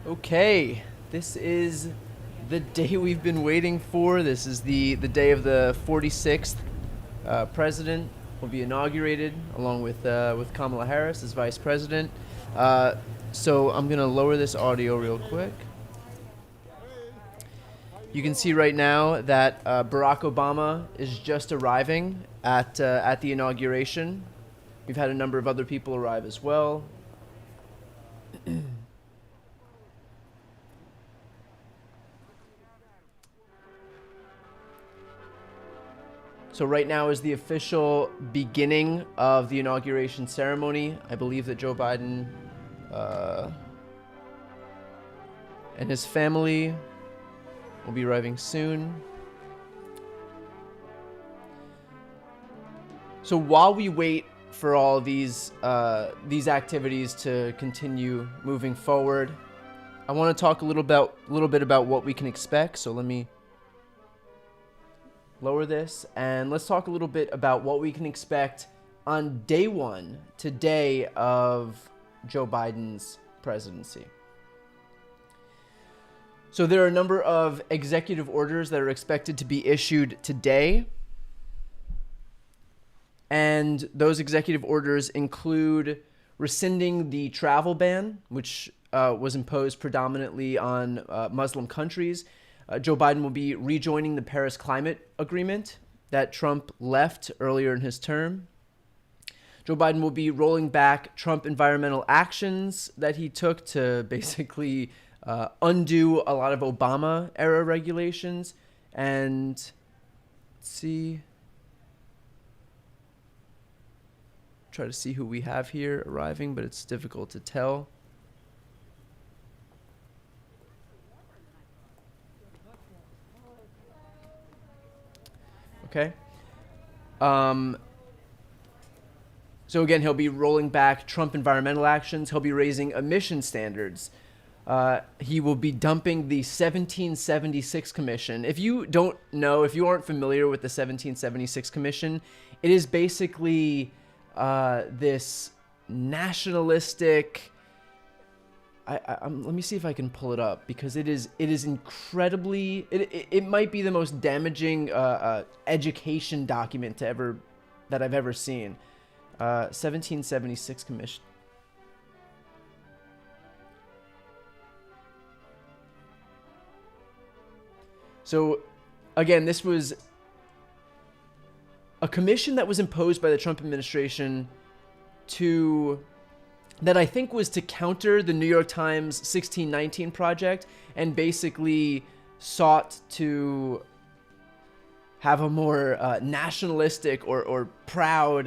Okay, this is the day we've been waiting for. This is the day of the 46th president will be inaugurated, along with Kamala Harris as vice president. So I'm gonna lower this audio real quick. You can see right now that Barack Obama is just arriving at the inauguration. We've had a number of other people arrive as well. So right now is the official beginning of the inauguration ceremony. I believe that Joe Biden and his family will be arriving soon. So while we wait for all these activities to continue moving forward, I want to talk a little bit about what we can expect. So let me lower this, and let's talk a little bit about what we can expect on day one, today, of Joe Biden's presidency. So there are a number of executive orders that are expected to be issued today. And those executive orders include rescinding the travel ban, which was imposed predominantly on Muslim countries. Joe Biden will be rejoining the Paris Climate Agreement that Trump left earlier in his term. Joe Biden will be rolling back Trump environmental actions that he took to basically undo a lot of Obama-era regulations. And let's see. Try to see who we have here arriving, but it's difficult to tell. Okay. So again, he'll be rolling back Trump environmental actions. He'll be raising emission standards. He will be dumping the 1776 Commission. If you don't know, if you aren't familiar with the 1776 Commission, it is basically this nationalistic. Let me see if I can pull it up, because it is incredibly. It might be the most damaging education document that I've ever seen. 1776 Commission. So, again, this was a commission that was imposed by the Trump administration that I think was to counter the New York Times 1619 project, and basically sought to have a more nationalistic or proud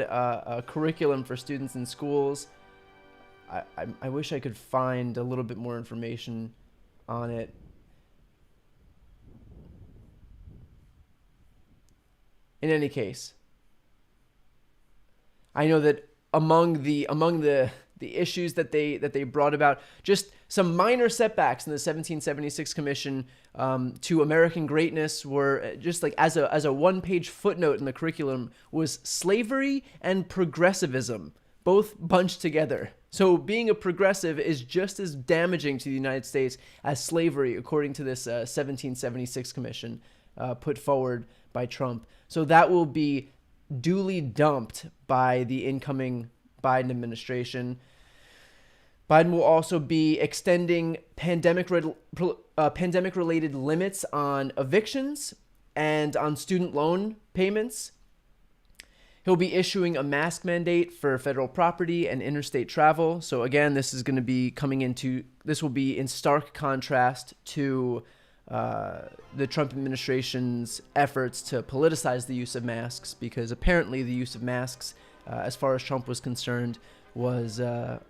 curriculum for students in schools. I wish I could find a little bit more information on it. In any case, I know that among the issues that they brought about, just some minor setbacks in the 1776 Commission to American greatness were just like as a one-page footnote in the curriculum was slavery and progressivism, both bunched together. So being a progressive is just as damaging to the United States as slavery, according to this 1776 Commission put forward by Trump. So that will be duly dumped by the incoming Biden administration. Biden will also be extending pandemic-related limits on evictions and on student loan payments. He'll be issuing a mask mandate for federal property and interstate travel. So again, this will be in stark contrast to the Trump administration's efforts to politicize the use of masks, because apparently the use of masks, as far as Trump was concerned, was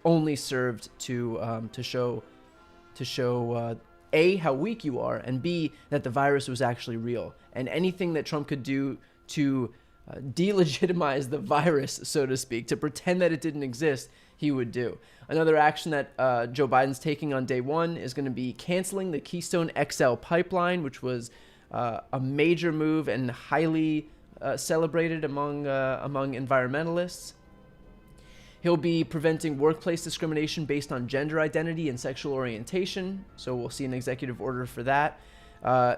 only served to show A, how weak you are, and B, that the virus was actually real. And anything that Trump could do to delegitimize the virus, so to speak, to pretend that it didn't exist, he would do. Another action that Joe Biden's taking on day one is going to be canceling the Keystone XL pipeline, which was a major move and highly celebrated among environmentalists. He'll be preventing workplace discrimination based on gender identity and sexual orientation. So we'll see an executive order for that.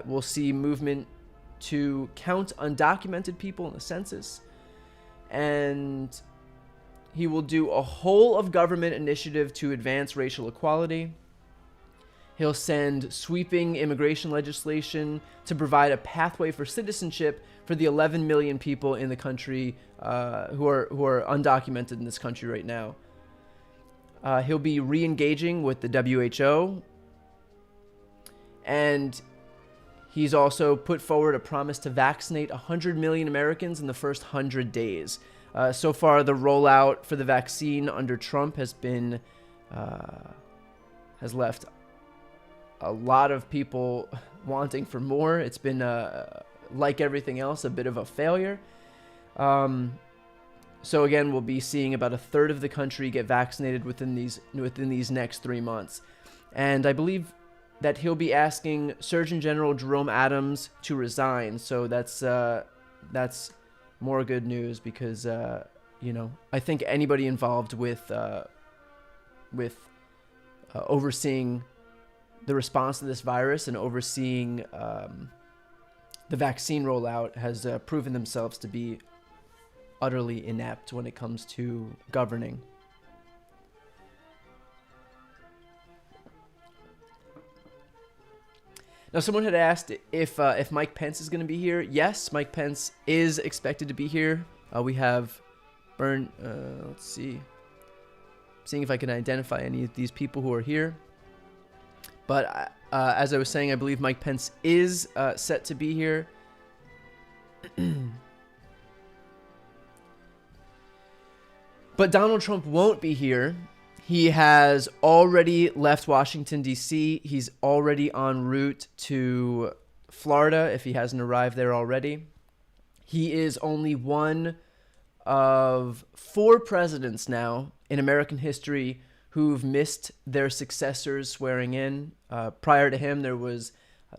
We'll see movement to count undocumented people in the census. And he will do a whole of government initiative to advance racial equality. He'll send sweeping immigration legislation to provide a pathway for citizenship for the 11 million people in the country who are undocumented in this country right now. He'll be re-engaging with the WHO. And he's also put forward a promise to vaccinate 100 million Americans in the first 100 days. So far, the rollout for the vaccine under Trump has left a lot of people wanting for more. It's been, like everything else, a bit of a failure. So again, we'll be seeing about a third of the country get vaccinated within these next 3 months. And I believe that he'll be asking Surgeon General Jerome Adams to resign. So that's more good news, because I think anybody involved with overseeing the response to this virus and overseeing the vaccine rollout has proven themselves to be utterly inept when it comes to governing. Now, someone had asked if Mike Pence is going to be here. Yes, Mike Pence is expected to be here. We have let's see. Seeing if I can identify any of these people who are here. But as I was saying, I believe Mike Pence is set to be here. But Donald Trump won't be here. He has already left Washington, D.C. He's already en route to Florida, if he hasn't arrived there already. He is only one of 4 presidents now in American history who've missed their successors swearing in. Prior to him, there was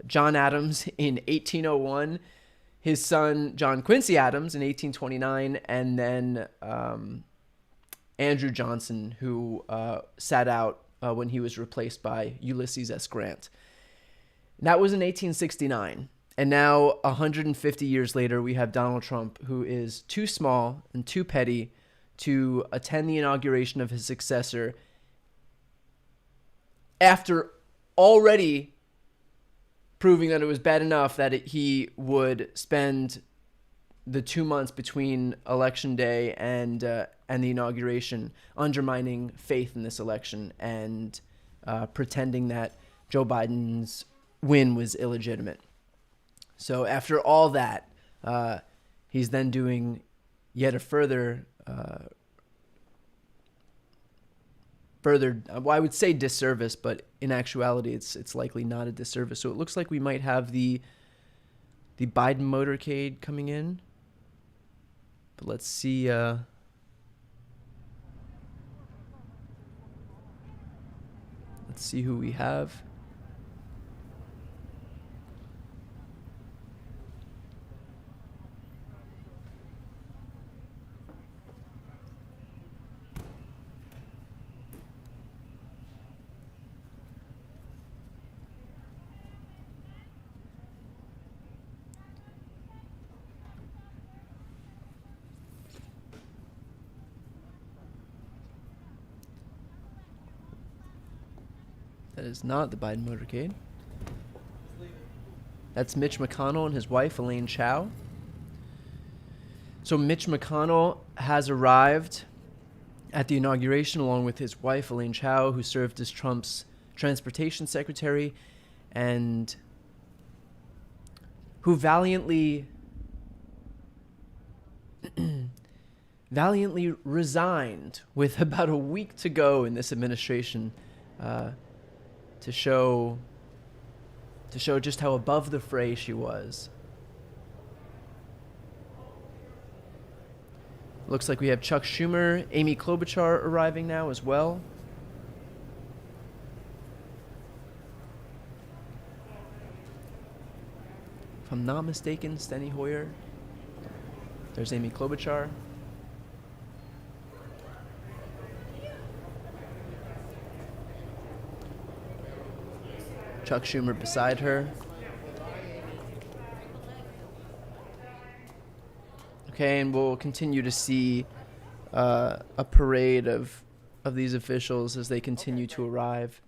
John Adams in 1801, his son John Quincy Adams in 1829, and then Andrew Johnson, who sat out when he was replaced by Ulysses S. Grant. That was in 1869. And now, 150 years later, we have Donald Trump, who is too small and too petty to attend the inauguration of his successor after already proving that it was bad enough that he would spend the 2 months between Election Day and the inauguration undermining faith in this election and pretending that Joe Biden's win was illegitimate. So after all that, he's then doing yet a further, well, I would say disservice, but in actuality, it's likely not a disservice. So it looks like we might have the Biden motorcade coming in. But let's see. Let's see who we have. That is not the Biden motorcade. That's Mitch McConnell and his wife, Elaine Chao. So Mitch McConnell has arrived at the inauguration along with his wife, Elaine Chao, who served as Trump's transportation secretary and who valiantly resigned with about a week to go in this administration, to show just how above the fray she was. Looks like we have Chuck Schumer, Amy Klobuchar arriving now as well. If I'm not mistaken, Steny Hoyer. There's Amy Klobuchar. Chuck Schumer beside her. Okay, and we'll continue to see a parade of these officials as they continue to arrive.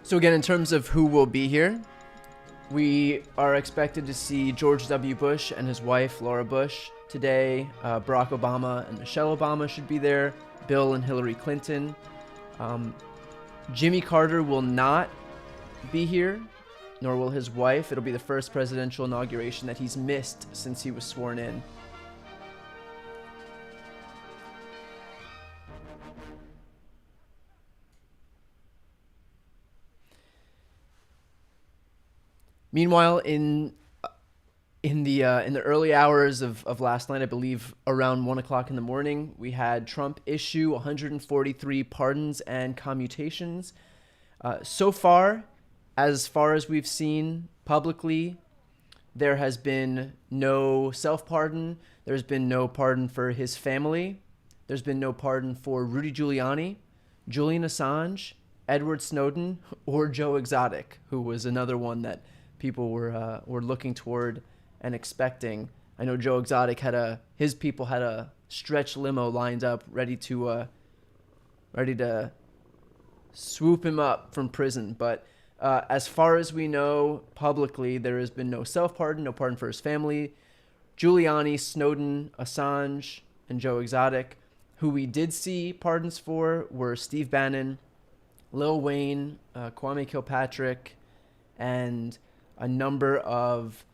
So again, in terms of who will be here, we are expected to see George W. Bush and his wife, Laura Bush, today. Barack Obama and Michelle Obama should be there. Bill and Hillary Clinton. Jimmy Carter will not be here, nor will his wife. It'll be the first presidential inauguration that he's missed since he was sworn in. Meanwhile, in the early hours of last night, I believe around 1 o'clock in the morning, we had Trump issue 143 pardons and commutations. So far as we've seen publicly, there has been no self-pardon. There's been no pardon for his family. There's been no pardon for Rudy Giuliani, Julian Assange, Edward Snowden, or Joe Exotic, who was another one that people were looking toward and expecting. I know Joe Exotic his people had a stretch limo lined up ready to swoop him up from prison. But as far as we know publicly, there has been no self-pardon, no pardon for his family. Giuliani, Snowden, Assange, and Joe Exotic. Who we did see pardons for were Steve Bannon, Lil Wayne, Kwame Kilpatrick, and a number of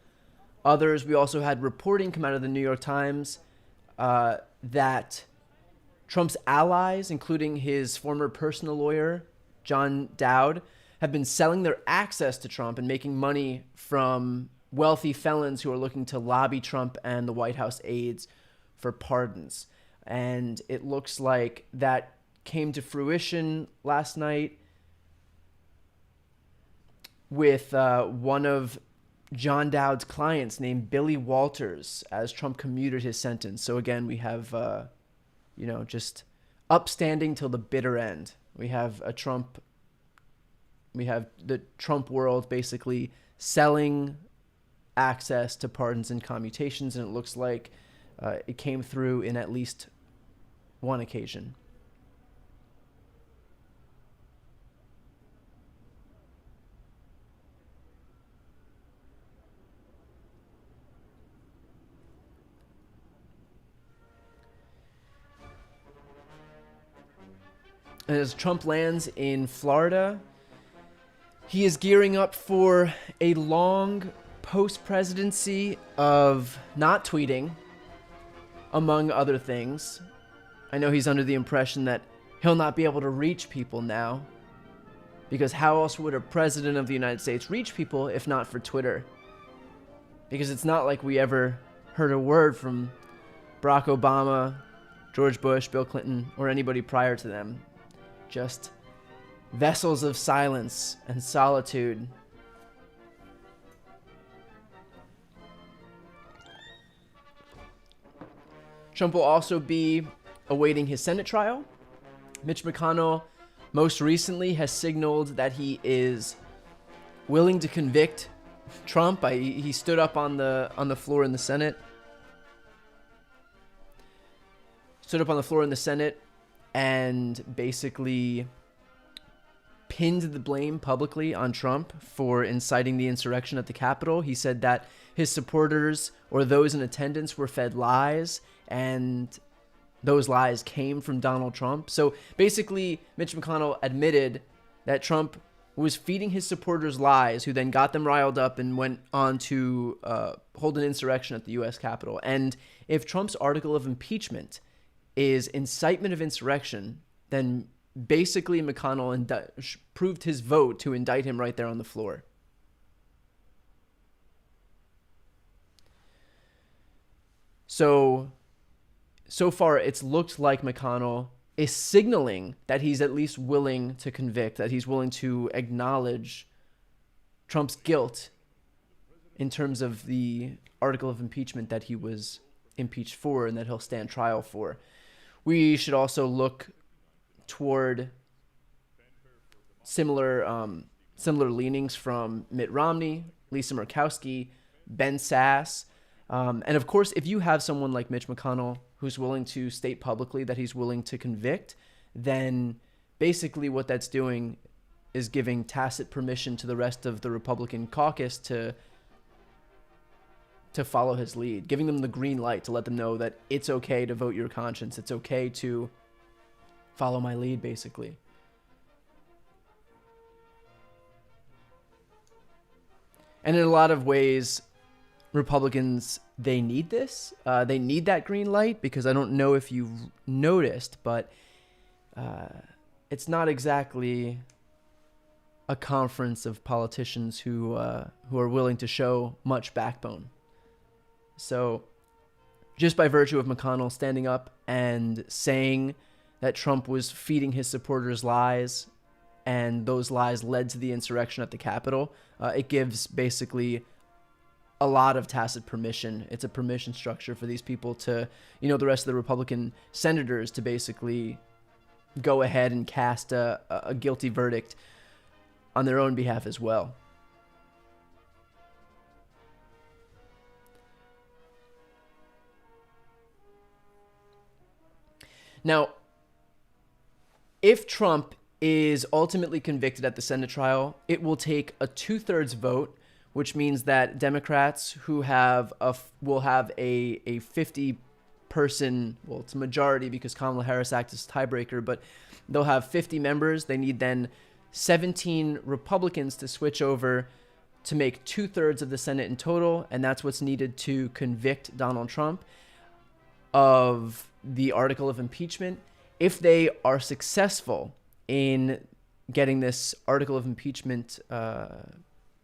others. We also had reporting come out of the New York Times that Trump's allies, including his former personal lawyer, John Dowd, have been selling their access to Trump and making money from wealthy felons who are looking to lobby Trump and the White House aides for pardons. And it looks like that came to fruition last night with one of John Dowd's clients named Billy Walters as Trump commuted his sentence. So again, we have, just upstanding till the bitter end. We have the Trump world basically selling access to pardons and commutations, and it looks like it came through in at least one occasion. And as Trump lands in Florida, he is gearing up for a long post-presidency of not tweeting, among other things. I know he's under the impression that he'll not be able to reach people now, because how else would a president of the United States reach people if not for Twitter? Because it's not like we ever heard a word from Barack Obama, George Bush, Bill Clinton, or anybody prior to them. Just vessels of silence and solitude. Trump will also be awaiting his Senate trial. Mitch McConnell most recently has signaled that he is willing to convict Trump. He stood up on the floor in the Senate stood up on the floor in the Senate and basically pinned the blame publicly on Trump for inciting the insurrection at the Capitol. He said that his supporters or those in attendance were fed lies, and those lies came from Donald Trump. So basically, Mitch McConnell admitted that Trump was feeding his supporters lies, who then got them riled up and went on to hold an insurrection at the U.S. Capitol. And if Trump's article of impeachment is incitement of insurrection, then basically McConnell proved his vote to indict him right there on the floor. So far, it's looked like McConnell is signaling that he's at least willing to convict, that he's willing to acknowledge Trump's guilt in terms of the article of impeachment that he was impeached for and that he'll stand trial for. We should also look toward similar leanings from Mitt Romney, Lisa Murkowski, Ben Sass. And of course, if you have someone like Mitch McConnell who's willing to state publicly that he's willing to convict, then basically what that's doing is giving tacit permission to the rest of the Republican caucus to follow his lead, giving them the green light to let them know that it's okay to vote your conscience. It's okay to follow my lead, basically. And in a lot of ways, Republicans, they need this. They need that green light, because I don't know if you've noticed, but it's not exactly a conference of politicians who are willing to show much backbone. So just by virtue of McConnell standing up and saying that Trump was feeding his supporters lies, and those lies led to the insurrection at the Capitol, it gives basically a lot of tacit permission. It's a permission structure for these people to, the rest of the Republican senators to basically go ahead and cast a guilty verdict on their own behalf as well. Now, if Trump is ultimately convicted at the Senate trial, it will take a 2/3 vote, which means that Democrats who will have a 50-person, well, it's a majority because Kamala Harris acts as tiebreaker, but they'll have 50 members. They need then 17 Republicans to switch over to make 2/3 of the Senate in total, and that's what's needed to convict Donald Trump of the article of impeachment. If they are successful in getting this article of impeachment,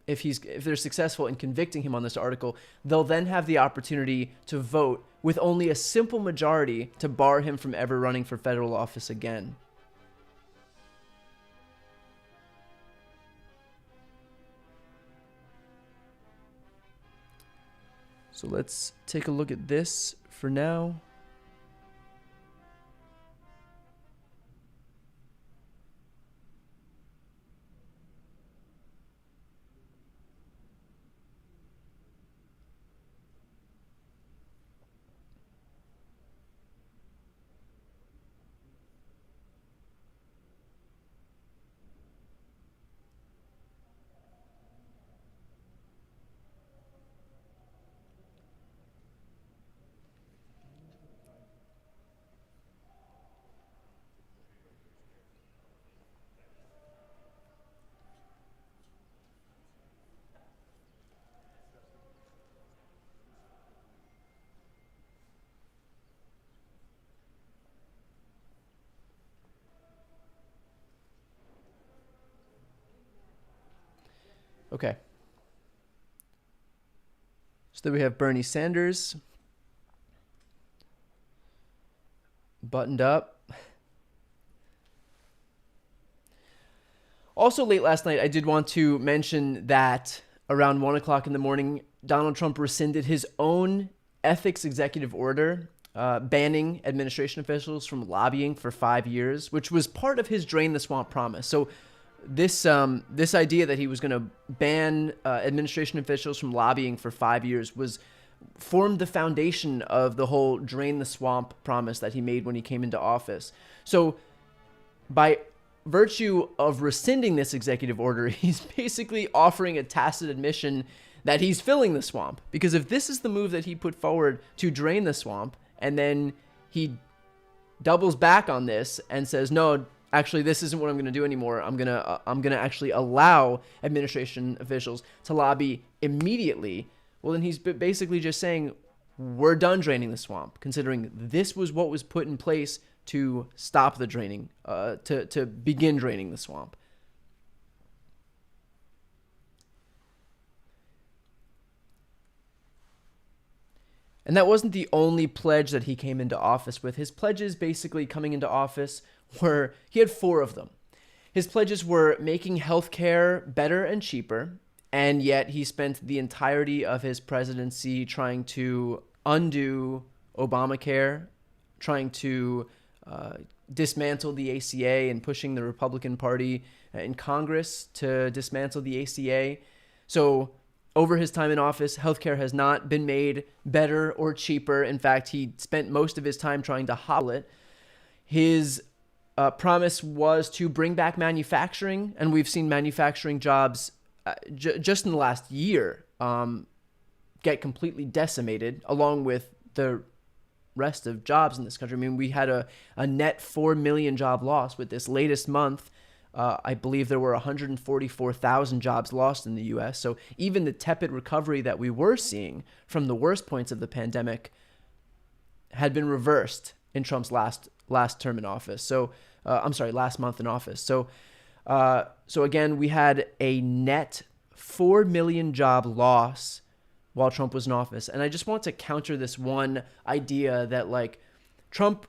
if they're successful in convicting him on this article, they'll then have the opportunity to vote with only a simple majority to bar him from ever running for federal office again. So let's take a look at this for now. Okay. So then we have Bernie Sanders buttoned up. Also late last night, I did want to mention that around 1 o'clock in the morning, Donald Trump rescinded his own ethics executive order banning administration officials from lobbying for 5 years, which was part of his Drain the Swamp promise. So this idea that he was going to ban administration officials from lobbying for 5 years was formed the foundation of the whole drain the swamp promise that he made when he came into office. So by virtue of rescinding this executive order, he's basically offering a tacit admission that he's filling the swamp. Because if this is the move that he put forward to drain the swamp, and then he doubles back on this and says, no, actually, this isn't what I'm going to do anymore. I'm gonna actually allow administration officials to lobby immediately. Well, then he's basically just saying, we're done draining the swamp, considering this was what was put in place to stop the draining, to begin draining the swamp. And that wasn't the only pledge that he came into office with. His pledges basically coming into office were, he had 4 of them. His pledges were making healthcare better and cheaper, and yet he spent the entirety of his presidency trying to undo Obamacare, trying to dismantle the ACA and pushing the Republican Party in Congress to dismantle the ACA. So over his time in office, healthcare has not been made better or cheaper. In fact, he spent most of his time trying to hobble it. His promise was to bring back manufacturing, and we've seen manufacturing jobs just in the last year get completely decimated, along with the rest of jobs in this country. I mean, we had a net 4 million job loss with this latest month. I believe there were 144,000 jobs lost in the U.S. So even the tepid recovery that we were seeing from the worst points of the pandemic had been reversed in Trump's last term in office. So last month in office. So again, we had a net 4 million job loss while Trump was in office. And I just want to counter this one idea that like Trump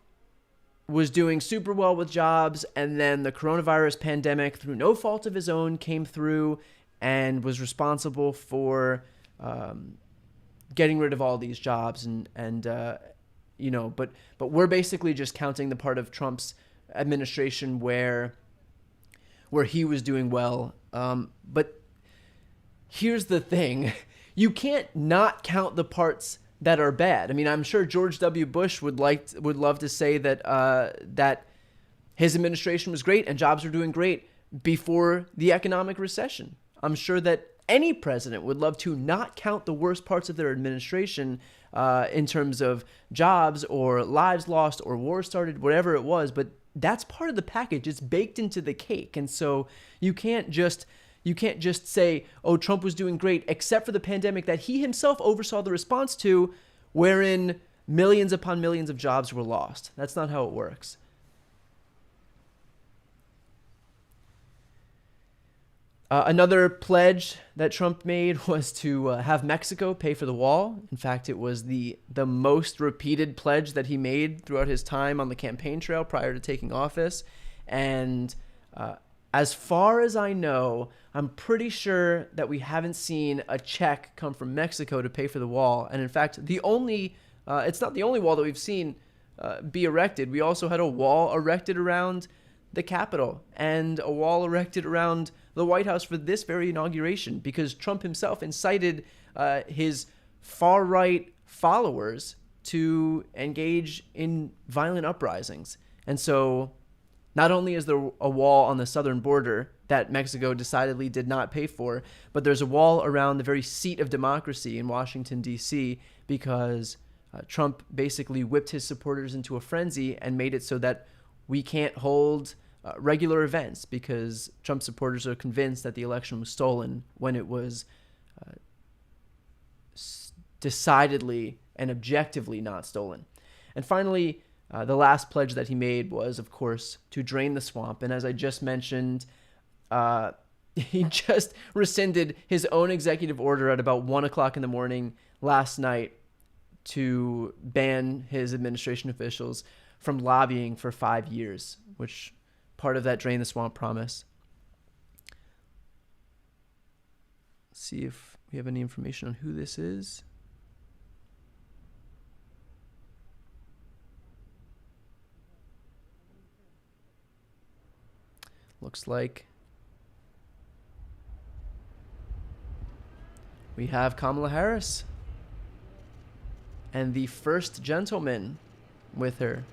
was doing super well with jobs, and then the coronavirus pandemic, through no fault of his own, came through and was responsible for getting rid of all these jobs. But we're basically just counting the part of Trump's administration where he was doing well. But here's the thing. You can't not count the parts that are bad. I mean, I'm sure George W. Bush would love to say that his administration was great and jobs were doing great before the economic recession. I'm sure that any president would love to not count the worst parts of their administration in terms of jobs or lives lost or war started, whatever it was. But that's part of the package. It's baked into the cake. And so you can't just say, oh, Trump was doing great, except for the pandemic that he himself oversaw the response to, wherein millions upon millions of jobs were lost. That's not how it works. Another pledge that Trump made was to have Mexico pay for the wall. In fact, it was the most repeated pledge that he made throughout his time on the campaign trail prior to taking office. And as far as I know, I'm pretty sure that we haven't seen a check come from Mexico to pay for the wall. And in fact, it's not the only wall that we've seen be erected. We also had a wall erected around the Capitol and a wall erected around the White House for this very inauguration, because Trump himself incited his far-right followers to engage in violent uprisings. And so not only is there a wall on the southern border that Mexico decidedly did not pay for, but there's a wall around the very seat of democracy in Washington, D.C., because Trump basically whipped his supporters into a frenzy and made it so that we can't hold regular events, because Trump supporters are convinced that the election was stolen when it was decidedly and objectively not stolen. And finally, the last pledge that he made was, of course, to drain the swamp. And as I just mentioned, he just rescinded his own executive order at about 1 o'clock in the morning last night to ban his administration officials from lobbying for 5 years, which part of that drain the swamp promise. Let's see if we have any information on who this is. Looks like we have Kamala Harris. and the first gentleman with her.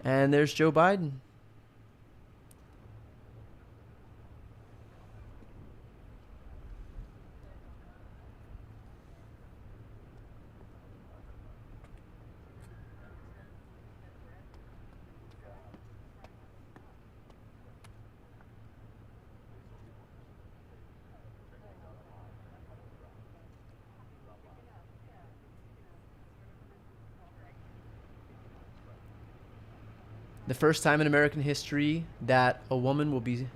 And there's Joe Biden. The first time in American history that a woman will be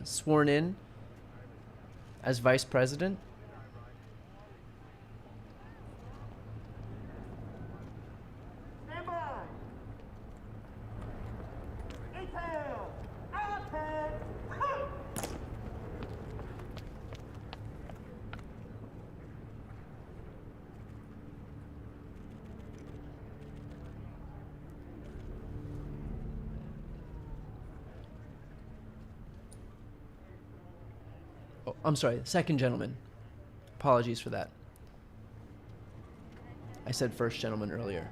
sworn in as vice president. Oh, I'm sorry, second gentleman. Apologies for that. I said first gentleman earlier.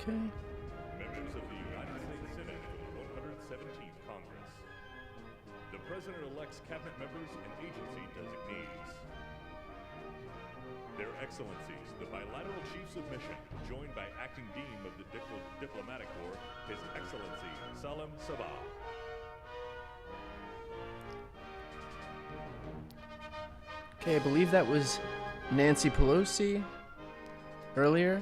Okay. Members of the United States Senate for the 117th Congress. The President-elect's cabinet members and agency designees. Their Excellencies, the Bilateral Chiefs of Mission, joined by Acting Dean of the Diplomatic Corps, His Excellency Salam Sabah. Okay, I believe that was Nancy Pelosi earlier.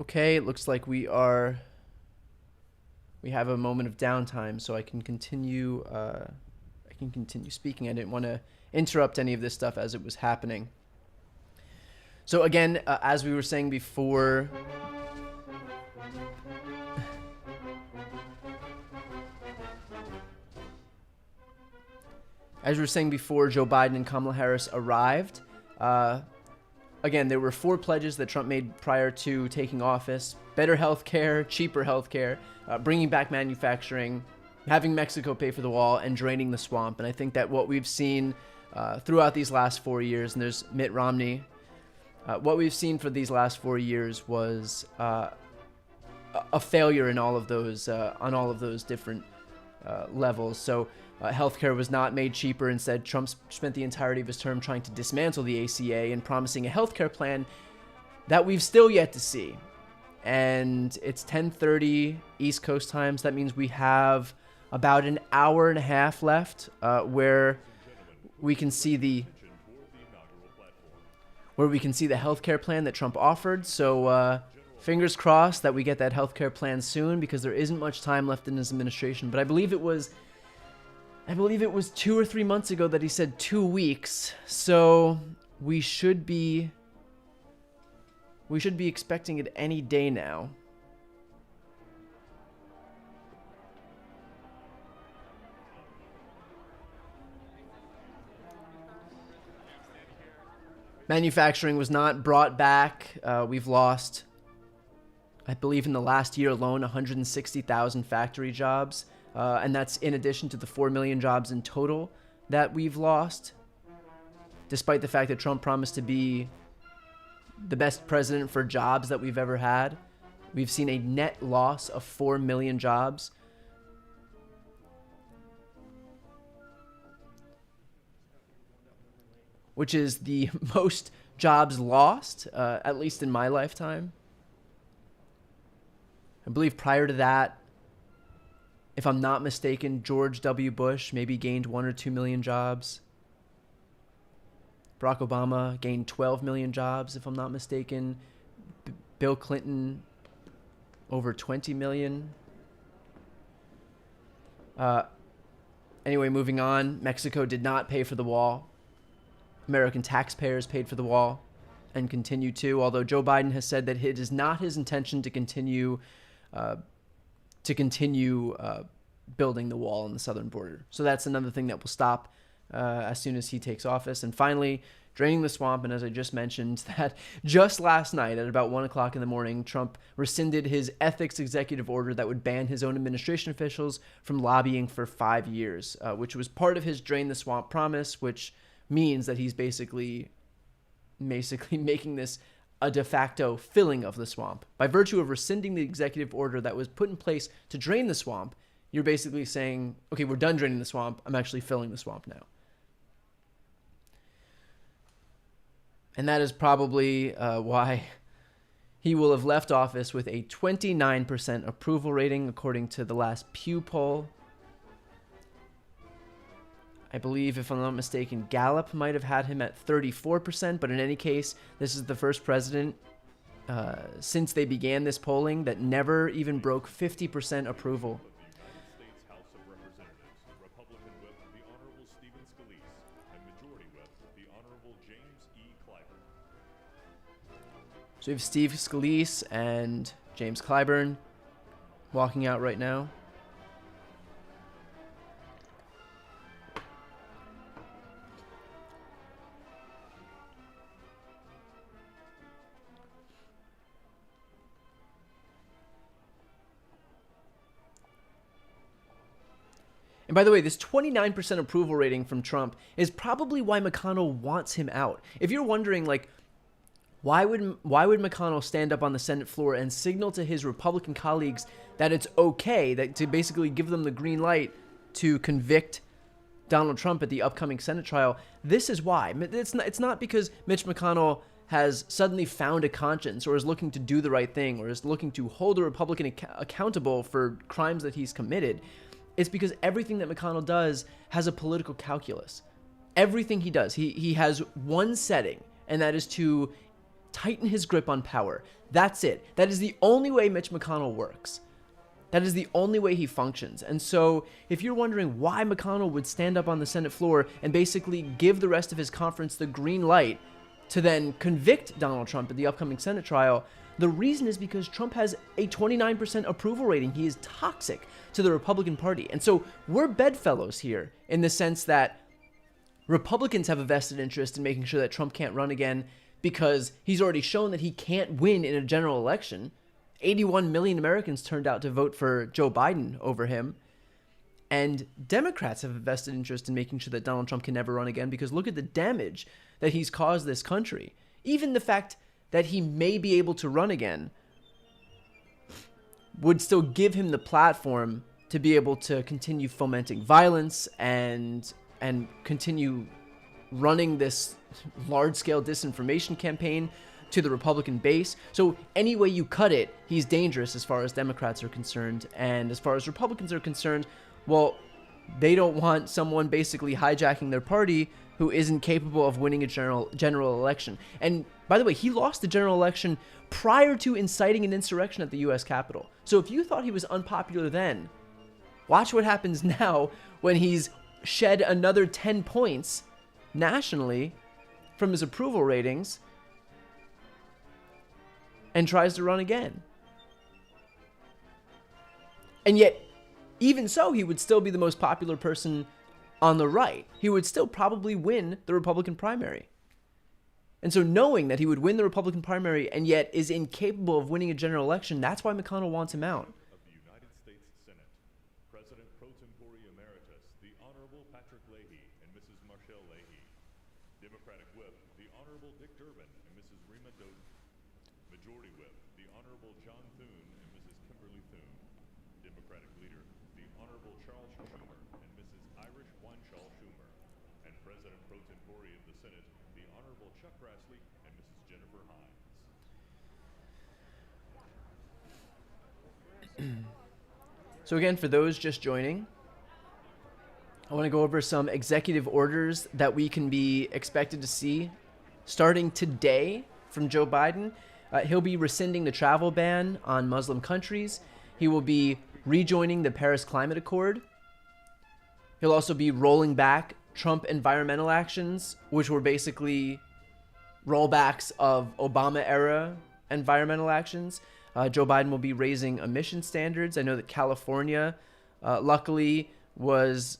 Okay, it looks like we have a moment of downtime, so I can continue. I can continue speaking. I didn't want to interrupt any of this stuff as it was happening. So again, as we were saying before, Joe Biden and Kamala Harris arrived. Again, there were 4 pledges that Trump made prior to taking office: better health care, cheaper health care, bringing back manufacturing, having Mexico pay for the wall, and draining the swamp. And I think that what we've seen throughout these last 4 years, and there's Mitt Romney, what we've seen for these last 4 years was a failure in all of those on all of those different levels. So healthcare was not made cheaper. Instead, Trump spent the entirety of his term trying to dismantle the ACA and promising a healthcare plan that we've still yet to see. And it's 10:30 East Coast time, so that means we have about an hour and a half left, where we can see the healthcare plan that Trump offered. So fingers crossed that we get that healthcare plan soon, because there isn't much time left in his administration. But I believe it was 2 or 3 months ago that he said 2 weeks. So we should be expecting it any day now. Manufacturing was not brought back. We've lost, I believe in the last year alone, 160,000 factory jobs. And that's in addition to the 4 million jobs in total that we've lost, despite the fact that Trump promised to be the best president for jobs that we've ever had. We've seen a net loss of 4 million jobs. Which is the most jobs lost, at least in my lifetime. I believe prior to that, if I'm not mistaken, George W. Bush maybe gained 1 or 2 million jobs. Barack Obama gained 12 million jobs, if I'm not mistaken. Bill Clinton, over 20 million. Anyway, moving on. Mexico did not pay for the wall. American taxpayers paid for the wall and continue to, although Joe Biden has said that it is not his intention to continue building the wall on the southern border. So that's another thing that will stop as soon as he takes office. And finally, draining the swamp. And as I just mentioned, that just last night at about 1 o'clock in the morning, Trump rescinded his ethics executive order that would ban his own administration officials from lobbying for 5 years, which was part of his drain the swamp promise, which means that he's basically making this a de facto filling of the swamp. By virtue of rescinding the executive order that was put in place to drain the swamp, you're basically saying, okay, we're done draining the swamp. I'm actually filling the swamp now. And that is probably why he will have left office with a 29% approval rating, according to the last Pew poll. I believe, if I'm not mistaken, Gallup might have had him at 34%, but in any case, this is the first president since they began this polling that never even broke 50% approval. States House of Representatives, Republican Whip the Honorable Stephen Scalise, and Majority Whip the Honorable James E. Clyburn. So we have Steve Scalise and James Clyburn walking out right now. And by the way, this 29% approval rating from Trump is probably why McConnell wants him out. If you're wondering, like, why would McConnell stand up on the Senate floor and signal to his Republican colleagues that it's okay, that to basically give them the green light to convict Donald Trump at the upcoming Senate trial? This is why. It's not because Mitch McConnell has suddenly found a conscience or is looking to do the right thing or is looking to hold a Republican accountable for crimes that he's committed. It's because everything that McConnell does has a political calculus. Everything he does, he has one setting, and that is to tighten his grip on power. That's it. That is the only way Mitch McConnell works. That is the only way he functions. And so if you're wondering why McConnell would stand up on the Senate floor and basically give the rest of his conference the green light to then convict Donald Trump at the upcoming Senate trial, the reason is because Trump has a 29% approval rating. He is toxic to the Republican Party. And so we're bedfellows here in the sense that Republicans have a vested interest in making sure that Trump can't run again because he's already shown that he can't win in a general election. 81 million Americans turned out to vote for Joe Biden over him. And Democrats have a vested interest in making sure that Donald Trump can never run again because look at the damage that he's caused this country. Even the fact that he may be able to run again would still give him the platform to be able to continue fomenting violence and continue running this large-scale disinformation campaign to the Republican base. So any way you cut it, he's dangerous as far as Democrats are concerned. And as far as Republicans are concerned, well, they don't want someone basically hijacking their party who isn't capable of winning a general election. And by the way, he lost the general election prior to inciting an insurrection at the U.S. Capitol. So if you thought he was unpopular then, watch what happens now when he's shed another 10 points nationally from his approval ratings and tries to run again. And yet, even so, he would still be the most popular person on the right. He would still probably win the Republican primary. And so knowing that he would win the Republican primary and yet is incapable of winning a general election, that's why McConnell wants him out. Of the United States Senate, President Pro Tempore Emeritus, the Honorable Patrick Leahy and Mrs. Marshall Leahy. Democratic Whip, the Honorable Dick Durbin and Mrs. Rima Doden. Majority Whip, the Honorable John Thune and Mrs. Kimberly Thune. Democratic Leader, the Honorable Charles Schumer and Mrs. Irish Wineshaw Schumer. And President Pro Tempore of the Senate, the Honorable Chuck Grassley and Mrs. Jennifer Hines. So again, for those just joining, I want to go over some executive orders that we can be expected to see starting today from Joe Biden. He'll be rescinding the travel ban on Muslim countries. He will be rejoining the Paris Climate Accord. He'll also be rolling back Trump environmental actions, which were basically rollbacks of Obama-era environmental actions. Joe Biden will be raising emission standards. I know that California, luckily, was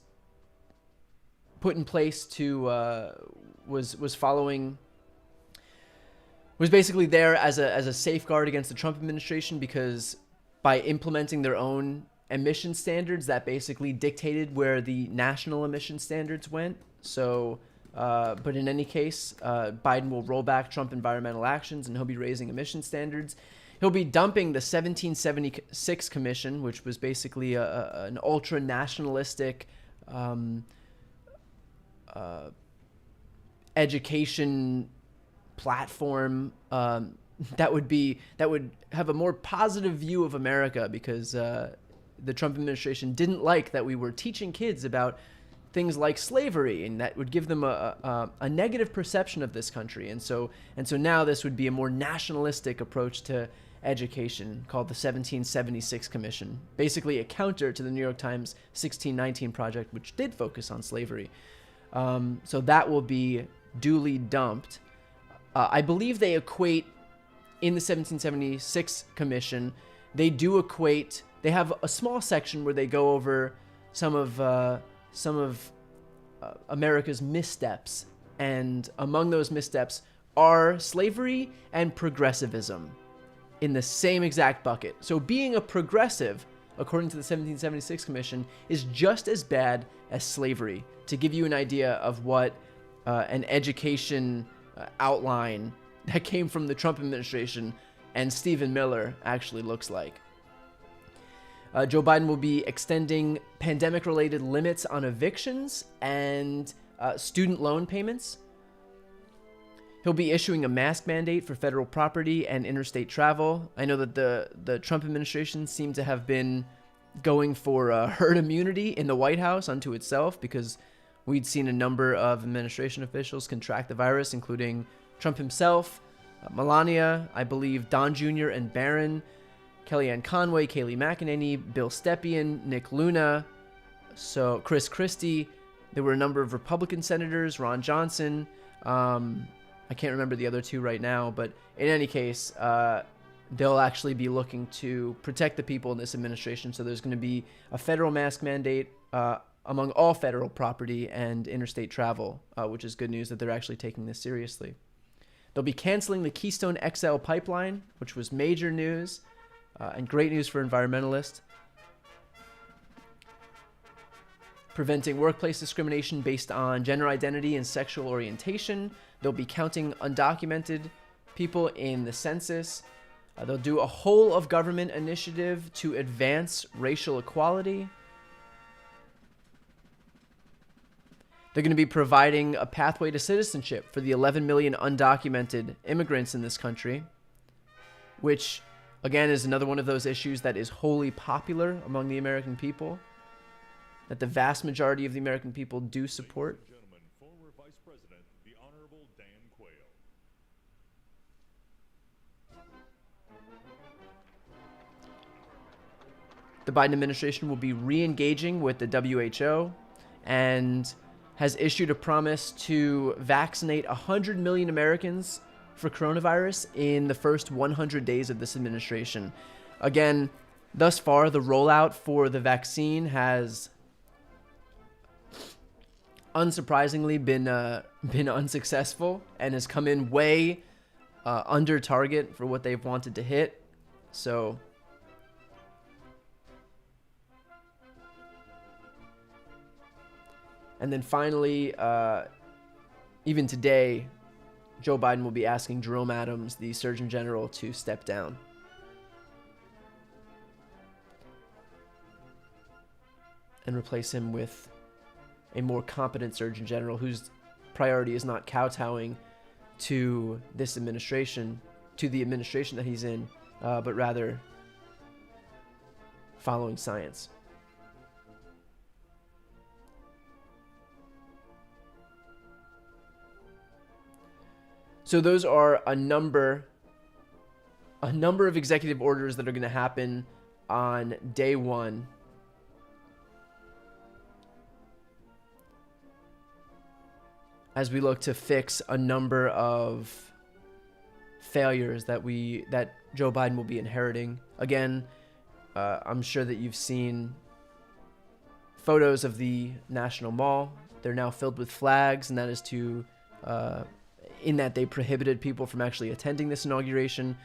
put in place to was basically there as a safeguard against the Trump administration, because by implementing their own emission standards, that basically dictated where the national emission standards went. So, but in any case, Biden will roll back Trump environmental actions and he'll be raising emission standards. He'll be dumping the 1776 Commission, which was basically an ultra-nationalistic education platform that would have a more positive view of America, because the Trump administration didn't like that we were teaching kids about things like slavery, and that would give them a negative perception of this country. And so now this would be a more nationalistic approach to education, called the 1776 Commission, basically a counter to the New York Times 1619 Project, which did focus on slavery. So that will be duly dumped. I believe they equate, in the 1776 Commission, they have a small section where they go over some of America's missteps, and among those missteps are slavery and progressivism in the same exact bucket. So being a progressive, according to the 1776 Commission, is just as bad as slavery, to give you an idea of what an education outline that came from the Trump administration and Stephen Miller actually looks like. Joe Biden will be extending pandemic-related limits on evictions and student loan payments. He'll be issuing a mask mandate for federal property and interstate travel. I know that the Trump administration seemed to have been going for herd immunity in the White House unto itself, because we'd seen a number of administration officials contract the virus, including Trump himself, Melania, I believe Don Jr. and Barron, Kellyanne Conway, Kayleigh McEnany, Bill Stepien, Nick Luna, so Chris Christie. There were a number of Republican senators, Ron Johnson. I can't remember the other two right now, but in any case, they'll actually be looking to protect the people in this administration. So there's going to be a federal mask mandate among all federal property and interstate travel, which is good news that they're actually taking this seriously. They'll be canceling the Keystone XL pipeline, which was major news and great news for environmentalists. Preventing workplace discrimination based on gender identity and sexual orientation. They'll be counting undocumented people in the census. They'll do a whole of government initiative to advance racial equality. They're going to be providing a pathway to citizenship for the 11 million undocumented immigrants in this country, which, again, is another one of those issues that is wholly popular among the American people, that the vast majority of the American people do support. Ladies and gentlemen, former Vice President, the Honorable Dan Quayle. The Biden administration will be re-engaging with the WHO and has issued a promise to vaccinate 100 million Americans for coronavirus in the first 100 days of this administration. Again, thus far, the rollout for the vaccine has unsurprisingly been unsuccessful and has come in way under target for what they've wanted to hit. So and then finally, even today, Joe Biden will be asking Jerome Adams, the Surgeon General, to step down. And replace him with a more competent Surgeon General whose priority is not kowtowing to this administration, to the administration that he's in, but rather following science. So those are a number of executive orders that are going to happen on day one. As we look to fix a number of failures that Joe Biden will be inheriting. Again, I'm sure that you've seen photos of the National Mall. They're now filled with flags, and that is to in that they prohibited people from actually attending this inauguration,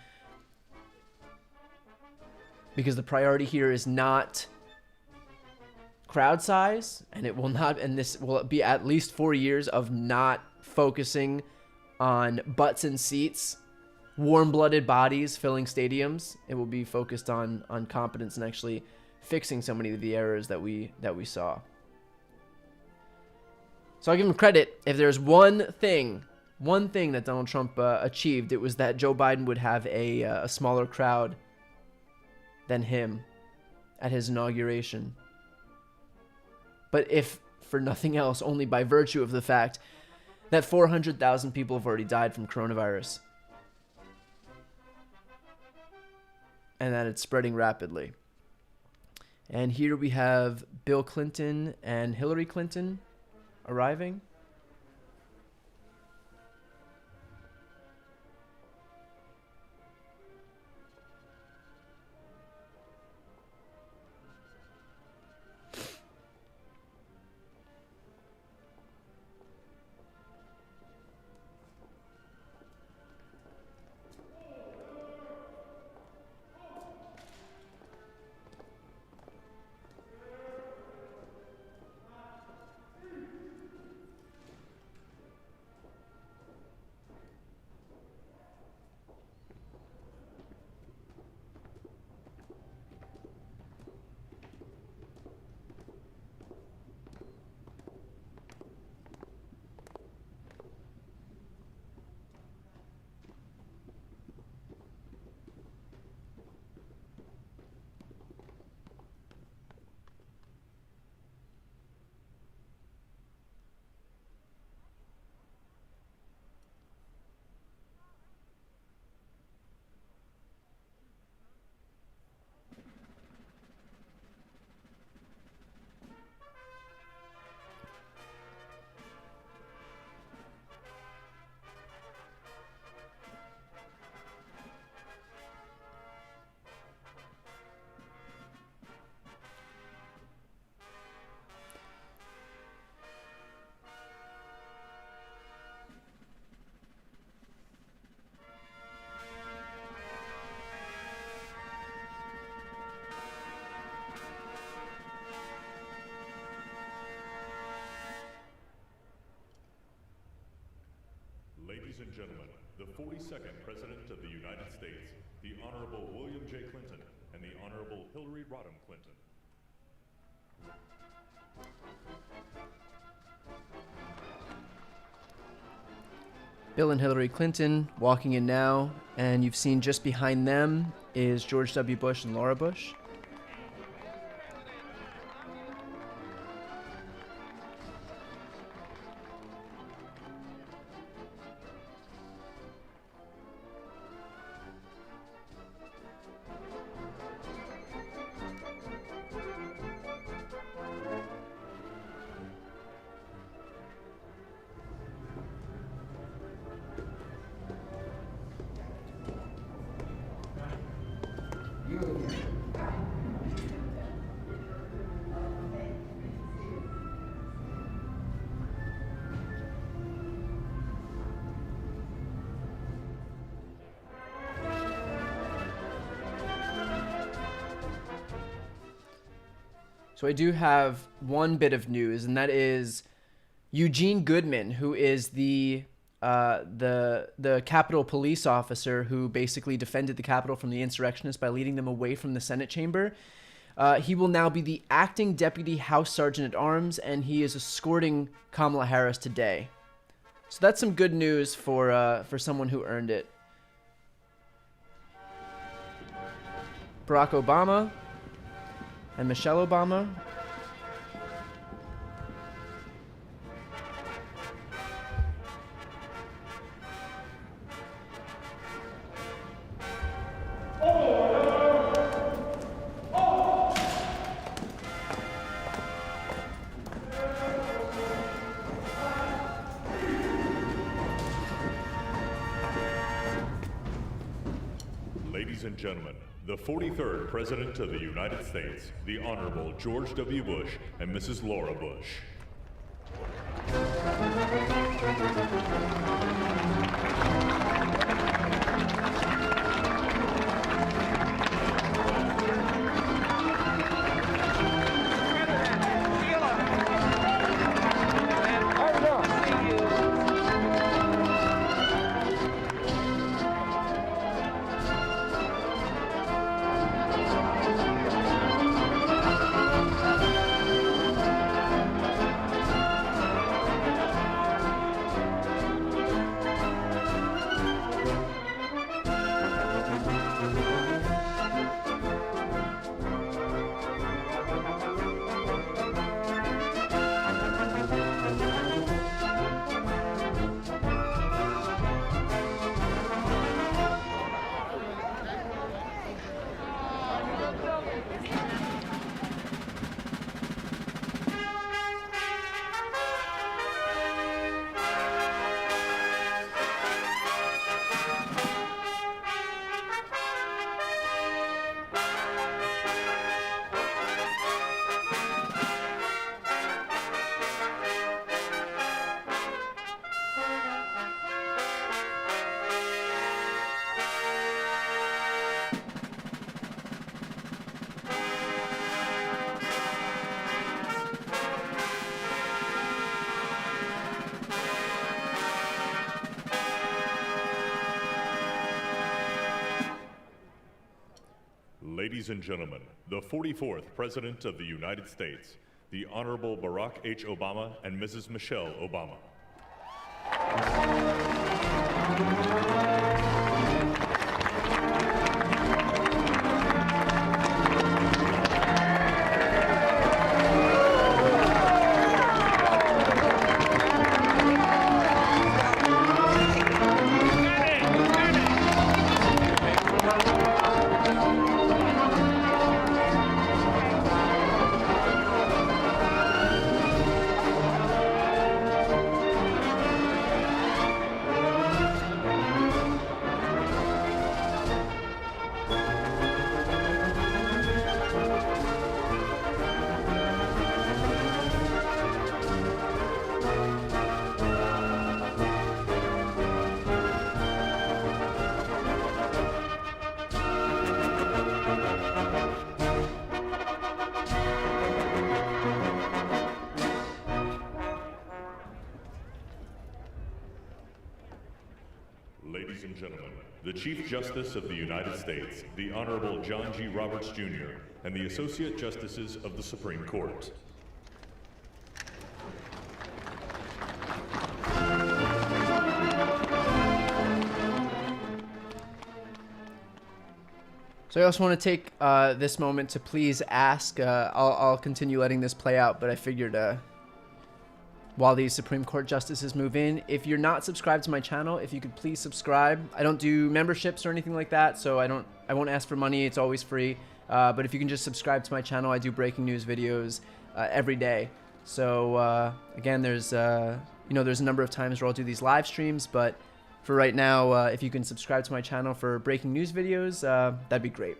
because the priority here is not crowd size, and this will be at least 4 years of not focusing on butts and seats, warm-blooded bodies filling stadiums. It will be focused on competence and actually fixing so many of the errors that we saw. So I'll give him credit. If there's one thing that Donald Trump achieved, it was that Joe Biden would have a smaller crowd than him at his inauguration. But if for nothing else, only by virtue of the fact that 400,000 people have already died from coronavirus, and that it's spreading rapidly. And here we have Bill Clinton and Hillary Clinton arriving. gentlemen, the 42nd President of the United States, the Honorable William J. Clinton, and the Honorable Hillary Rodham Clinton. Bill and Hillary Clinton walking in now, and you've seen just behind them is George W. Bush and Laura Bush. So I do have one bit of news, and that is Eugene Goodman, who is the Capitol police officer who basically defended the Capitol from the insurrectionists by leading them away from the Senate chamber. He will now be the acting deputy House Sergeant at Arms, and he is escorting Kamala Harris today. So that's some good news for someone who earned it. Barack Obama and Michelle Obama. Ladies and gentlemen, the 43rd President of the United States, the Honorable George W. Bush and Mrs. Laura Bush. Ladies and gentlemen, the 44th President of the United States, the Honorable Barack H. Obama and Mrs. Michelle Obama. Ladies and gentlemen, the Chief Justice of the United States, the Honorable John G. Roberts, Jr., and the Associate Justices of the Supreme Court. So I also want to take this moment to please ask, I'll continue letting this play out, but I figured while these Supreme Court justices move in, if you're not subscribed to my channel, if you could please subscribe. I don't do memberships or anything like that, so I won't ask for money. It's always free. But if you can just subscribe to my channel, I do breaking news videos every day. So again, there's there's a number of times where I'll do these live streams, but for right now, if you can subscribe to my channel for breaking news videos, that'd be great.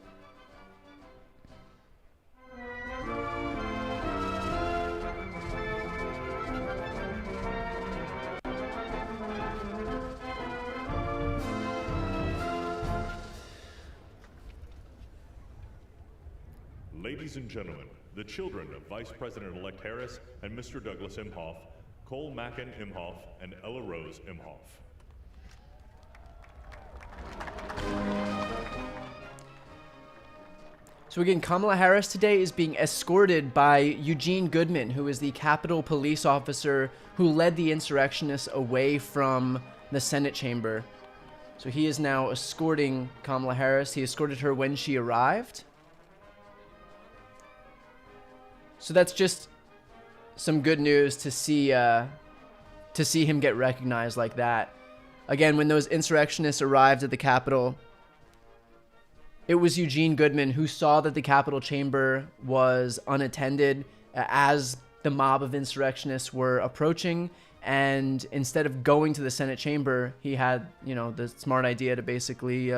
Ladies and gentlemen, the children of Vice President-elect Harris and Mr. Douglas Imhoff, Cole Mackin Imhoff, and Ella Rose Imhoff. So again, Kamala Harris today is being escorted by Eugene Goodman, who is the Capitol police officer who led the insurrectionists away from the Senate chamber. So he is now escorting Kamala Harris. He escorted her when she arrived. So that's just some good news to see him get recognized like that. Again, when those insurrectionists arrived at the Capitol, it was Eugene Goodman who saw that the Capitol chamber was unattended as the mob of insurrectionists were approaching. And instead of going to the Senate chamber, he had, the smart idea to basically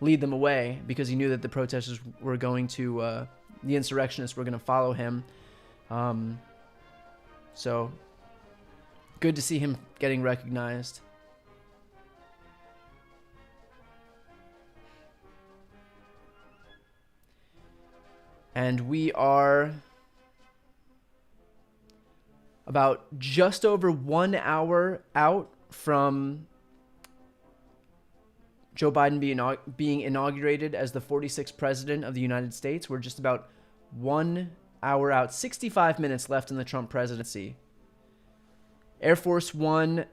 lead them away because he knew that the protesters were going to, the insurrectionists were going to follow him. So good to see him getting recognized. And we are about just over 1 hour out from Joe Biden being inaugurated as the 46th president of the United States. We're just about 1 hour out, 65 minutes left in the Trump presidency. Air Force One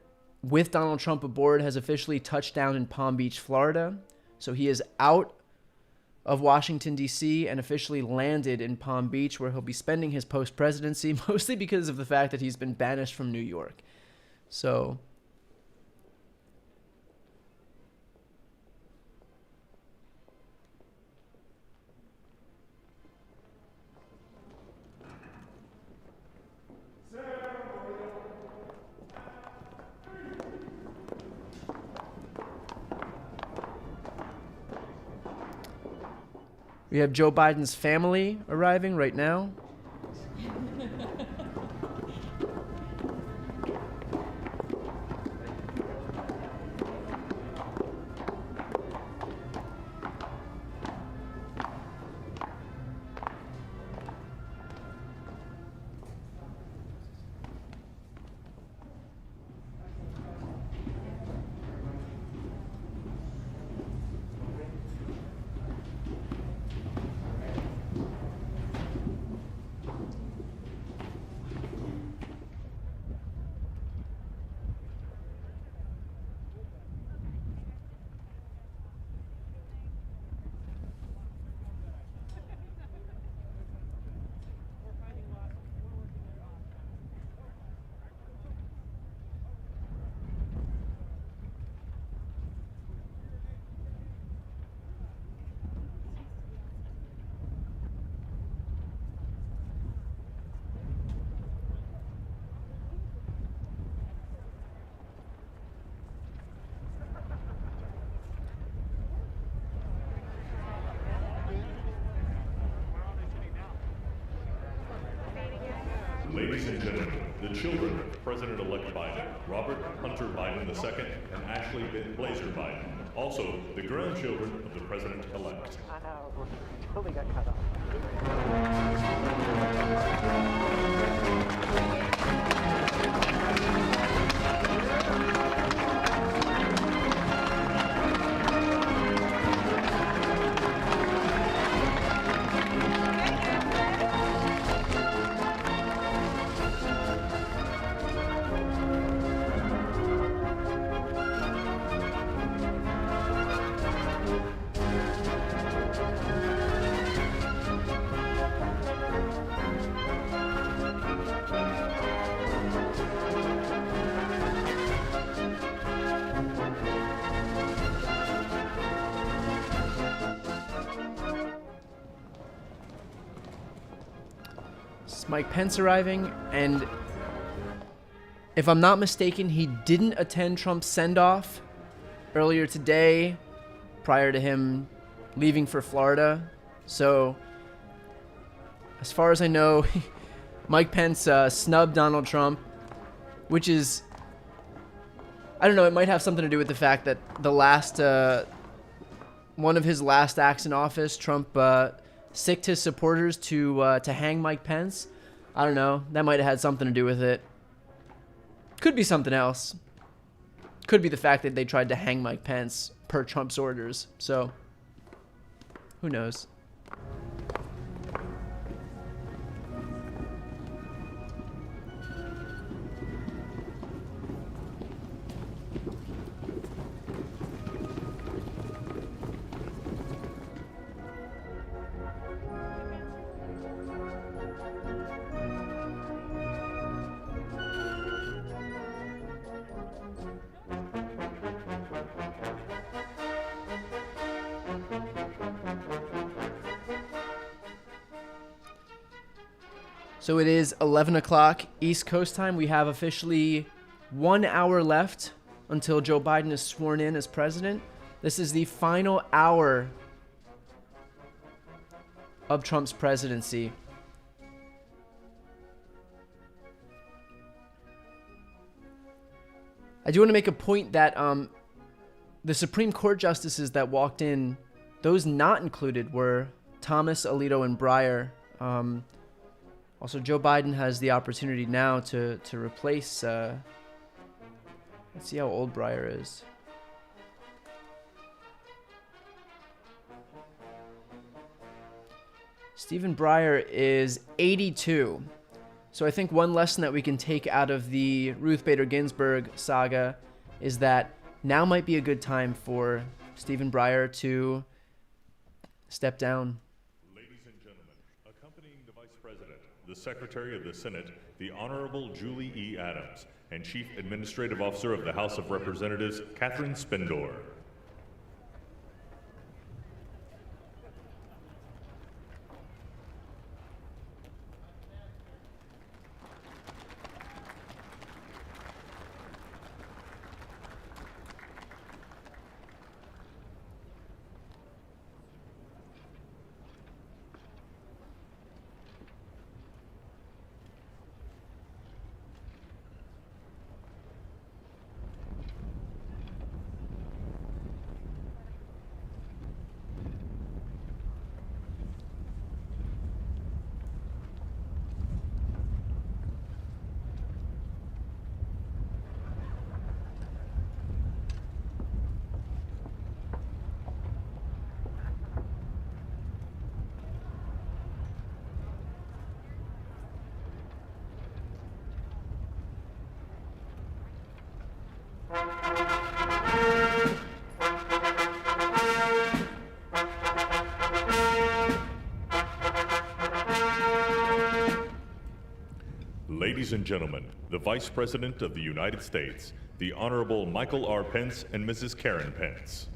with Donald Trump aboard has officially touched down in Palm Beach, Florida. So he is out of Washington, D.C. and officially landed in Palm Beach, where he'll be spending his post-presidency, mostly because of the fact that he's been banished from New York. So we have Joe Biden's family arriving right now. Ladies and gentlemen, the children of President-elect Biden, Robert Hunter Biden II and Ashley Blazer Biden, also the grandchildren of the President-elect. I know, totally got cut off. Mike Pence arriving, and if I'm not mistaken, he didn't attend Trump's send-off earlier today prior to him leaving for Florida. So, as far as I know, Mike Pence snubbed Donald Trump, which is, I don't know, it might have something to do with the fact that the last, one of his last acts in office, Trump sicked his supporters to hang Mike Pence. I don't know, that might have had something to do with it. Could be something else. Could be the fact that they tried to hang Mike Pence per Trump's orders. So, who knows? So it is 11 o'clock East Coast time. We have officially 1 hour left until Joe Biden is sworn in as president. This is the final hour of Trump's presidency. I do want to make a point that the Supreme Court justices that walked in, those not included were Thomas, Alito, and Breyer. Also, Joe Biden has the opportunity now to replace, let's see how old Breyer is. Stephen Breyer is 82. So I think one lesson that we can take out of the Ruth Bader Ginsburg saga is that now might be a good time for Stephen Breyer to step down. The Secretary of the Senate, the Honorable Julie E. Adams, and Chief Administrative Officer of the House of Representatives, Catherine Spindor. Ladies and gentlemen, the Vice President of the United States, the Honorable Michael R. Pence and Mrs. Karen Pence.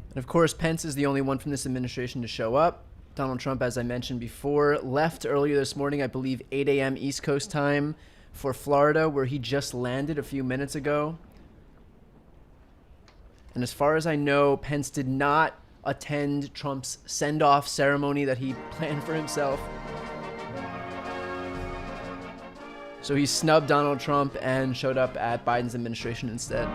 And of course, Pence is the only one from this administration to show up. Donald Trump, as I mentioned before, left earlier this morning, I believe 8 a.m. East Coast time for Florida, where he just landed a few minutes ago. And as far as I know, Pence did not attend Trump's send-off ceremony that he planned for himself. So he snubbed Donald Trump and showed up at Biden's administration instead.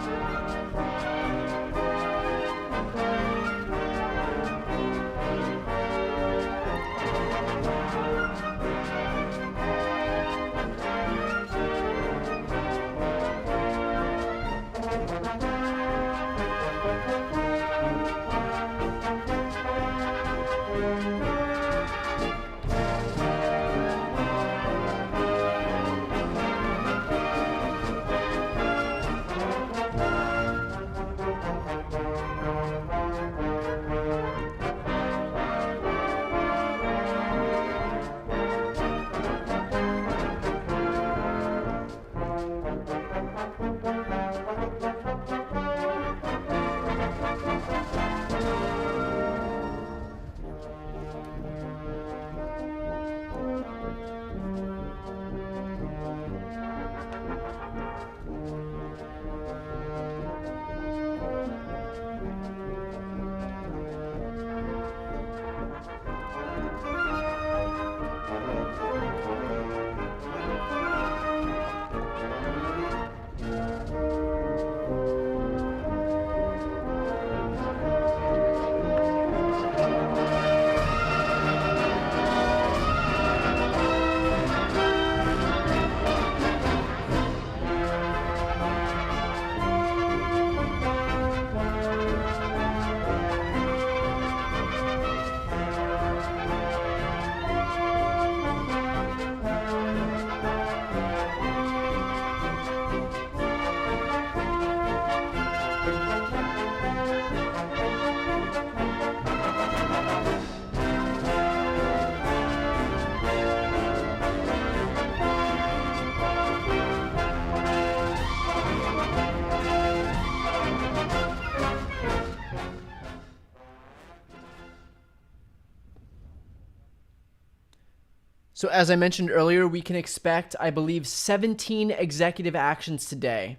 So as I mentioned earlier, we can expect, I believe, 17 executive actions today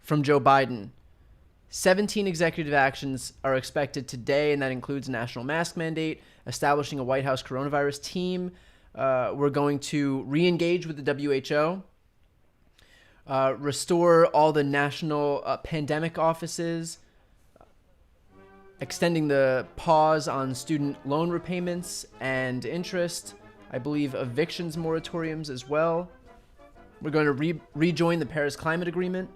from Joe Biden. 17 executive actions are expected today, and that includes a national mask mandate, establishing a White House coronavirus team. We're going to re-engage with the WHO, restore all the national pandemic offices, extending the pause on student loan repayments and interest. I believe evictions moratoriums as well. We're going to rejoin the Paris Climate Agreement.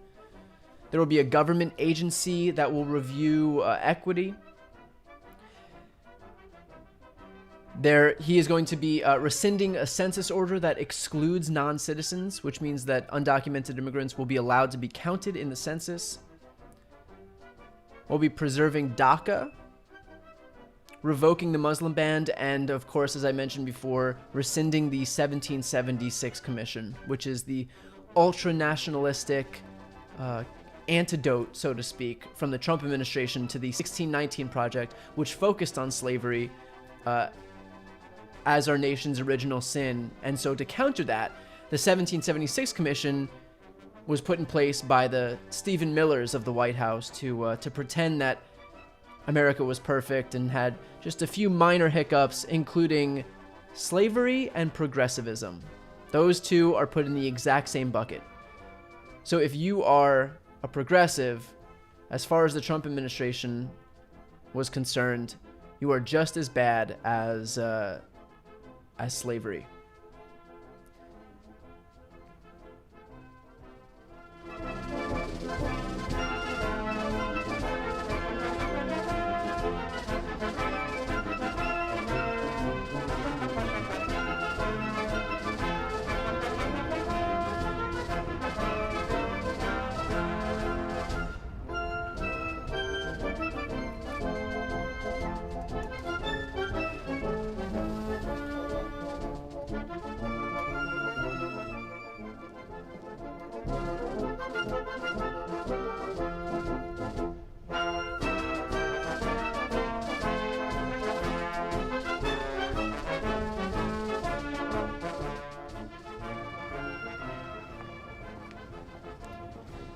There will be a government agency that will review equity. He is going to be rescinding a census order that excludes non-citizens, which means that undocumented immigrants will be allowed to be counted in the census. We'll be preserving DACA, revoking the Muslim ban, and of course, as I mentioned before, rescinding the 1776 Commission, which is the ultra-nationalistic antidote, so to speak, from the Trump administration to the 1619 Project, which focused on slavery as our nation's original sin. And so to counter that, the 1776 Commission was put in place by the Stephen Millers of the White House to pretend that America was perfect and had just a few minor hiccups, including slavery and progressivism. Those two are put in the exact same bucket. So if you are a progressive, as far as the Trump administration was concerned, you are just as bad as slavery.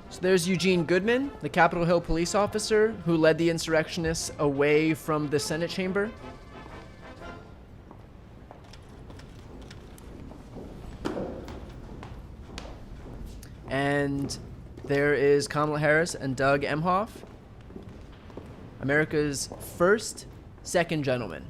So there's Eugene Goodman, the Capitol Hill police officer who led the insurrectionists away from the Senate chamber. And there is Kamala Harris and Doug Emhoff, America's first second gentleman.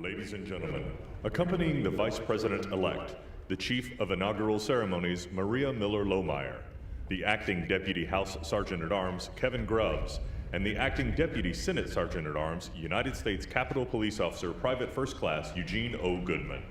Ladies and gentlemen, accompanying the Vice President-elect, the Chief of Inaugural Ceremonies, Maria Miller-Lohmeyer, the Acting Deputy House Sergeant-at-Arms, Kevin Grubbs, and the Acting Deputy Senate Sergeant-at-Arms, United States Capitol Police Officer Private First Class Eugene O. Goodman.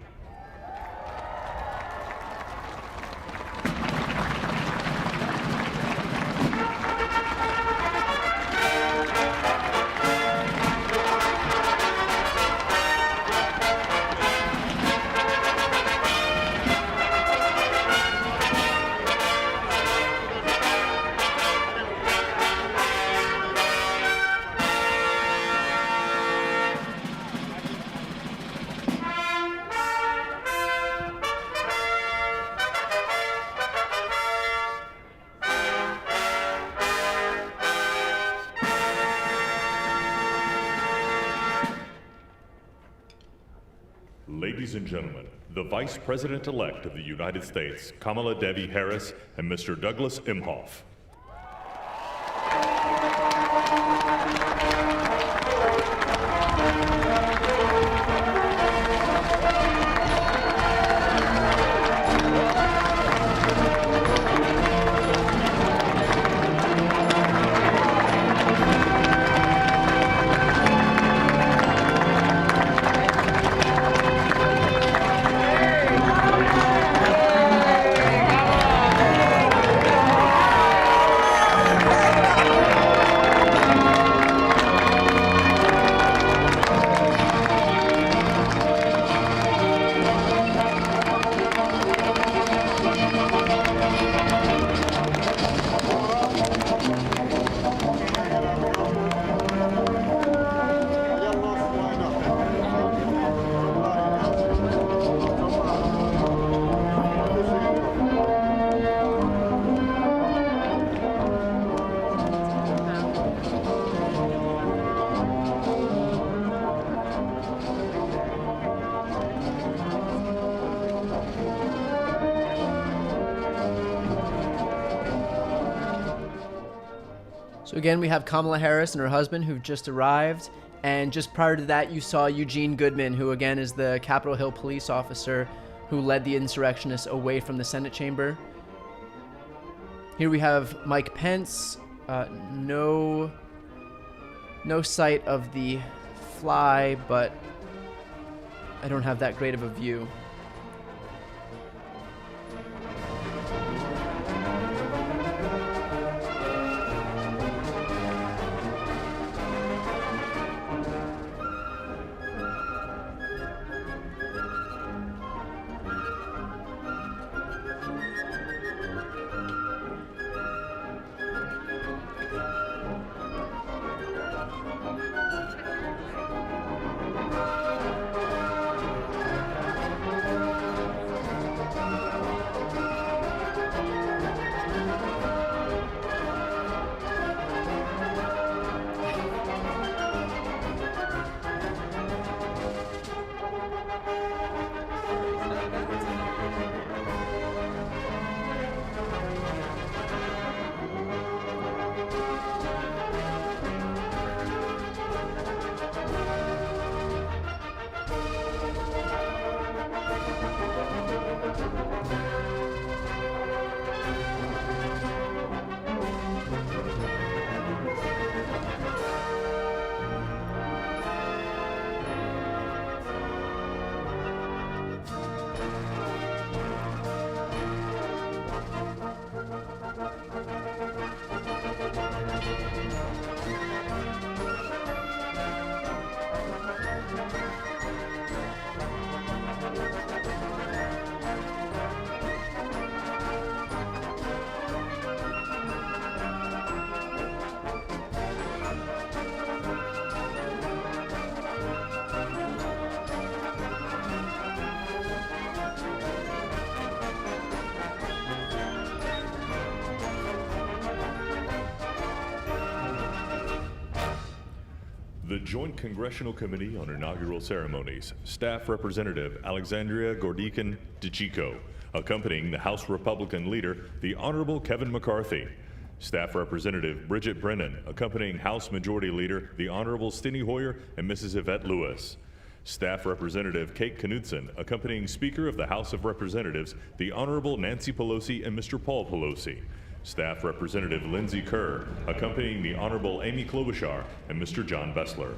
Ladies and gentlemen, the Vice President-elect of the United States, Kamala Devi Harris, and Mr. Douglas Emhoff. So again, we have Kamala Harris and her husband who've just arrived. And just prior to that, you saw Eugene Goodman, who again is the Capitol Hill police officer who led the insurrectionists away from the Senate chamber. Here we have Mike Pence. No sight of the fly, but I don't have that great of a view. The Joint Congressional Committee on Inaugural Ceremonies, Staff Representative Alexandria Gordican-DeChico, accompanying the House Republican leader, the Honorable Kevin McCarthy. Staff Representative Bridget Brennan, accompanying House Majority Leader, the Honorable Steny Hoyer and Mrs. Yvette Lewis. Staff Representative Kate Knudsen, accompanying Speaker of the House of Representatives, the Honorable Nancy Pelosi and Mr. Paul Pelosi. Staff Representative Lindsey Kerr, accompanying the Honorable Amy Klobuchar and Mr. John Bessler.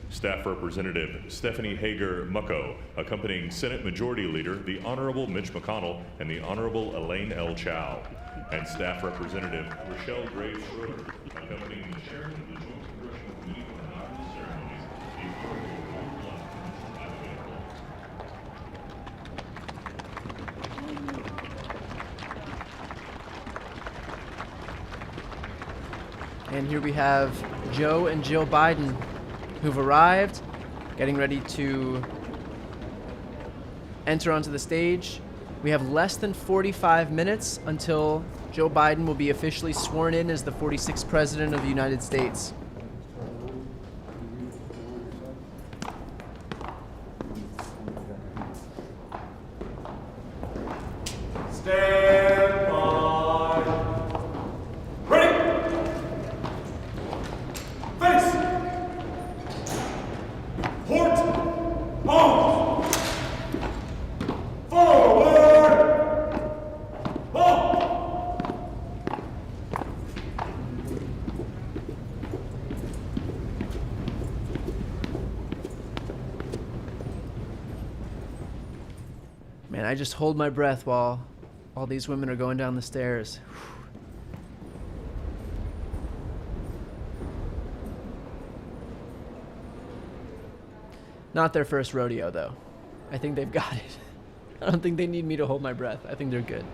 Staff Representative Stephanie Hager-Mucko, accompanying Senate Majority Leader, the Honorable Mitch McConnell and the Honorable Elaine L. Chao. And Staff Representative Rochelle Graves Schroeder, accompanying the Chairman of the Joint Congressional Committee on Inaugural Ceremonies, the Honorable And here we have Joe and Jill Biden, who've arrived, getting ready to enter onto the stage. We have less than 45 minutes until Joe Biden will be officially sworn in as the 46th President of the United States. Man, I just hold my breath while all these women are going down the stairs. Not their first rodeo, though. I think they've got it. I don't think they need me to hold my breath. I think they're good.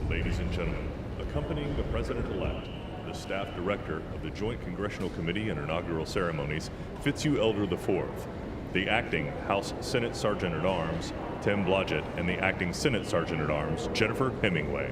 Ladies and gentlemen, accompanying the President-elect, the Staff Director of the Joint Congressional Committee and Inaugural Ceremonies, Fitzhugh Elder IV, the Acting House Senate Sergeant-at-Arms, Tim Blodgett, and the Acting Senate Sergeant-at-Arms, Jennifer Hemingway.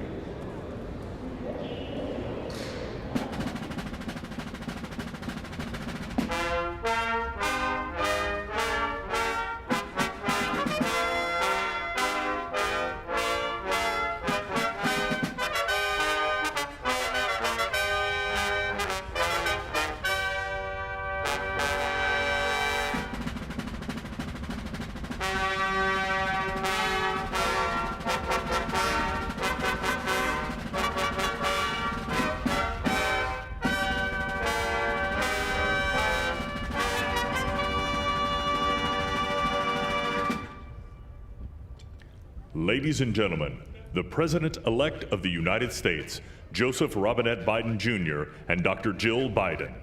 Ladies and gentlemen, the President-elect of the United States, Joseph Robinette Biden Jr., and Dr. Jill Biden.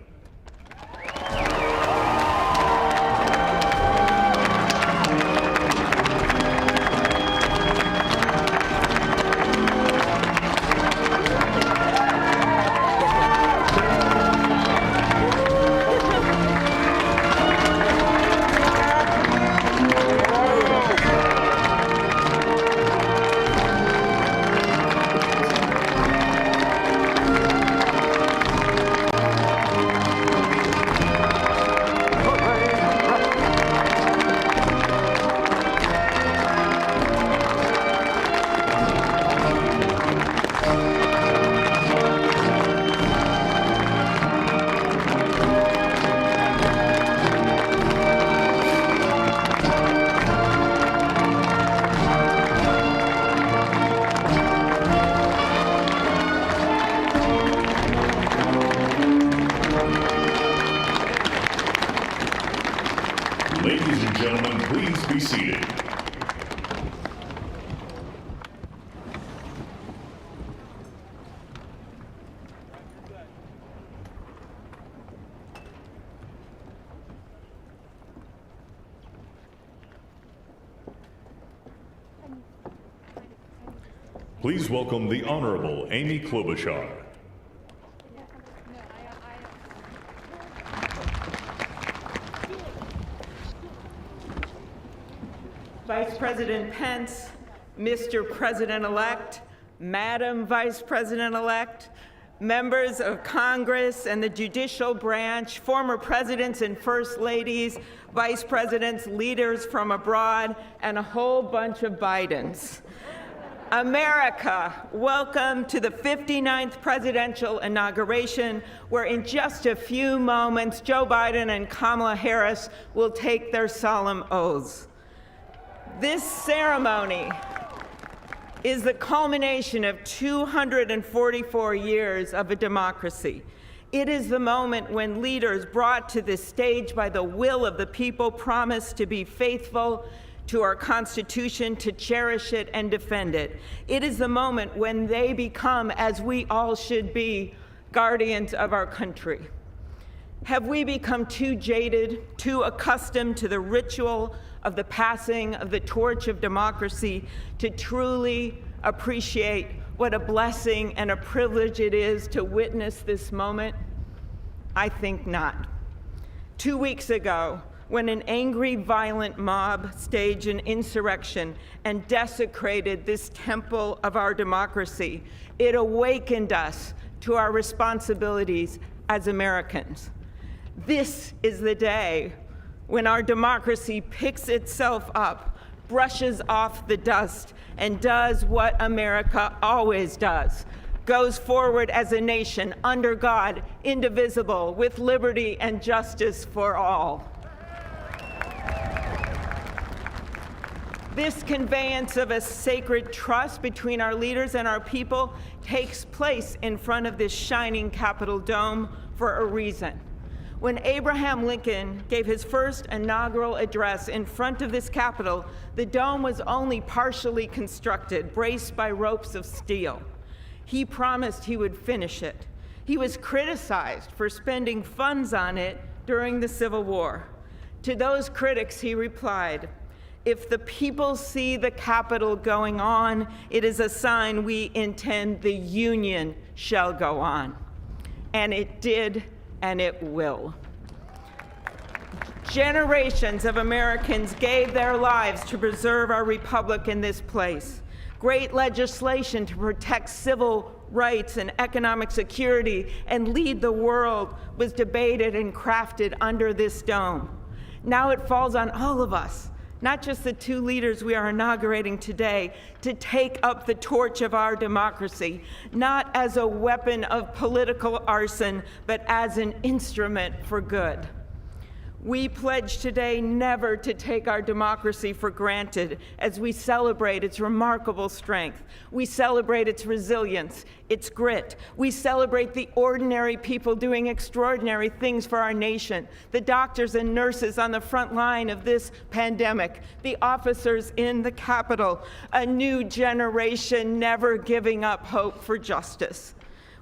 Ladies and gentlemen, please be seated. Please welcome the Honorable Amy Klobuchar. Vice President Pence, Mr. President-elect, Madam Vice President-elect, members of Congress and the judicial branch, former presidents and first ladies, vice presidents, leaders from abroad, and a whole bunch of Bidens. America, welcome to the 59th presidential inauguration, where in just a few moments, Joe Biden and Kamala Harris will take their solemn oaths. This ceremony is the culmination of 244 years of a democracy. It is the moment when leaders brought to this stage by the will of the people promise to be faithful to our Constitution, to cherish it and defend it. It is the moment when they become, as we all should be, guardians of our country. Have we become too jaded, too accustomed to the ritual of the passing of the torch of democracy to truly appreciate what a blessing and a privilege it is to witness this moment? I think not. 2 weeks ago, when an angry, violent mob staged an insurrection and desecrated this temple of our democracy, it awakened us to our responsibilities as Americans. This is the day when our democracy picks itself up, brushes off the dust, and does what America always does: goes forward as a nation under God, indivisible, with liberty and justice for all. This conveyance of a sacred trust between our leaders and our people takes place in front of this shining Capitol dome for a reason. When Abraham Lincoln gave his first inaugural address in front of this Capitol, the dome was only partially constructed, braced by ropes of steel. He promised he would finish it. He was criticized for spending funds on it during the Civil War. To those critics, he replied, "If the people see the Capitol going on, it is a sign we intend the Union shall go on." And it did, and it will. Generations of Americans gave their lives to preserve our republic in this place. Great legislation to protect civil rights and economic security and lead the world was debated and crafted under this dome. Now it falls on all of us, not just the two leaders we are inaugurating today, to take up the torch of our democracy, not as a weapon of political arson, but as an instrument for good. We pledge today never to take our democracy for granted as we celebrate its remarkable strength. We celebrate its resilience, its grit. We celebrate the ordinary people doing extraordinary things for our nation, the doctors and nurses on the front line of this pandemic, the officers in the Capitol, a new generation never giving up hope for justice.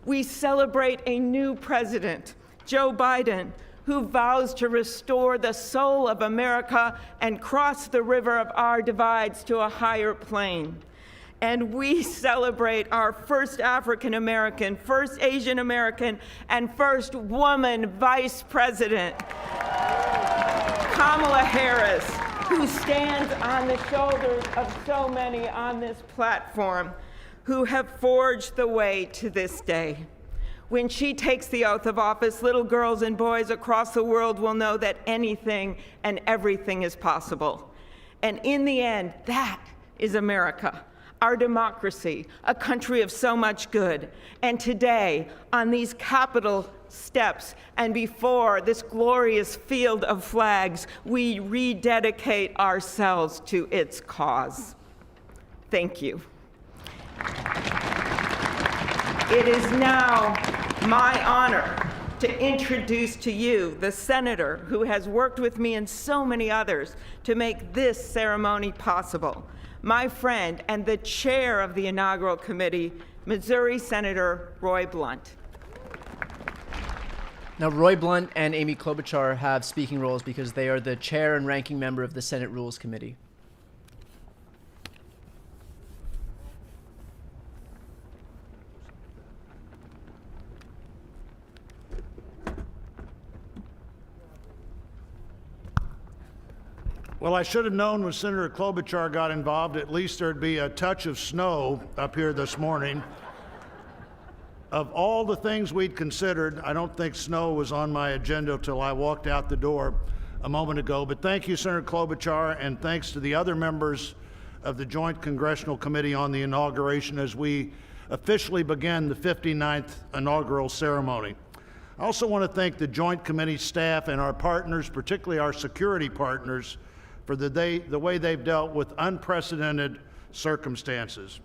We celebrate a new president, Joe Biden, who vows to restore the soul of America and cross the river of our divides to a higher plane. And we celebrate our first African American, first Asian American, and first woman vice president, Kamala Harris, who stands on the shoulders of so many on this platform who have forged the way to this day. When she takes the oath of office, little girls and boys across the world will know that anything and everything is possible. And in the end, that is America, our democracy, a country of so much good. And today, on these Capitol steps and before this glorious field of flags, we rededicate ourselves to its cause. Thank you. It is now my honor to introduce to you the senator who has worked with me and so many others to make this ceremony possible, my friend and the chair of the inaugural committee, Missouri Senator Roy Blunt. Now, Roy Blunt and Amy Klobuchar have speaking roles because they are the chair and ranking member of the Senate Rules Committee. Well, I should have known when Senator Klobuchar got involved, at least there'd be a touch of snow up here this morning. Of all the things we'd considered, I don't think snow was on my agenda till I walked out the door a moment ago. But thank you, Senator Klobuchar, and thanks to the other members of the Joint Congressional Committee on the Inauguration as we officially begin the 59th inaugural ceremony. I also want to thank the Joint Committee staff and our partners, particularly our security partners, for the way they've dealt with unprecedented circumstances.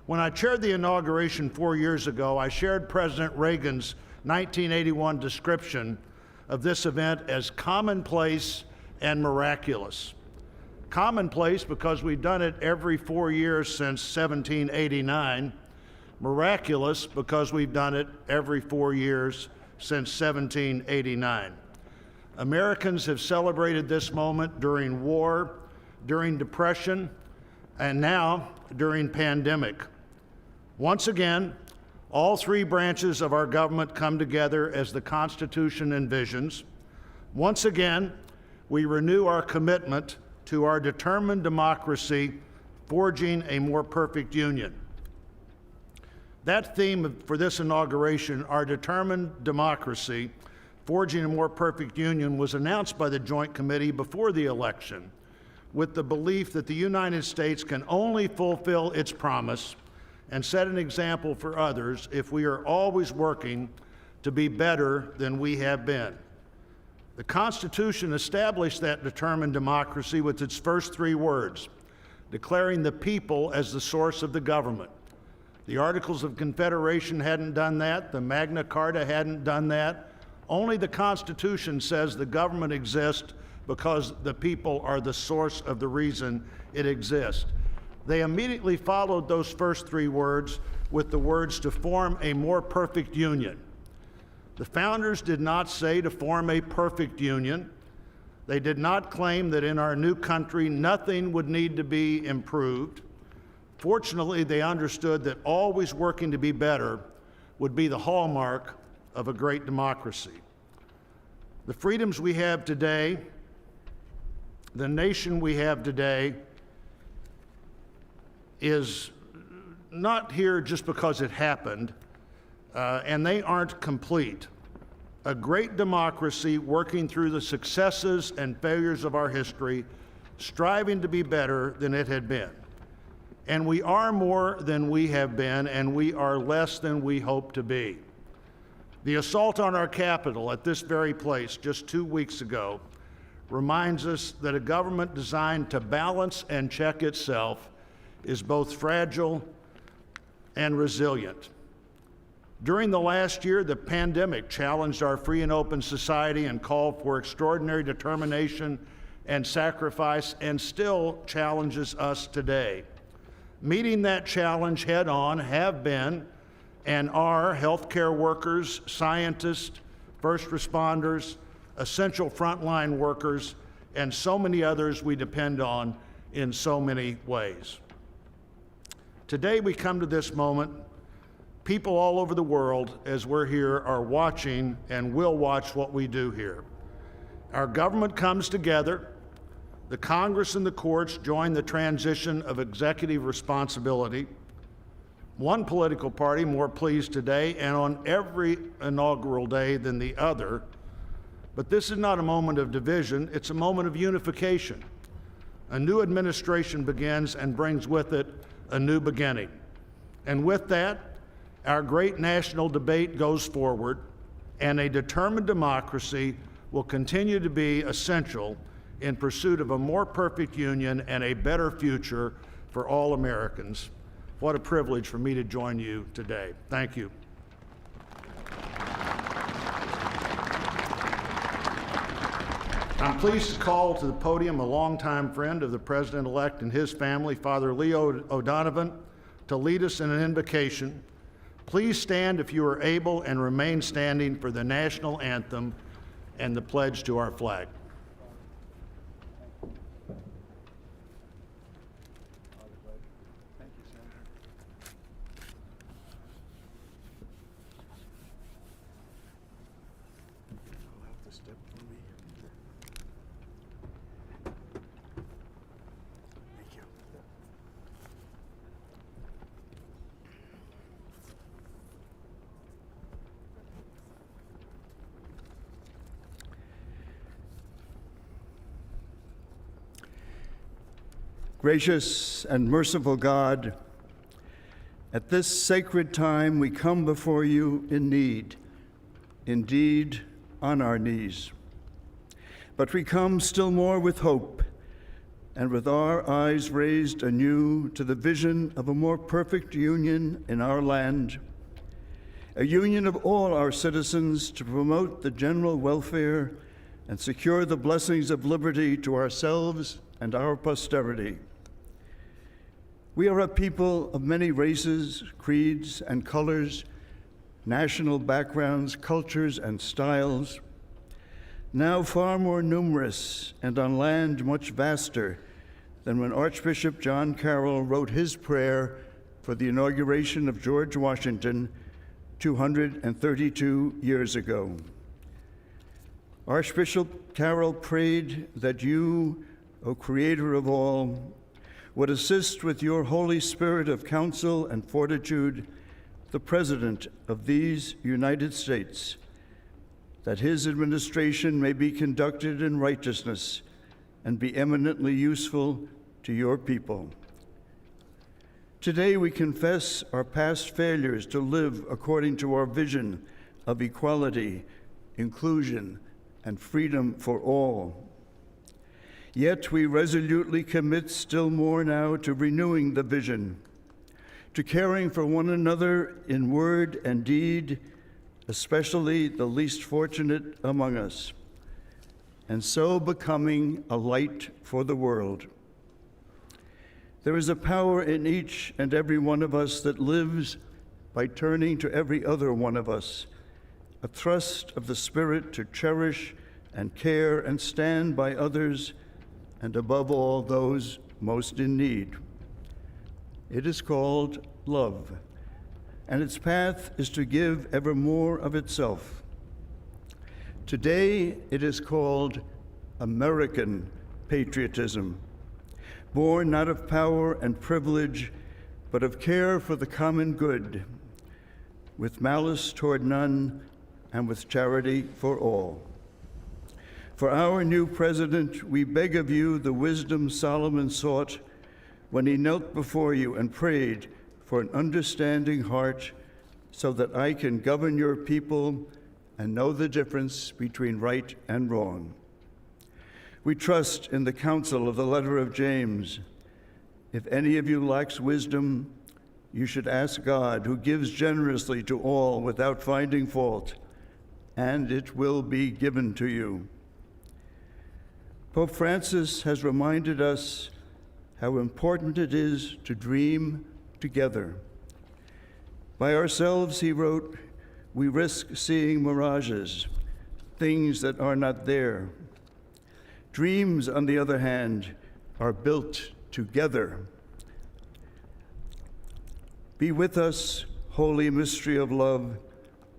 When I chaired the inauguration 4 years ago, I shared President Reagan's 1981 description of this event as commonplace and miraculous. Commonplace because we've done it every 4 years since 1789. Miraculous because we've done it every 4 years since 1789. Americans have celebrated this moment during war, during depression, and now during pandemic. Once again, all three branches of our government come together as the Constitution envisions. Once again, we renew our commitment to our determined democracy, forging a more perfect union. That theme for this inauguration, our determined democracy, forging a more perfect union, was announced by the Joint Committee before the election with the belief that the United States can only fulfill its promise and set an example for others if we are always working to be better than we have been. The Constitution established that determined democracy with its first three words, declaring the people as the source of the government. The Articles of Confederation hadn't done that. The Magna Carta hadn't done that. Only the Constitution says the government exists because the people are the source of the reason it exists. They immediately followed those first three words with the words to form a more perfect union. The founders did not say to form a perfect union. They did not claim that in our new country nothing would need to be improved. Fortunately, they understood that always working to be better would be the hallmark of a great democracy. The freedoms we have today, the nation we have today, is not here just because it happened, and they aren't complete. A great democracy working through the successes and failures of our history, striving to be better than it had been. And we are more than we have been, and we are less than we hope to be. The assault on our Capitol at this very place just 2 weeks ago reminds us that a government designed to balance and check itself is both fragile and resilient. During the last year, the pandemic challenged our free and open society and called for extraordinary determination and sacrifice, and still challenges us today. Meeting that challenge head on have been and are healthcare workers, scientists, first responders, essential frontline workers, and so many others we depend on in so many ways. Today we come to this moment. People all over the world, as we're here, are watching and will watch what we do here. Our government comes together. The Congress and the courts join the transition of executive responsibility. One political party more pleased today and on every inaugural day than the other. But this is not a moment of division, it's a moment of unification. A new administration begins and brings with it a new beginning. And with that, our great national debate goes forward, and a determined democracy will continue to be essential in pursuit of a more perfect union and a better future for all Americans. What a privilege for me to join you today. Thank you. I'm pleased to call to the podium a longtime friend of the President-elect and his family, Father Leo O'Donovan, to lead us in an invocation. Please stand if you are able and remain standing for the national anthem and the pledge to our flag. Gracious and merciful God, at this sacred time we come before you in need, indeed on our knees. But we come still more with hope and with our eyes raised anew to the vision of a more perfect union in our land, a union of all our citizens to promote the general welfare and secure the blessings of liberty to ourselves and our posterity. We are a people of many races, creeds, and colors, national backgrounds, cultures, and styles, now far more numerous and on land much vaster than when Archbishop John Carroll wrote his prayer for the inauguration of George Washington 232 years ago. Archbishop Carroll prayed that you, O Creator of all, would assist with your Holy Spirit of counsel and fortitude the President of these United States, that his administration may be conducted in righteousness, and be eminently useful to your people. Today we confess our past failures to live according to our vision of equality, inclusion, and freedom for all. Yet we resolutely commit still more now to renewing the vision, to caring for one another in word and deed, especially the least fortunate among us, and so becoming a light for the world. There is a power in each and every one of us that lives by turning to every other one of us, a thrust of the Spirit to cherish and care and stand by others, and above all, those most in need. It is called love, and its path is to give ever more of itself. Today, it is called American patriotism, born not of power and privilege, but of care for the common good, with malice toward none and with charity for all. For our new president, we beg of you the wisdom Solomon sought when he knelt before you and prayed for an understanding heart, so that I can govern your people and know the difference between right and wrong. We trust in the counsel of the letter of James. If any of you lacks wisdom, you should ask God, who gives generously to all without finding fault, and it will be given to you. Pope Francis has reminded us how important it is to dream together. By ourselves, he wrote, we risk seeing mirages, things that are not there. Dreams, on the other hand, are built together. Be with us, holy mystery of love,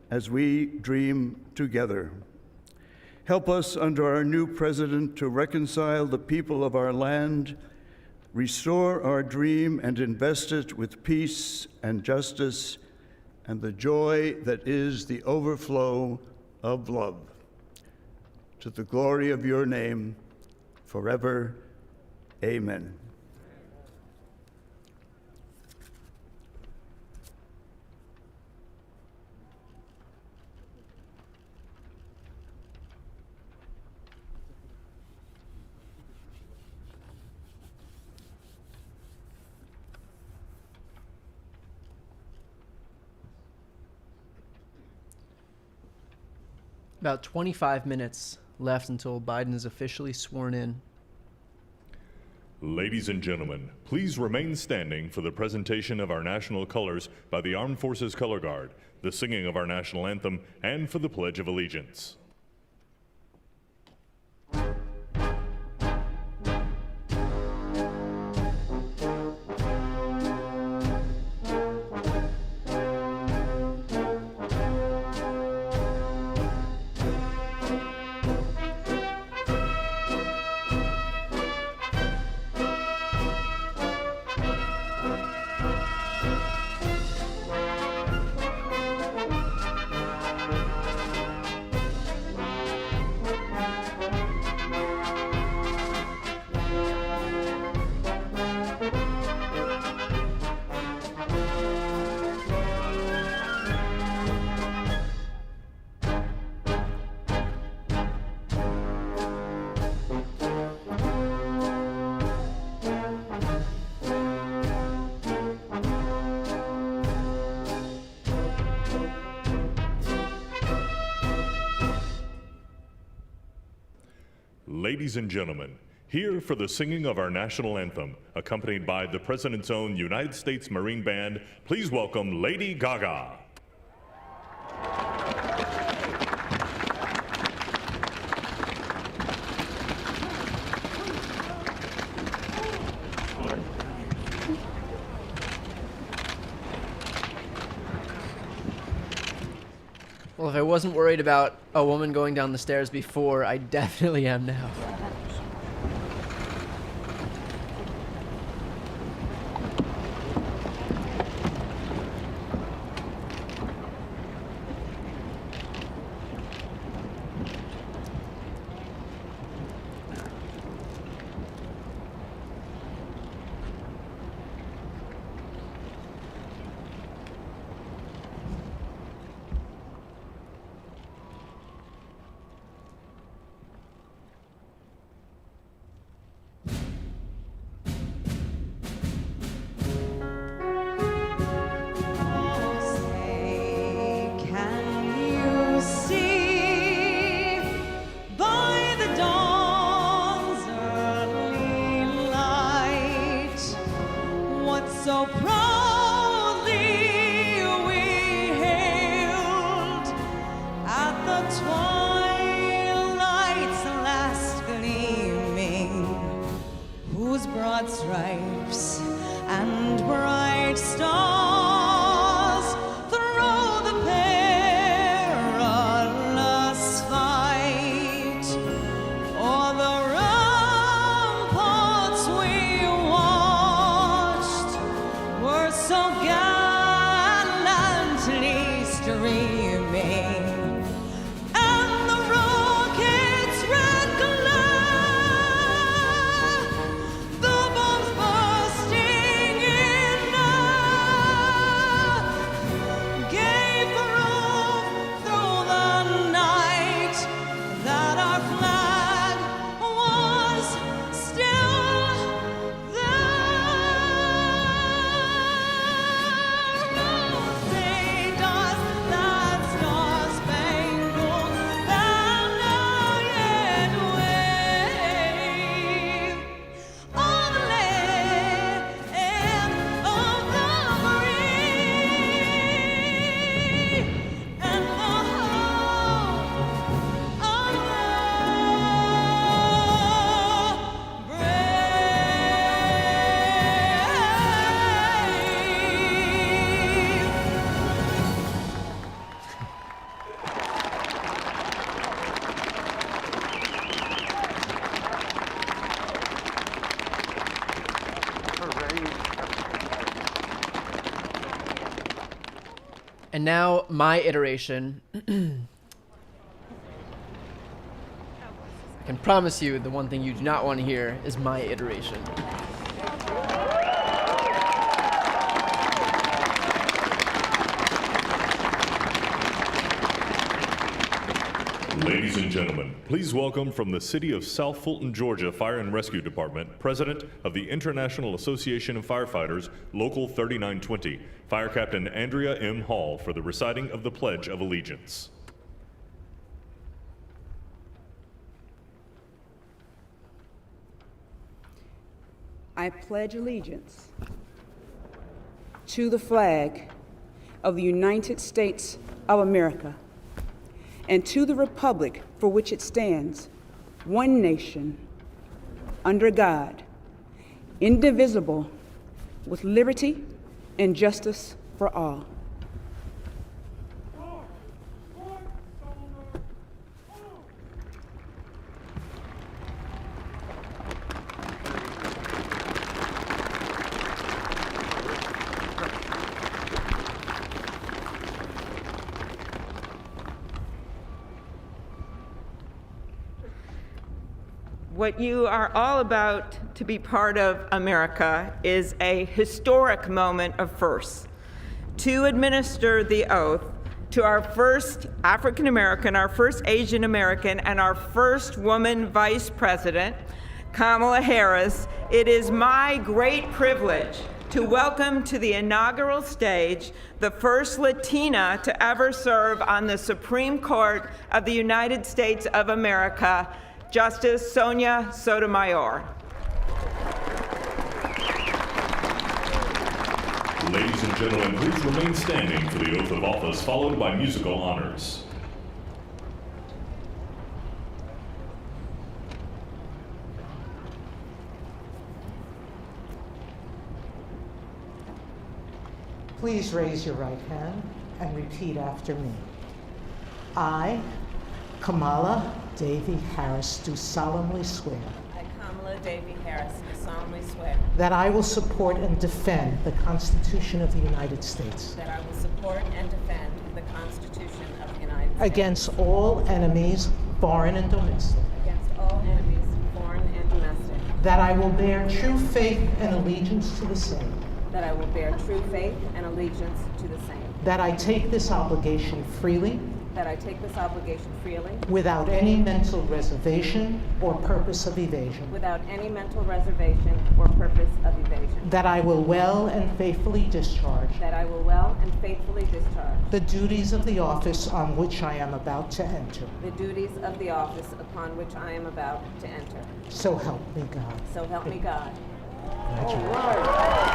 as we dream together. Help us under our new president to reconcile the people of our land, restore our dream and invest it with peace and justice and the joy that is the overflow of love. To the glory of your name, forever, amen. About 25 minutes left until Biden is officially sworn in. Ladies and gentlemen, please remain standing for the presentation of our national colors by the Armed Forces Color Guard, the singing of our national anthem, and for the Pledge of Allegiance. Ladies and gentlemen, here for the singing of our national anthem, accompanied by the President's own United States Marine Band, please welcome Lady Gaga. Well, if I wasn't worried about a woman going down the stairs before, I definitely am now. the twilight's last gleaming, whose broad stripes and bright stars through the perilous fight, o'er the ramparts we watched were so gallantly streaming, and the rocket's red glare, the bombs bursting in air, gave proof through the night that our flag was still there. Say does that star-spangled banner yet wave on the land of the free and the home of the brave? And now my iteration. I can promise you the one thing you do not want to hear is my iteration. Ladies and gentlemen, please welcome from the city of South Fulton, Georgia Fire and Rescue Department, President of the International Association of Firefighters, Local 3920, Fire Captain Andrea M. Hall, for the reciting of the Pledge of Allegiance. I pledge allegiance to the flag of the United States of America and to the republic for which it stands, one nation, under God, indivisible, with liberty and justice for all. What you are all about to be part of, America, is a historic moment of firsts. To administer the oath to our first African American, our first Asian American, and our first woman vice president, Kamala Harris, it is my great privilege to welcome to the inaugural stage the first Latina to ever serve on the Supreme Court of the United States of America, Justice Sonia Sotomayor. Ladies and gentlemen, please remain standing for the oath of office, followed by musical honors. Please raise your right hand and repeat after me. I, Kamala Davy Harris, do solemnly swear I, Kamala Davy Harris, do solemnly swear that I will support and defend the Constitution of the United States that I will support and defend the Constitution of the United States against all enemies, foreign and domestic, against all enemies, foreign and domestic, that I will bear true faith and allegiance to the same, that I will bear true faith and allegiance to the same, that I take this obligation freely, that I take this obligation freely, without any mental reservation or purpose of evasion, without any mental reservation or purpose of evasion, that I will well and faithfully discharge that I will well and faithfully discharge the duties of the office on which I am about to enter. the duties of the office upon which I am about to enter. So help me God. So help me God. Congratulations.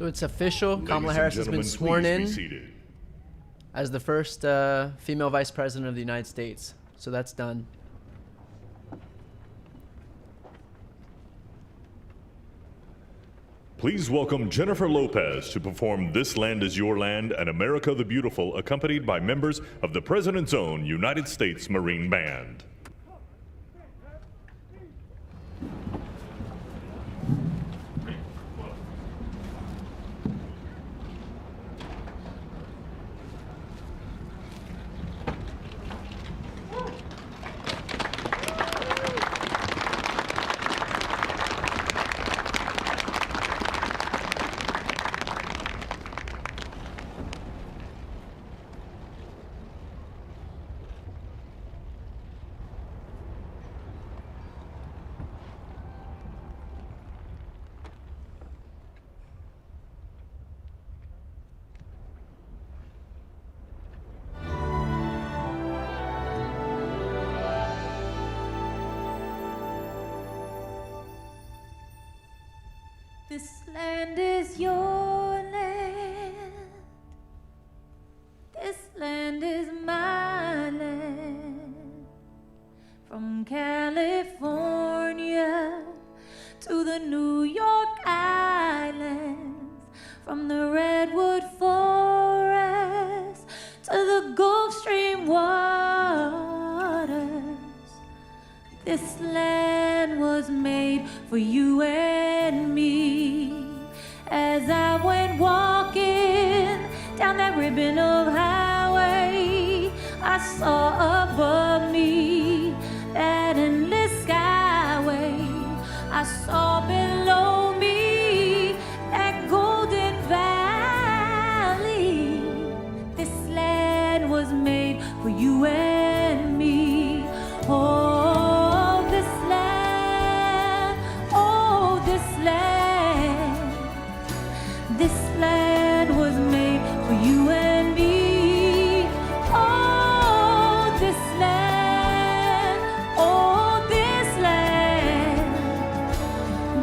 So it's official. Kamala Ladies Harris and has been gentlemen, sworn please in be seated. as the first female vice president of the United States. So that's done. Please welcome Jennifer Lopez to perform This Land Is Your Land and America the Beautiful, accompanied by members of the President's Own United States Marine Band. This land is your land. This land is my land. From California to the New York Islands, from the Redwood Forest to the Gulf Stream waters. This land was made for you and me. As I went walking down that ribbon of highway, I saw above me that endless skyway. I saw below me that golden valley. This land was made for you and me. Oh, this land, oh, this land. This land was made for you and me. Oh, this land, oh, this land.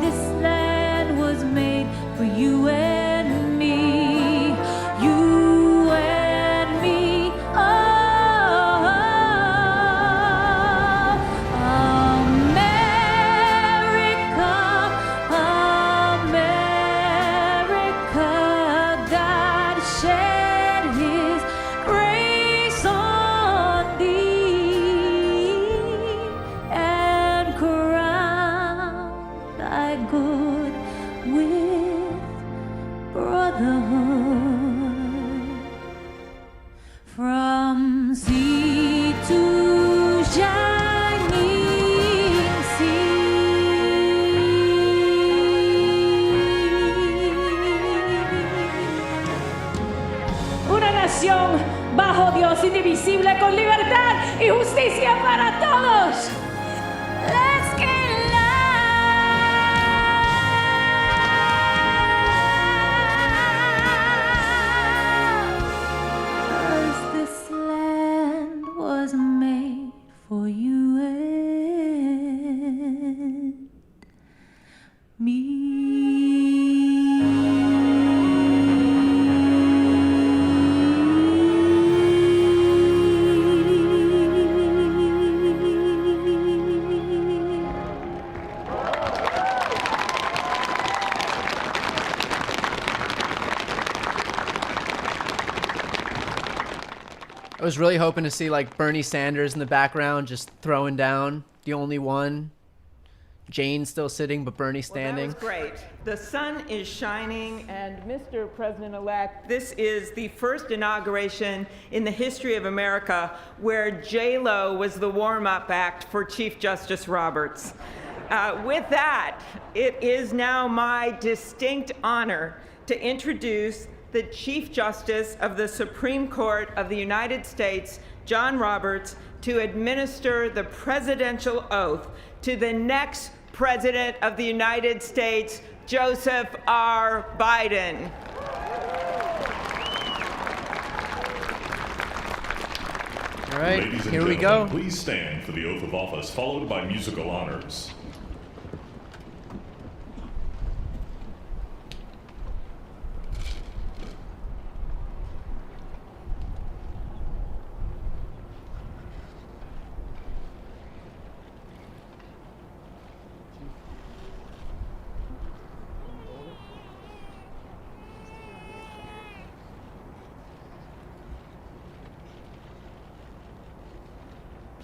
This land was made for you and me. You and me. Oh, America, America, God shed His grace on thee and crowned thy good with brotherhood. From sea to shining sea. Una nación bajo Dios, indivisible, con libertad y justicia para todos. Let's get loud, 'cause this land was made for you and me. I was really hoping to see like Bernie Sanders in the background just throwing down, the only one. Jane still sitting, but Bernie standing. Well, that was great. The sun is shining, and Mr. President-elect, this is the first inauguration in the history of America where J-Lo was the warm-up act for Chief Justice Roberts. With that, it is now my distinct honor to introduce the Chief Justice of the Supreme Court of the United States, John Roberts, to administer the presidential oath to the next President of the United States, Joseph R. Biden. All right, Ladies and here we gentlemen, go. please stand for the oath of office, followed by musical honors.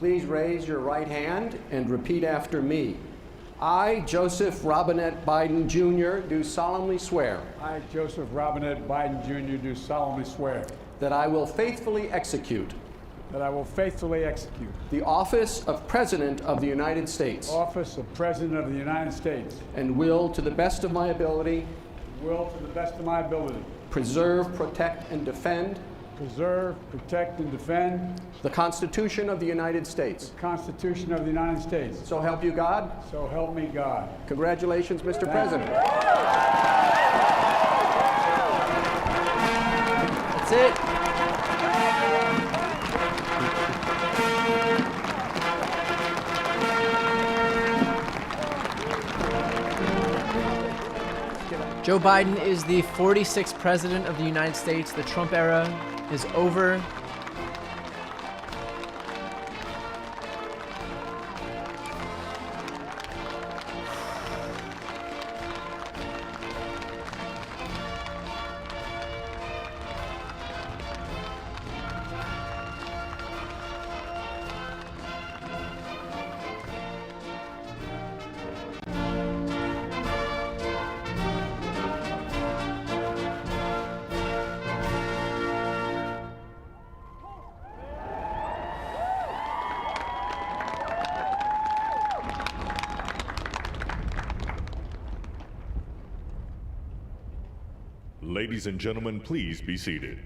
Please raise your right hand and repeat after me. I, Joseph Robinette Biden Jr., do solemnly swear I, Joseph Robinette Biden Jr., do solemnly swear that I will faithfully execute that I will faithfully execute the office of President of the United States the office of President of the United States and will, to the best of my ability, preserve, protect, and defend the Constitution of the United States. the Constitution of the United States. So help you God. So help me God. Congratulations, Mr. President. That's it. Joe Biden is the 46th president of the United States. The Trump era is over. Ladies and gentlemen, please be seated.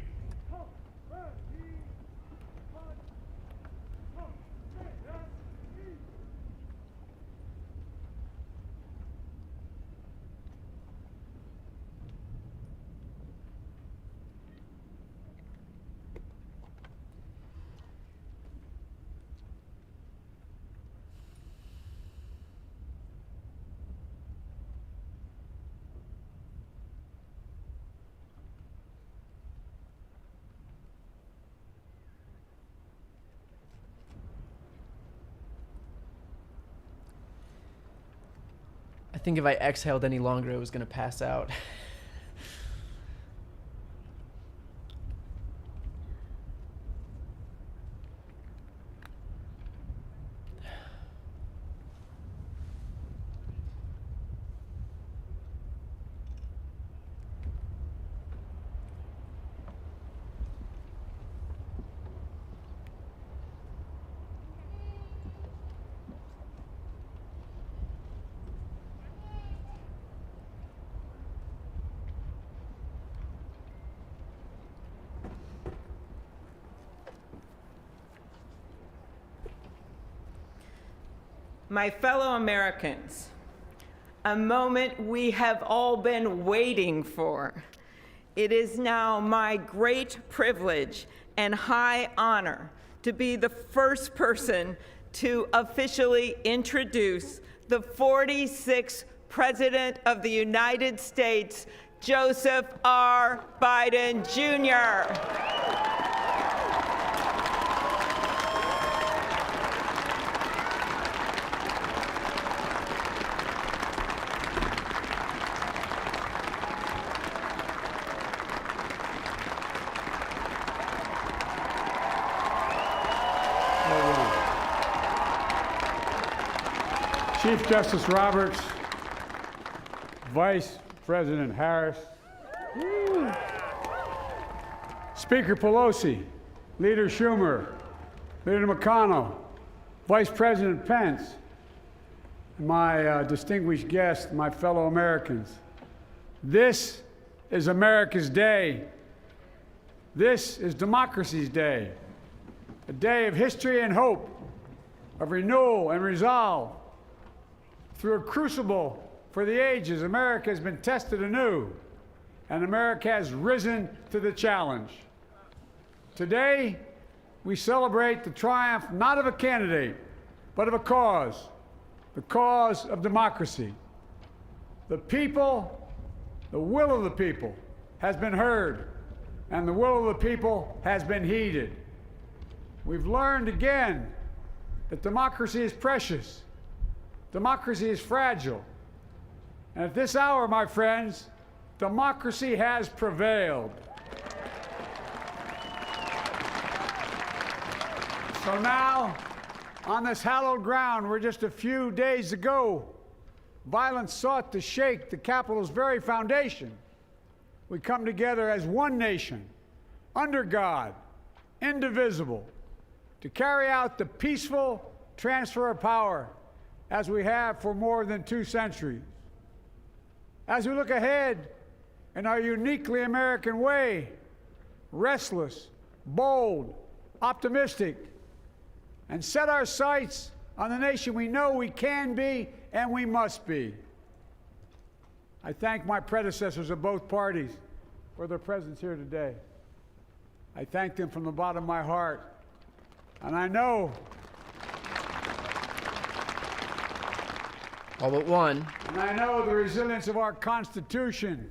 I think if I exhaled any longer, I was going to pass out. My fellow Americans, a moment we have all been waiting for. It is now my great privilege and high honor to be the first person to officially introduce the 46th President of the United States, Joseph R. Biden, Jr. Chief Justice Roberts, Vice President Harris, Speaker Pelosi, Leader Schumer, Leader McConnell, Vice President Pence, and my distinguished guests, my fellow Americans. This is America's day. This is democracy's day, a day of history and hope, of renewal and resolve. Through a crucible for the ages, America has been tested anew, and America has risen to the challenge. Today, we celebrate the triumph not of a candidate, but of a cause, the cause of democracy. The people, the will of the people has been heard, and the will of the people has been heeded. We've learned again that democracy is precious. Democracy is fragile. And at this hour, my friends, democracy has prevailed. So now, On this hallowed ground where just a few days ago, violence sought to shake the Capitol's very foundation, we come together as one nation, under God, indivisible, to carry out the peaceful transfer of power as we have for more than 2 centuries. As we look ahead in our uniquely American way, restless, bold, optimistic, and set our sights on the nation we know we can be and we must be. I thank my predecessors of both parties for their presence here today. I thank them from the bottom of my heart. And I know All but one. And I know the resilience of our Constitution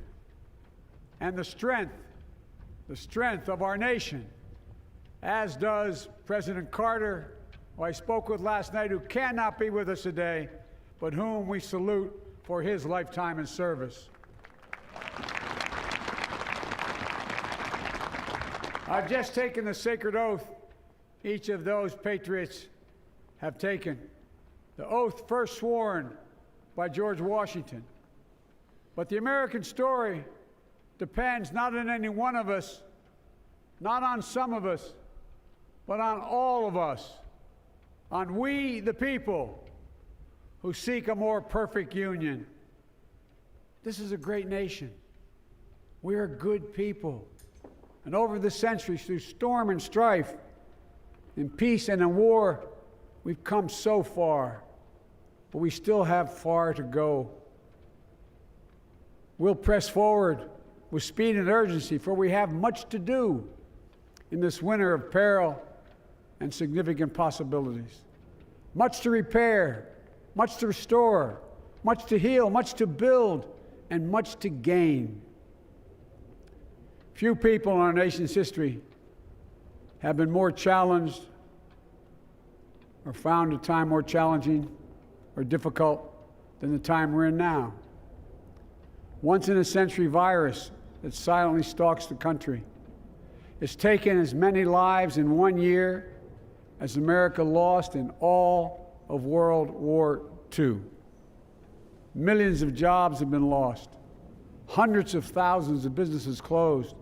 and the strength of our nation, as does President Carter, who I spoke with last night, who cannot be with us today, but whom we salute for his lifetime in service. I've just taken the sacred oath each of those patriots have taken. The oath first sworn by George Washington. But the American story depends not on any one of us, not on some of us, but on all of us, on we the people who seek a more perfect union. This is a great nation. We are good people. And over the centuries, through storm and strife, in peace and in war, we've come so far, but we still have far to go. We'll press forward with speed and urgency, for we have much to do in this winter of peril and significant possibilities. Much to repair, much to restore, much to heal, much to build, and much to gain. Few people in our nation's history have been more challenged or found a time more challenging or difficult than the time we're in now. Once-in-a-century virus that silently stalks the country has taken as many lives in 1 year as America lost in all of World War II. Millions of jobs have been lost. Hundreds of thousands of businesses closed.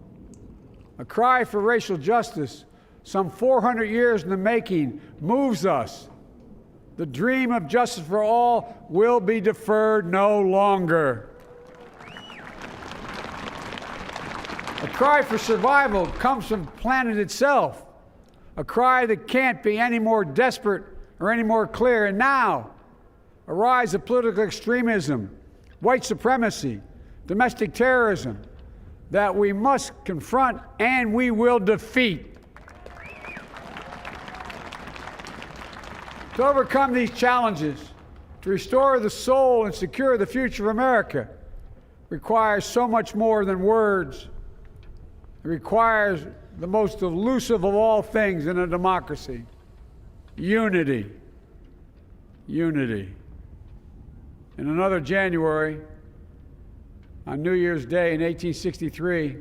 A cry for racial justice, some 400 years in the making, moves us. The dream of justice for all will be deferred no longer. A cry for survival comes from the planet itself, a cry that can't be any more desperate or any more clear. And now, a rise of political extremism, white supremacy, domestic terrorism, that we must confront and we will defeat. To overcome these challenges, to restore the soul and secure the future of America, requires so much more than words. It requires the most elusive of all things in a democracy: unity. Unity. In another January, on New Year's Day in 1863,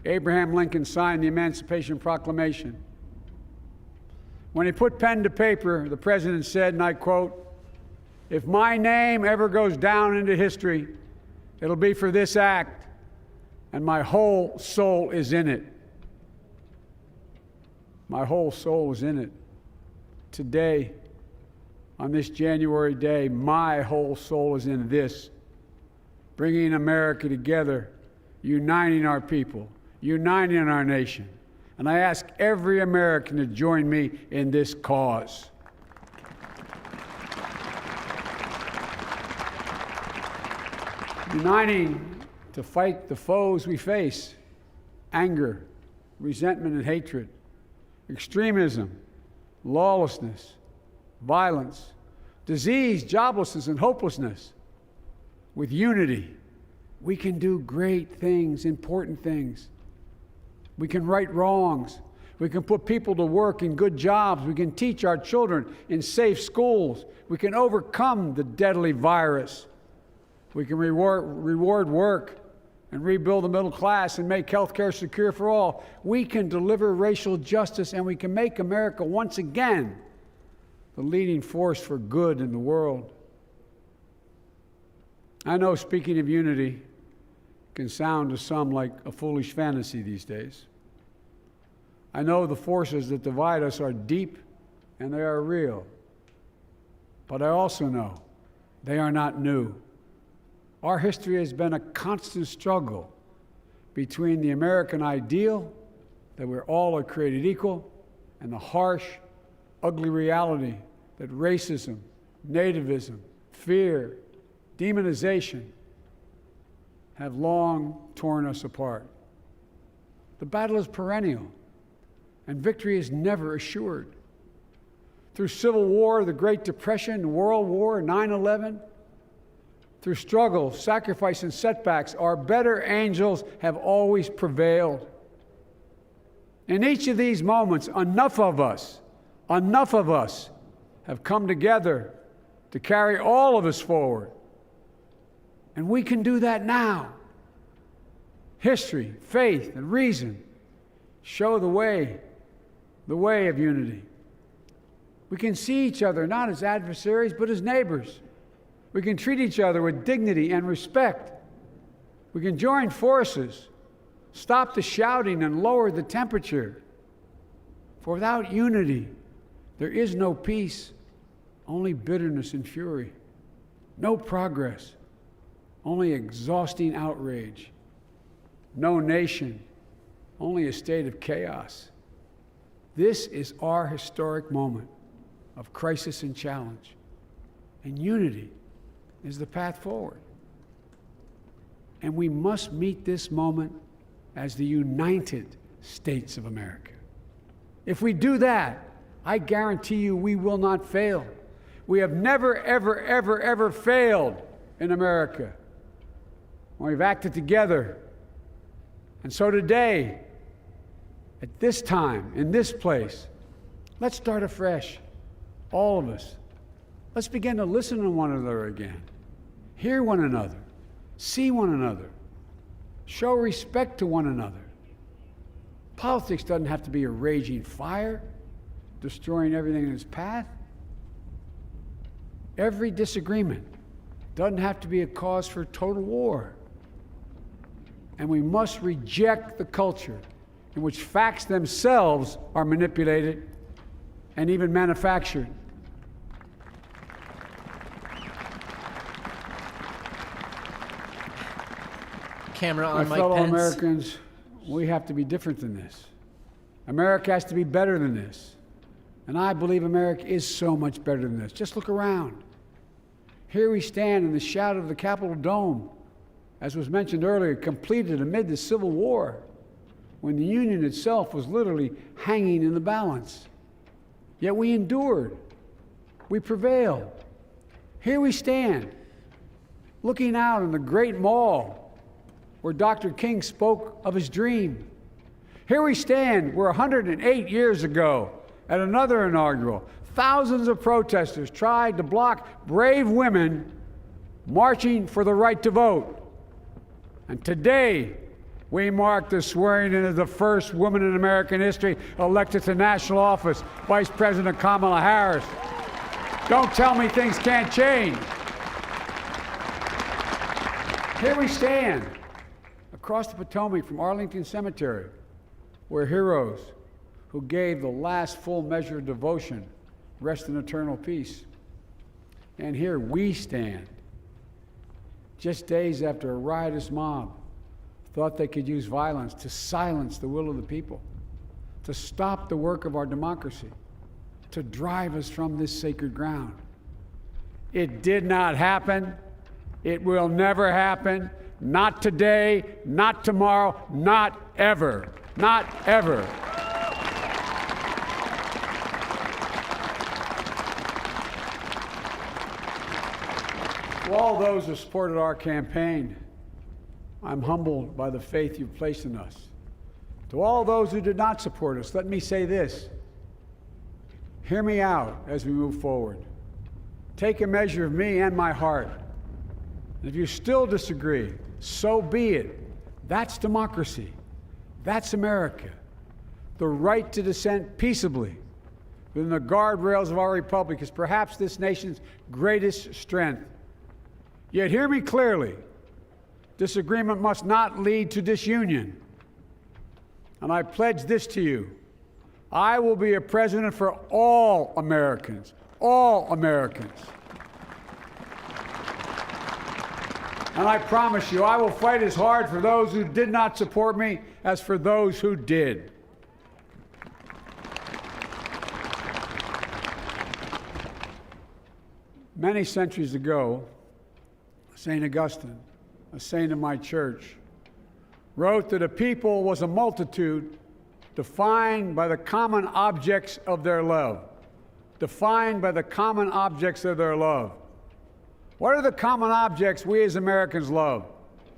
Abraham Lincoln signed the Emancipation Proclamation. When he put pen to paper, the president said, and I quote, "If my name ever goes down into history, it'll be for this act, and my whole soul is in it." My whole soul is in it. Today, on this January day, my whole soul is in this, bringing America together, uniting our people, uniting our nation. And I ask every American to join me in this cause. Uniting to fight the foes we face: anger, resentment and hatred, extremism, lawlessness, violence, disease, joblessness, and hopelessness. With unity, we can do great things, important things. We can right wrongs. We can put people to work in good jobs. We can teach our children in safe schools. We can overcome the deadly virus. We can reward work and rebuild the middle class and make health care secure for all. We can deliver racial justice, and we can make America once again the leading force for good in the world. I know speaking of unity can sound to some like a foolish fantasy these days. I know the forces that divide us are deep and they are real. But I also know they are not new. Our history has been a constant struggle between the American ideal that we're all are created equal and the harsh, ugly reality that racism, nativism, fear, demonization have long torn us apart. The battle is perennial, and victory is never assured. Through Civil War, the Great Depression, World War, 9/11, through struggle, sacrifice, and setbacks, our better angels have always prevailed. In each of these moments, enough of us have come together to carry all of us forward. And we can do that now. History, faith, and reason show the way of unity. We can see each other not as adversaries, but as neighbors. We can treat each other with dignity and respect. We can join forces, stop the shouting, and lower the temperature. For without unity, there is no peace, only bitterness and fury. No progress, only exhausting outrage. No nation, only a state of chaos. This is our historic moment of crisis and challenge, and unity is the path forward. And we must meet this moment as the United States of America. If we do that, I guarantee you we will not fail. We have never, ever, ever, ever failed in America when we've acted together. And so today, at this time, in this place, let's start afresh, all of us. Let's begin to listen to one another again, hear one another, see one another, show respect to one another. Politics doesn't have to be a raging fire, destroying everything in its path. Every disagreement doesn't have to be a cause for total war. And we must reject the culture in which facts themselves are manipulated and even manufactured. Camera on My Mike fellow Pence. Americans, we have to be different than this. America has to be better than this. And I believe America is so much better than this. Just look around. Here we stand in the shadow of the Capitol Dome, as was mentioned earlier, completed amid the Civil War, when the Union itself was literally hanging in the balance. Yet we endured. We prevailed. Here we stand, looking out on the great mall where Dr. King spoke of his dream. Here we stand where 108 years ago, at another inaugural, thousands of protesters tried to block brave women marching for the right to vote. And today, we mark the swearing in of the first woman in American history elected to national office, Vice President Kamala Harris. Don't tell me things can't change. Here we stand, across the Potomac from Arlington Cemetery, where heroes who gave the last full measure of devotion rest in eternal peace. And here we stand, just days after a riotous mob thought they could use violence to silence the will of the people, to stop the work of our democracy, to drive us from this sacred ground. It did not happen. It will never happen. Not today, not tomorrow, not ever. Not ever. To all those who supported our campaign, I'm humbled by the faith you've placed in us. To all those who did not support us, let me say this. Hear me out as we move forward. Take a measure of me and my heart. And if you still disagree, so be it. That's democracy. That's America. The right to dissent peaceably, within the guardrails of our republic is perhaps this nation's greatest strength. Yet hear me clearly. Disagreement must not lead to disunion. And I pledge this to you. I will be a president for all Americans. All Americans. And I promise you, I will fight as hard for those who did not support me as for those who did. Many centuries ago, St. Augustine, a saint of my church, wrote that a people was a multitude defined by the common objects of their love. Defined by the common objects of their love. What are the common objects we as Americans love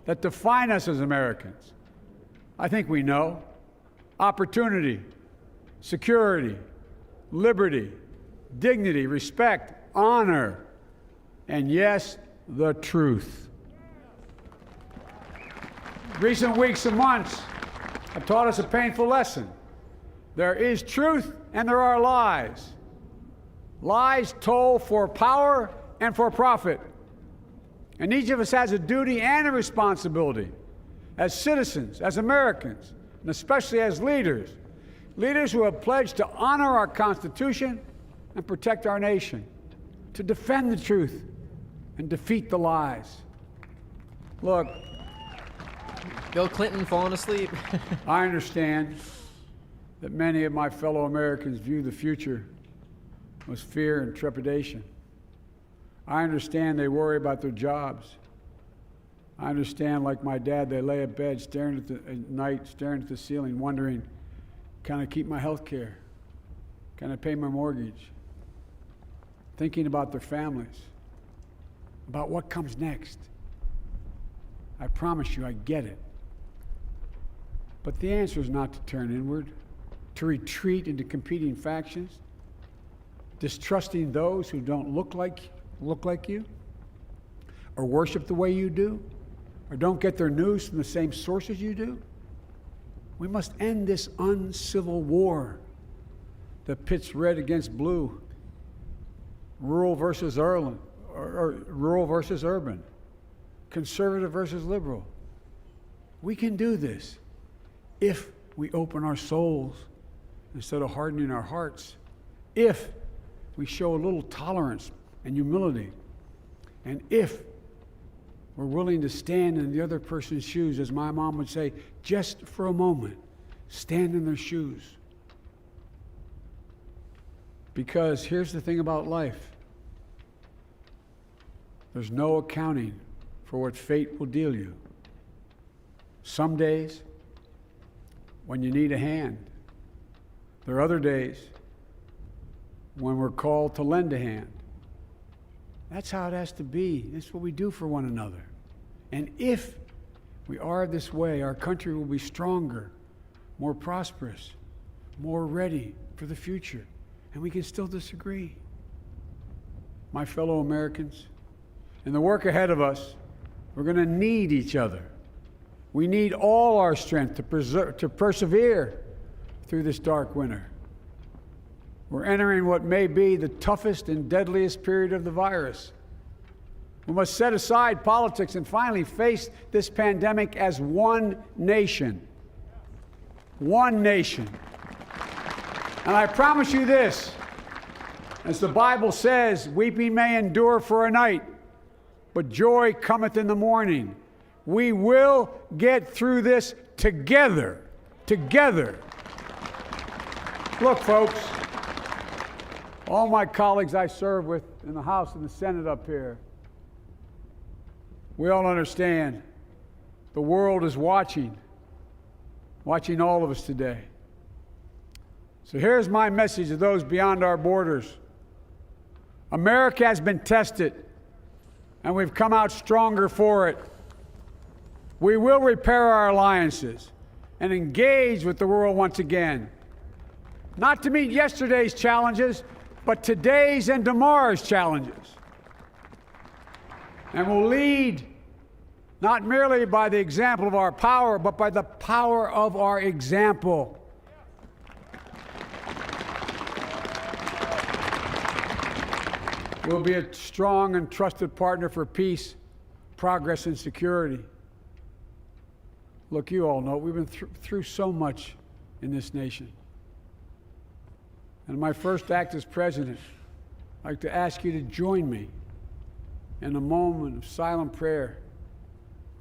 that define us as Americans? I think we know. Opportunity, security, liberty, dignity, respect, honor, and yes, the truth. Recent weeks and months have taught us a painful lesson. There is truth and there are lies. Lies told for power and for profit. And each of us has a duty and a responsibility as citizens, as Americans, and especially as leaders. Leaders who have pledged to honor our Constitution and protect our nation, to defend the truth and defeat the lies. Look, Bill Clinton falling asleep. I understand that many of my fellow Americans view the future with fear and trepidation. I understand they worry about their jobs. I understand, like my dad, they lay at bed at night, staring at the ceiling, wondering, can I keep my health care? Can I pay my mortgage? Thinking about their families, about what comes next. I promise you, I get it. But the answer is not to turn inward, to retreat into competing factions, distrusting those who don't look like you, or worship the way you do, or don't get their news from the same sources you do. We must end this uncivil war that pits red against blue, rural versus urban, conservative versus liberal. We can do this if we open our souls instead of hardening our hearts, if we show a little tolerance and humility, and if we're willing to stand in the other person's shoes, as my mom would say, just for a moment, stand in their shoes. Because here's the thing about life. There's no accounting for what fate will deal you. Some days, when you need a hand. There are other days when we're called to lend a hand. That's how it has to be. That's what we do for one another. And if we are this way, our country will be stronger, more prosperous, more ready for the future. And we can still disagree. My fellow Americans, in the work ahead of us, we're going to need each other. We need all our strength to persevere through this dark winter. We're entering what may be the toughest and deadliest period of the virus. We must set aside politics and finally face this pandemic as one nation. One nation. And I promise you this, as the Bible says, weeping may endure for a night, but joy cometh in the morning. We will get through this together. Together. Look, folks, all my colleagues I serve with in the House and the Senate up here, we all understand the world is watching all of us today. So here's my message to those beyond our borders. America has been tested, and we've come out stronger for it. We will repair our alliances and engage with the world once again, not to meet yesterday's challenges, but today's and tomorrow's challenges. And we'll lead not merely by the example of our power, but by the power of our example. We'll be a strong and trusted partner for peace, progress, and security. Look, you all know we've been through so much in this nation. And my first act as president, I'd like to ask you to join me in a moment of silent prayer.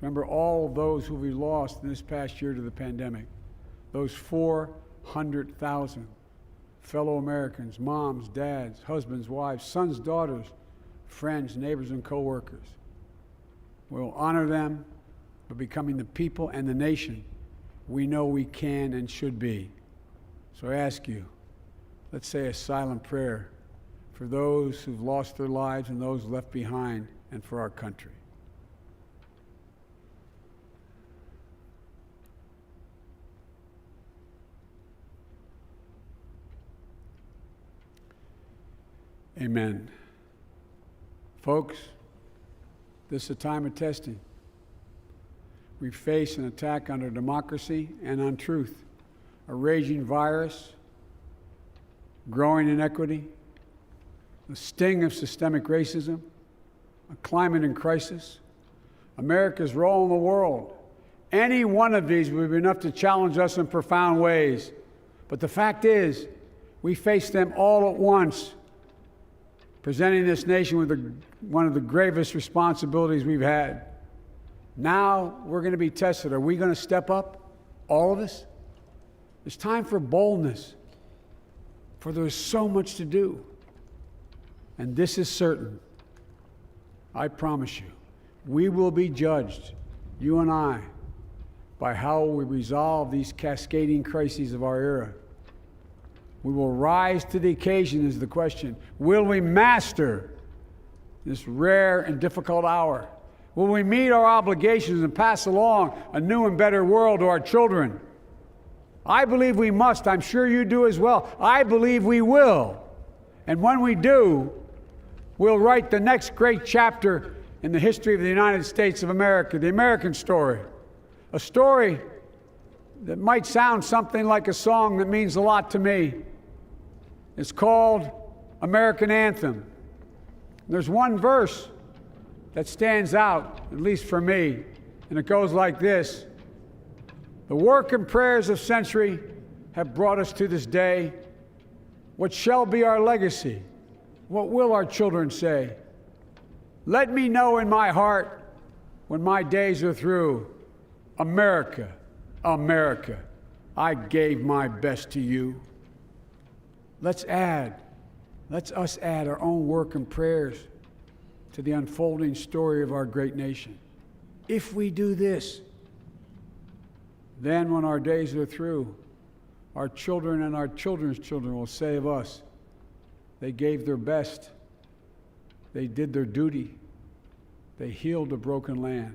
Remember all those who we lost in this past year to the pandemic. Those 400,000 fellow Americans, moms, dads, husbands, wives, sons, daughters, friends, neighbors, and co-workers. We'll honor them by becoming the people and the nation we know we can and should be. So I ask you, let's say a silent prayer for those who've lost their lives and those left behind, and for our country. Amen. Folks, this is a time of testing. We face an attack on our democracy and on truth, a raging virus, growing inequity, the sting of systemic racism, a climate in crisis, America's role in the world. Any one of these would be enough to challenge us in profound ways. But the fact is, we face them all at once, presenting this nation with one of the gravest responsibilities we've had. Now we're going to be tested. Are we going to step up, all of us? It's time for boldness, for there's so much to do. And this is certain. I promise you, we will be judged, you and I, by how we resolve these cascading crises of our era. We will rise to the occasion is the question. Will we master this rare and difficult hour? Will we meet our obligations and pass along a new and better world to our children? I believe we must. I'm sure you do as well. I believe we will. And when we do, we'll write the next great chapter in the history of the United States of America, the American story. A story that might sound something like a song that means a lot to me. It's called American Anthem. There's one verse that stands out, at least for me, and it goes like this. The work and prayers of century have brought us to this day. What shall be our legacy? What will our children say? Let me know in my heart when my days are through. America, America, I gave my best to you. Let's us add our own work and prayers to the unfolding story of our great nation. If we do this, then when our days are through, our children and our children's children will say of us, they gave their best, they did their duty, they healed a broken land.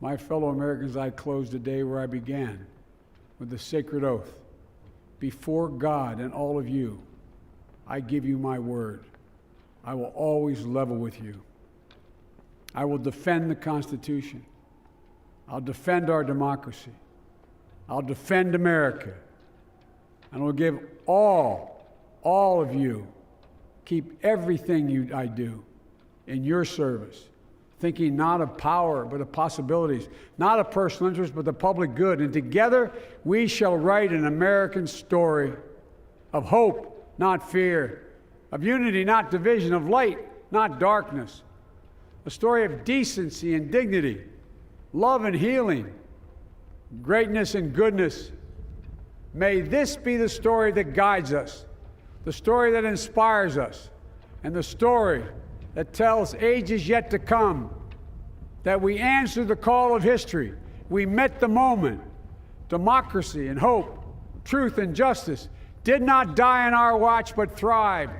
My fellow Americans, I close the day where I began, with the sacred oath. Before God and all of you, I give you my word. I will always level with you. I will defend the Constitution. I'll defend our democracy. I'll defend America. And I'll give all of you, keep everything I do in your service, thinking not of power, but of possibilities, not of personal interest, but the public good. And together, we shall write an American story of hope, not fear, of unity, not division, of light, not darkness, a story of decency and dignity, love and healing, greatness and goodness. May this be the story that guides us, the story that inspires us, and the story that tells ages yet to come that we answered the call of history. We met the moment. Democracy and hope, truth and justice did not die on our watch but thrived.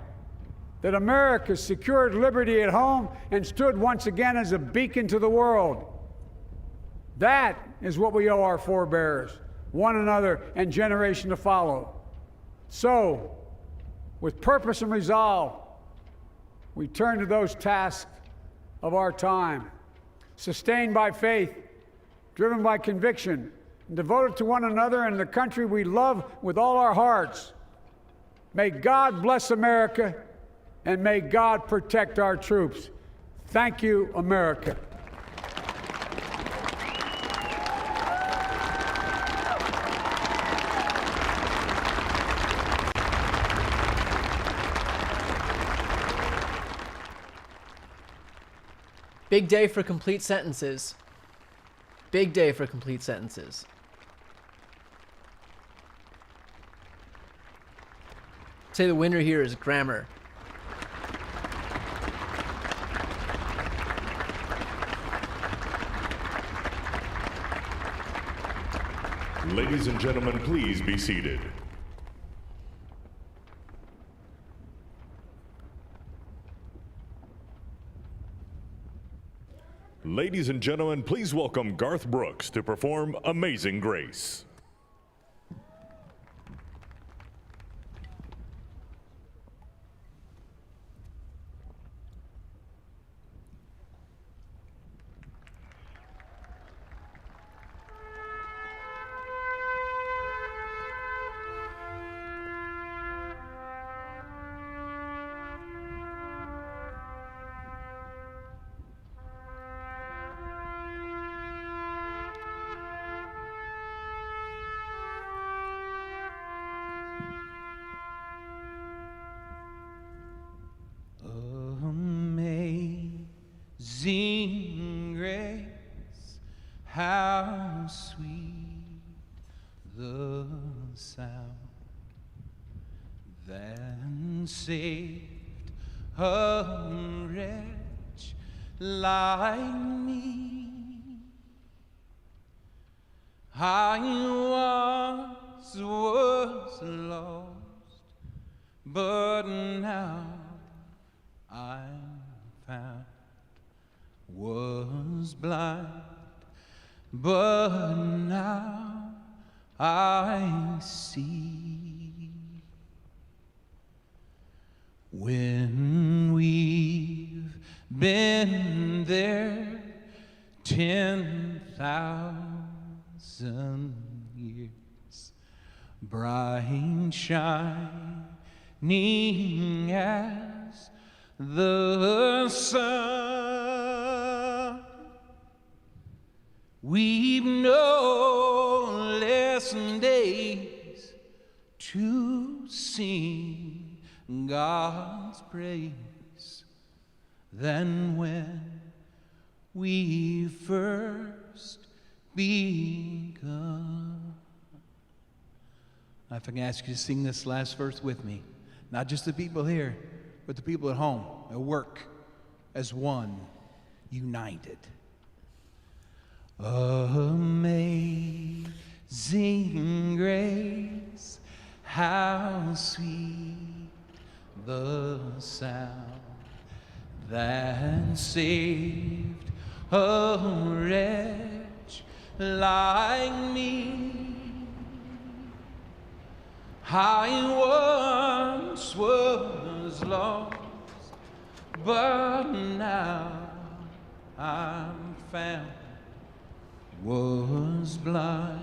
That America secured liberty at home and stood once again as a beacon to the world. That is what we owe our forebears, one another, and generation to follow. So, with purpose and resolve, we turn to those tasks of our time, sustained by faith, driven by conviction, and devoted to one another and the country we love with all our hearts. May God bless America, and may God protect our troops. Thank you, America. Big day for complete sentences. Big day for complete sentences. Say the winner here is grammar. Ladies and gentlemen, please be seated. Ladies and gentlemen, please welcome Garth Brooks to perform Amazing Grace. Amazing grace, how sweet the sound that saved a wretch like me. I once was lost, but now I'm found. Was blind, but now I see. When we've been there 10,000 years, bright shining as the sun, we've no less days to sing God's praise than when we first begun. If I can ask you to sing this last verse with me, not just the people here, but the people at home, at work, as one, united. Amazing grace, how sweet the sound that saved a wretch like me. I once was lost, but now I'm found. Was blind,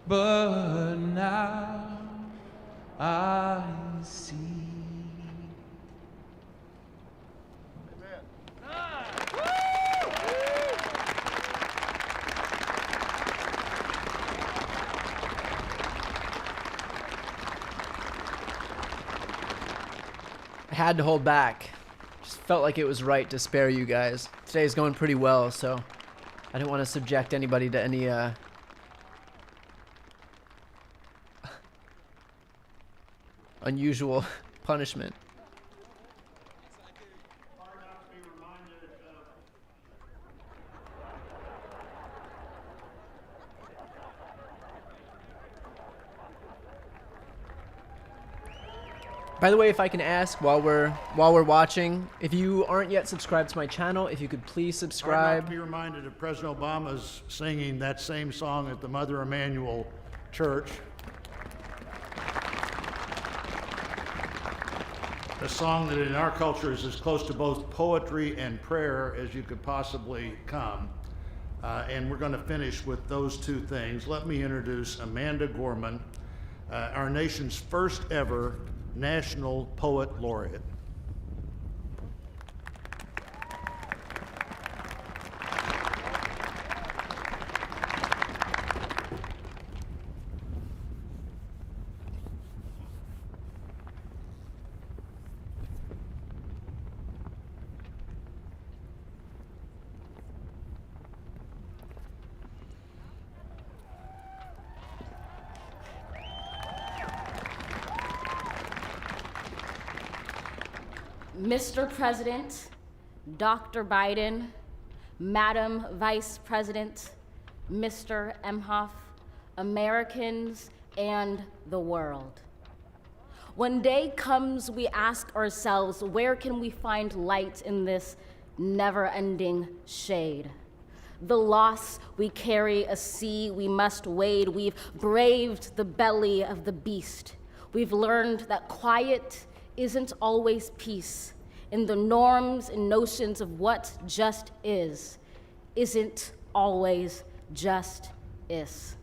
but now I see. I had to hold back. Just felt like it was right to spare you guys. Today's going pretty well, so I didn't want to subject anybody to any unusual punishment. By the way, if I can ask while we're watching, if you aren't yet subscribed to my channel, if you could please subscribe. Hard not to be reminded of President Obama's singing that same song at the Mother Emanuel Church. A song that in our culture is as close to both poetry and prayer as you could possibly come. And we're going to finish with those two things. Let me introduce Amanda Gorman, our nation's first ever National Poet Laureate. Mr. President, Dr. Biden, Madam Vice President, Mr. Emhoff, Americans, and the world. When day comes, we ask ourselves, where can we find light in this never-ending shade? The loss we carry, a sea we must wade. We've braved the belly of the beast. We've learned that quiet isn't always peace, and the norms and notions of what just isn't always just is.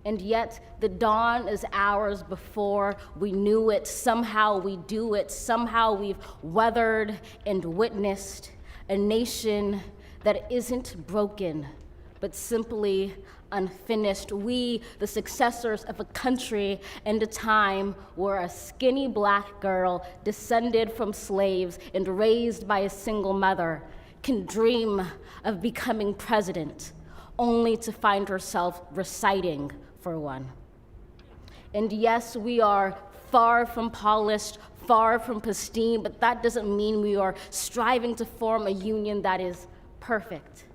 And yet the dawn is ours before we knew it. Somehow we do it. Somehow we've weathered and witnessed a nation that isn't broken, but simply unfinished. We, the successors of a country and a time where a skinny black girl descended from slaves and raised by a single mother can dream of becoming president, only to find herself reciting for one. And yes, we are far from polished, far from pristine, but that doesn't mean we are striving to form a union that is perfect.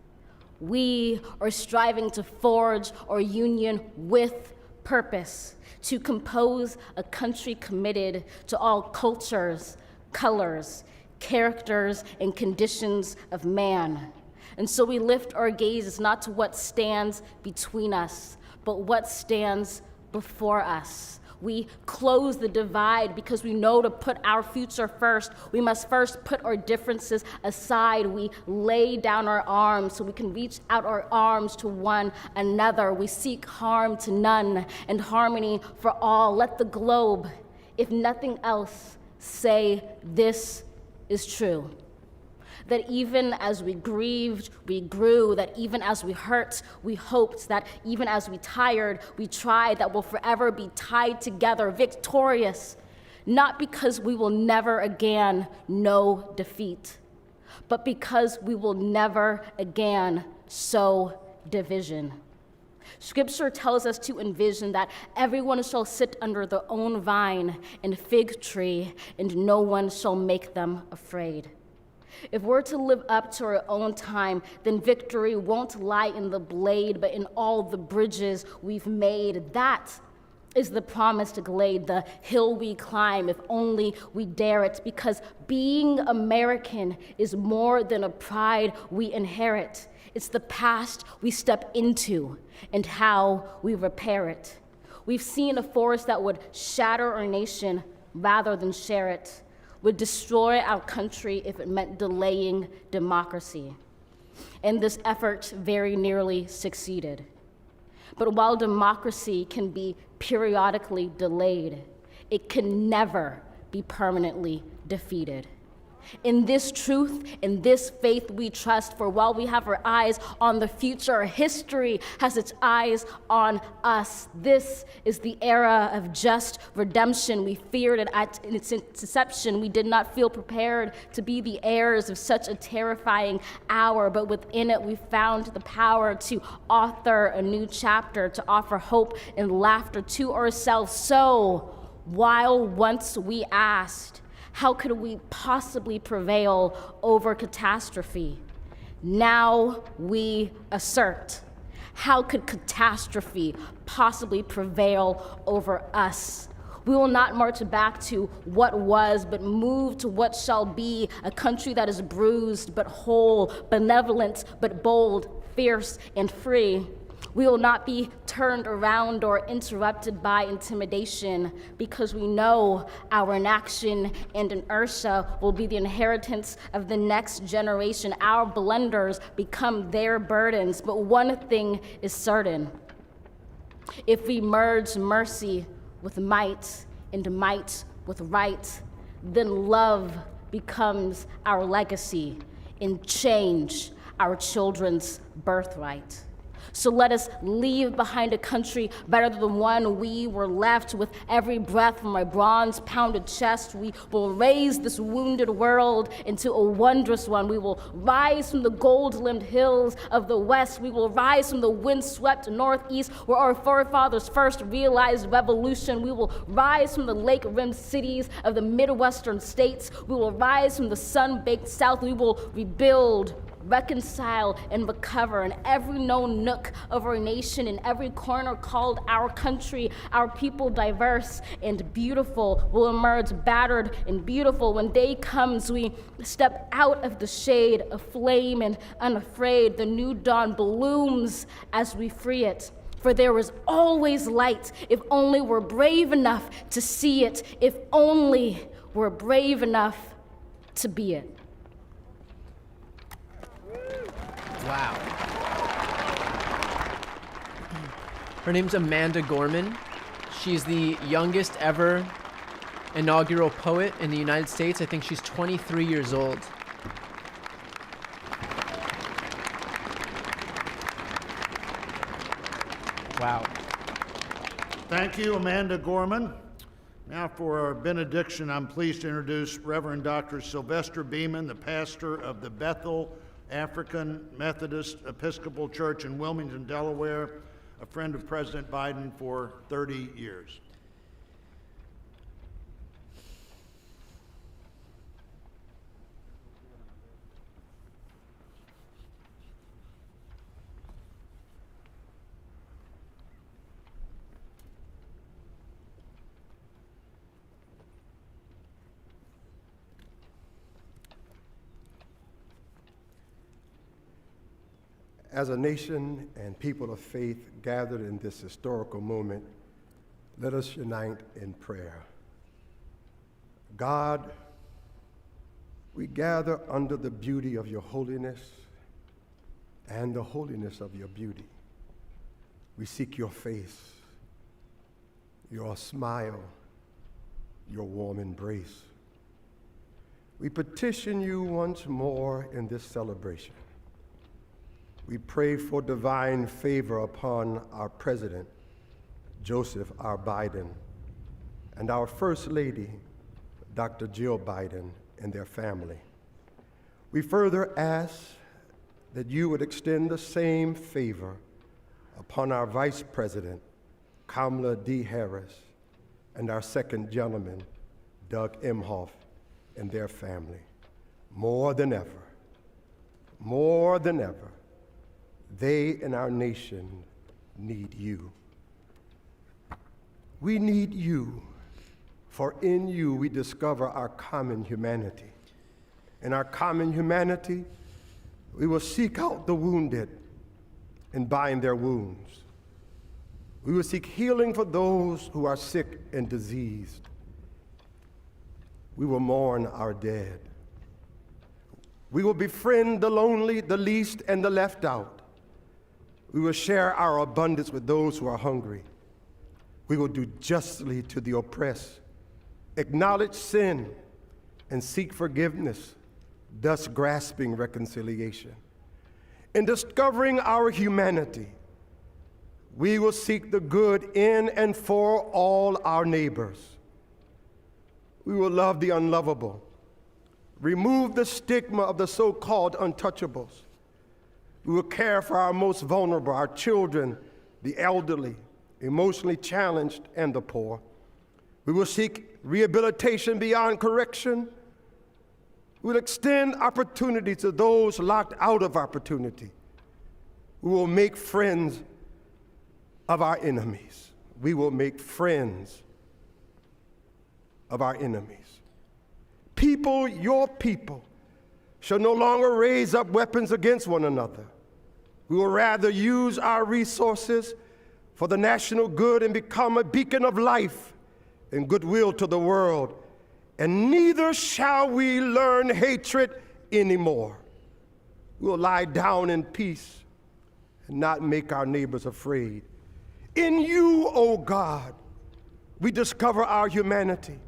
We are striving to forge our union with purpose, to compose a country committed to all cultures, colors, characters, and conditions of man. And so we lift our gazes not to what stands between us, but what stands before us. We close the divide because we know to put our future first, we must first put our differences aside. We lay down our arms so we can reach out our arms to one another. We seek harm to none and harmony for all. Let the globe, if nothing else, say this is true. That even as we grieved, we grew, that even as we hurt, we hoped, that even as we tired, we tried, that we'll forever be tied together, victorious, not because we will never again know defeat, but because we will never again sow division. Scripture tells us to envision that everyone shall sit under their own vine and fig tree, and no one shall make them afraid. If we're to live up to our own time, then victory won't lie in the blade, but in all the bridges we've made. That is the promised glade, the hill we climb, if only we dare it, because being American is more than a pride we inherit. It's the past we step into and how we repair it. We've seen a force that would shatter our nation rather than share it, would destroy our country if it meant delaying democracy. And this effort very nearly succeeded. But while democracy can be periodically delayed, it can never be permanently defeated. In this truth, in this faith we trust, for while we have our eyes on the future, history has its eyes on us. This is the era of just redemption. We feared it at its inception. We did not feel prepared to be the heirs of such a terrifying hour, but within it we found the power to author a new chapter, to offer hope and laughter to ourselves. So, while once we asked, how could we possibly prevail over catastrophe? Now we assert, how could catastrophe possibly prevail over us? We will not march back to what was, but move to what shall be, a country that is bruised but whole, benevolent but bold, fierce and free. We will not be turned around or interrupted by intimidation, because we know our inaction and inertia will be the inheritance of the next generation. Our blunders become their burdens, but one thing is certain. If we merge mercy with might and might with right, then love becomes our legacy and change our children's birthright. So let us leave behind a country better than the one we were left. With every breath from my bronze-pounded chest, we will raise this wounded world into a wondrous one. We will rise from the gold-limbed hills of the West. We will rise from the wind-swept Northeast, where our forefathers first realized revolution. We will rise from the lake-rimmed cities of the Midwestern states. We will rise from the sun-baked South. We will rebuild, reconcile, and recover in every known nook of our nation, in every corner called our country. Our people, diverse and beautiful, will emerge battered and beautiful. When day comes, we step out of the shade, aflame and unafraid. The new dawn blooms as we free it. For there is always light, if only we're brave enough to see it, if only we're brave enough to be it. Wow. Her name's Amanda Gorman. She's the youngest ever inaugural poet in the United States. I think she's 23 years old. Wow. Thank you, Amanda Gorman. Now for our benediction, I'm pleased to introduce Reverend Dr. Sylvester Beeman, the pastor of the Bethel African Methodist Episcopal Church in Wilmington, Delaware, a friend of President Biden for 30 years. As a nation and people of faith gathered in this historical moment, let us unite in prayer. God, we gather under the beauty of your holiness and the holiness of your beauty. We seek your face, your smile, your warm embrace. We petition you once more in this celebration. We pray for divine favor upon our President, Joseph R. Biden, and our First Lady, Dr. Jill Biden, and their family. We further ask that you would extend the same favor upon our Vice President, Kamala D. Harris, and our second gentleman, Doug Emhoff, and their family. More than ever, they and our nation need you. We need you, for in you we discover our common humanity. In our common humanity, we will seek out the wounded and bind their wounds. We will seek healing for those who are sick and diseased. We will mourn our dead. We will befriend the lonely, the least, and the left out. We will share our abundance with those who are hungry. We will do justly to the oppressed, acknowledge sin, and seek forgiveness, thus grasping reconciliation. In discovering our humanity, we will seek the good in and for all our neighbors. We will love the unlovable, remove the stigma of the so-called untouchables. We will care for our most vulnerable, our children, the elderly, emotionally challenged, and the poor. We will seek rehabilitation beyond correction. We will extend opportunity to those locked out of opportunity. We will make friends of our enemies. We will make friends of our enemies. People, your people, shall no longer raise up weapons against one another. We will rather use our resources for the national good and become a beacon of life and goodwill to the world. And neither shall we learn hatred anymore. We will lie down in peace and not make our neighbors afraid. In you, O God, we discover our humanity.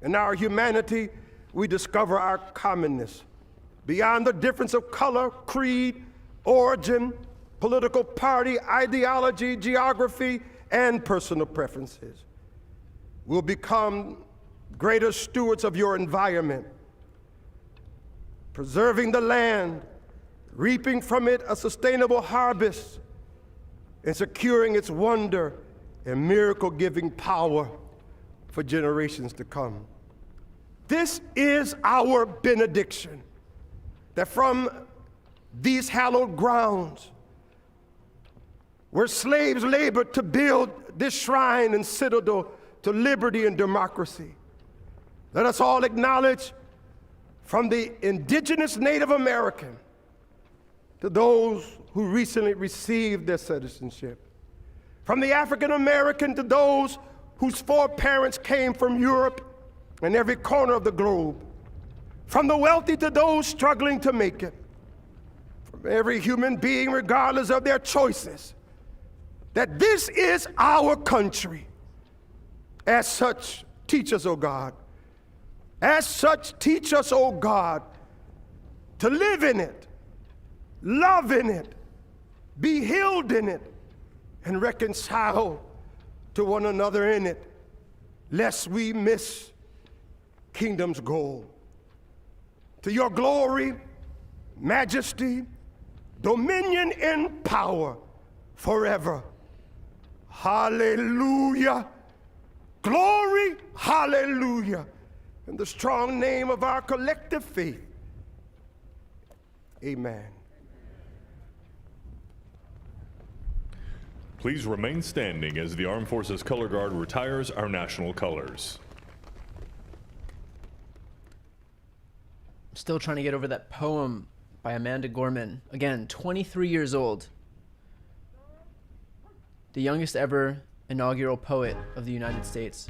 In our humanity, we discover our commonness. Beyond the difference of color, creed, origin, political party, ideology, geography, and personal preferences. We'll become greater stewards of your environment, preserving the land, reaping from it a sustainable harvest, and securing its wonder and miracle-giving power for generations to come. This is our benediction, that from these hallowed grounds, where slaves labored to build this shrine and citadel to liberty and democracy, let us all acknowledge, from the indigenous Native American to those who recently received their citizenship, from the African American to those whose foreparents came from Europe and every corner of the globe, from the wealthy to those struggling to make it, from every human being, regardless of their choices, that this is our country. As such, teach us, O God. As such, teach us, O God, to live in it, love in it, be healed in it, and reconcile to one another in it, lest we miss kingdom's goal. To your glory, majesty, dominion, and power forever. Hallelujah. Glory, hallelujah. In the strong name of our collective faith. Amen. Please remain standing as the Armed Forces Color Guard retires our national colors. I'm still trying to get over that poem by Amanda Gorman. Again, 23 years old. The youngest ever inaugural poet of the United States.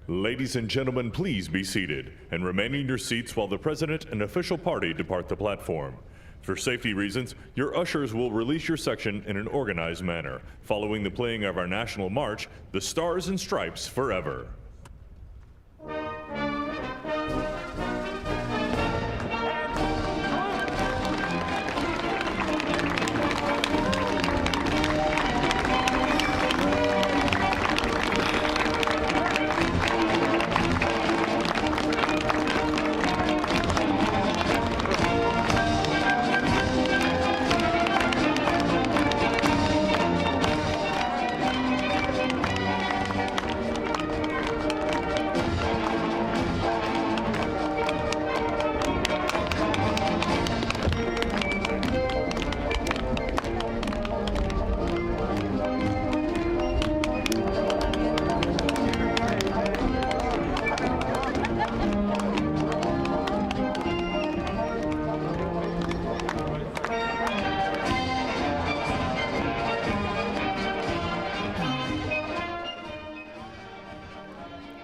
Ladies and gentlemen, please be seated and remain in your seats while the President and official party depart the platform. For safety reasons, your ushers will release your section in an organized manner, following the playing of our national march, The Stars and Stripes Forever.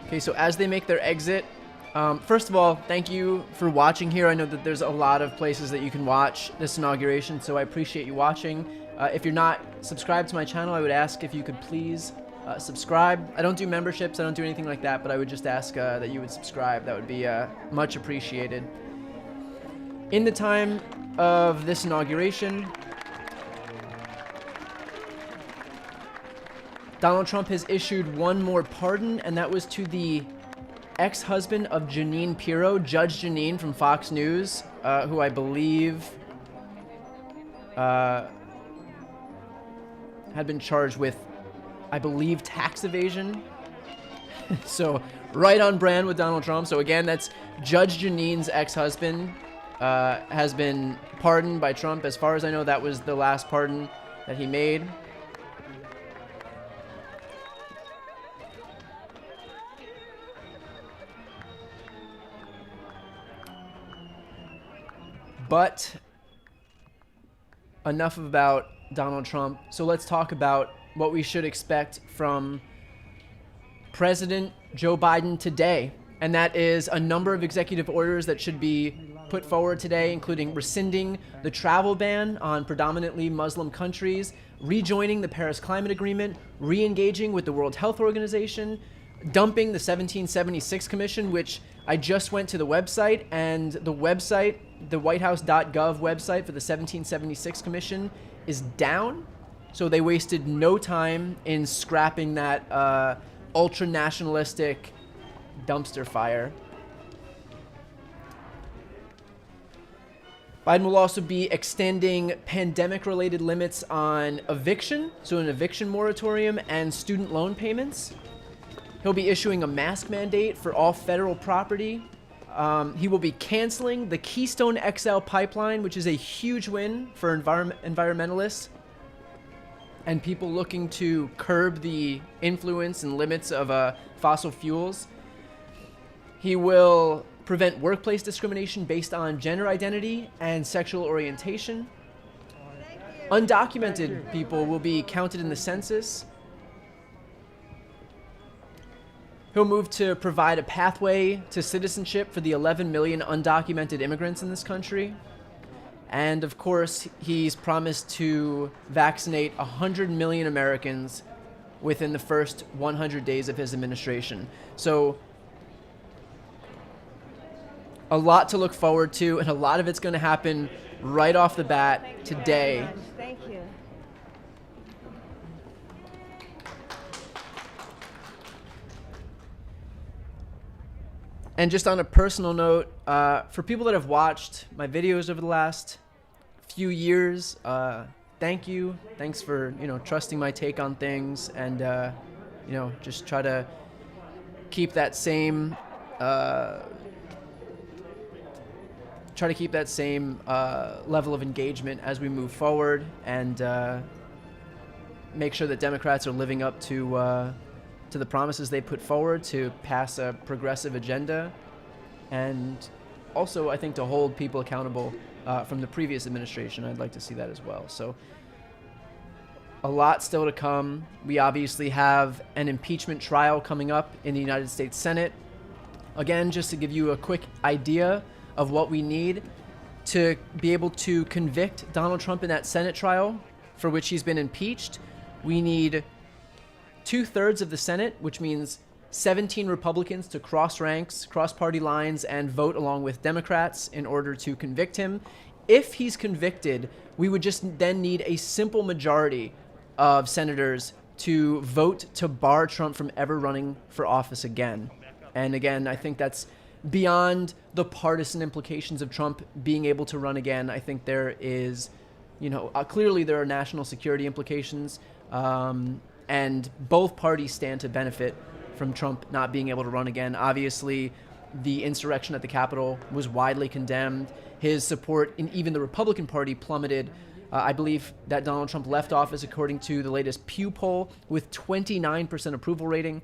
Okay, so as they make their exit, first of all, thank you for watching here. I know that there's a lot of places that you can watch this inauguration, so I appreciate you watching. If you're not subscribed to my channel, I would ask if you could please subscribe. I don't do memberships, I don't do anything like that, but I would just ask that you would subscribe. That would be much appreciated. In the time of this inauguration, Donald Trump has issued one more pardon, and that was to the ex-husband of Jeanine Pirro, Judge Jeanine from Fox News, who I believe had been charged with, tax evasion. So right on brand with Donald Trump. So again, that's Judge Jeanine's ex-husband has been pardoned by Trump. As far as I know, that was the last pardon that he made. But enough about Donald Trump. So let's talk about what we should expect from President Joe Biden today. And that is a number of executive orders that should be put forward today, including rescinding the travel ban on predominantly Muslim countries, rejoining the Paris Climate Agreement, re-engaging with the World Health Organization, dumping the 1776 Commission, which I just went to the website, and the website, the whitehouse.gov website for the 1776 Commission is down. So they wasted no time in scrapping that ultra-nationalistic dumpster fire. Biden will also be extending pandemic-related limits on eviction, so an eviction moratorium, and student loan payments. He'll be issuing a mask mandate for all federal property. He will be canceling the Keystone XL pipeline, which is a huge win for environmentalists and people looking to curb the influence and limits of fossil fuels. He will prevent workplace discrimination based on gender identity and sexual orientation. Undocumented people will be counted in the census. He'll move to provide a pathway to citizenship for the 11 million undocumented immigrants in this country. And of course, he's promised to vaccinate 100 million Americans within the first 100 days of his administration. So a lot to look forward to, and a lot of it's going to happen right off the bat today. Thank you. And just on a personal note, for people that have watched my videos over the last few years, thank you. Thanks for, trusting my take on things, and, just try to keep that same level of engagement as we move forward, and make sure that Democrats are living up to the promises they put forward to pass a progressive agenda, and also I think to hold people accountable from the previous administration. I'd like to see that as well. So a lot still to come. We obviously have an impeachment trial coming up in the United States Senate. Again, just to give you a quick idea of what we need to be able to convict Donald Trump in that Senate trial for which he's been impeached, we need 2/3 of the Senate, which means 17 Republicans to cross ranks, cross party lines, and vote along with Democrats in order to convict him. If he's convicted, we would just then need a simple majority of senators to vote to bar Trump from ever running for office again. And again, I think that's beyond the partisan implications of Trump being able to run again. I think there is, clearly there are national security implications, and both parties stand to benefit from Trump not being able to run again. Obviously, the insurrection at the Capitol was widely condemned. His support in even the Republican Party plummeted. I believe that Donald Trump left office, according to the latest Pew poll, with 29% approval rating.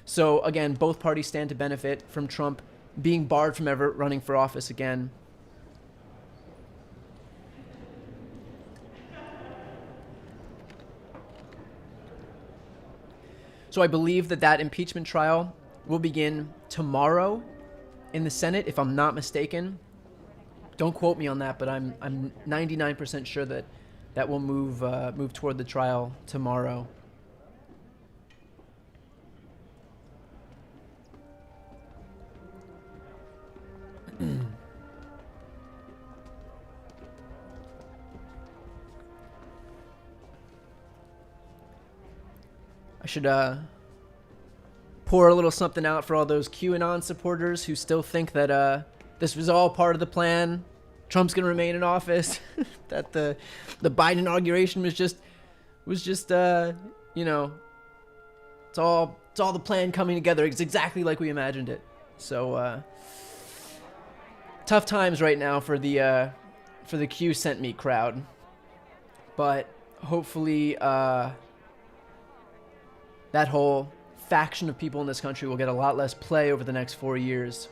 So again, both parties stand to benefit from Trump being barred from ever running for office again. So I believe that impeachment trial will begin tomorrow in the Senate, if I'm not mistaken. Don't quote me on that, but I'm 99% sure that will move toward the trial tomorrow. I should pour a little something out for all those QAnon supporters who still think that this was all part of the plan. Trump's gonna remain in office. That the Biden inauguration was just it's all the plan coming together. It's exactly like we imagined it. So tough times right now for the Q sent me crowd, but hopefully that whole faction of people in this country will get a lot less play over the next 4 years.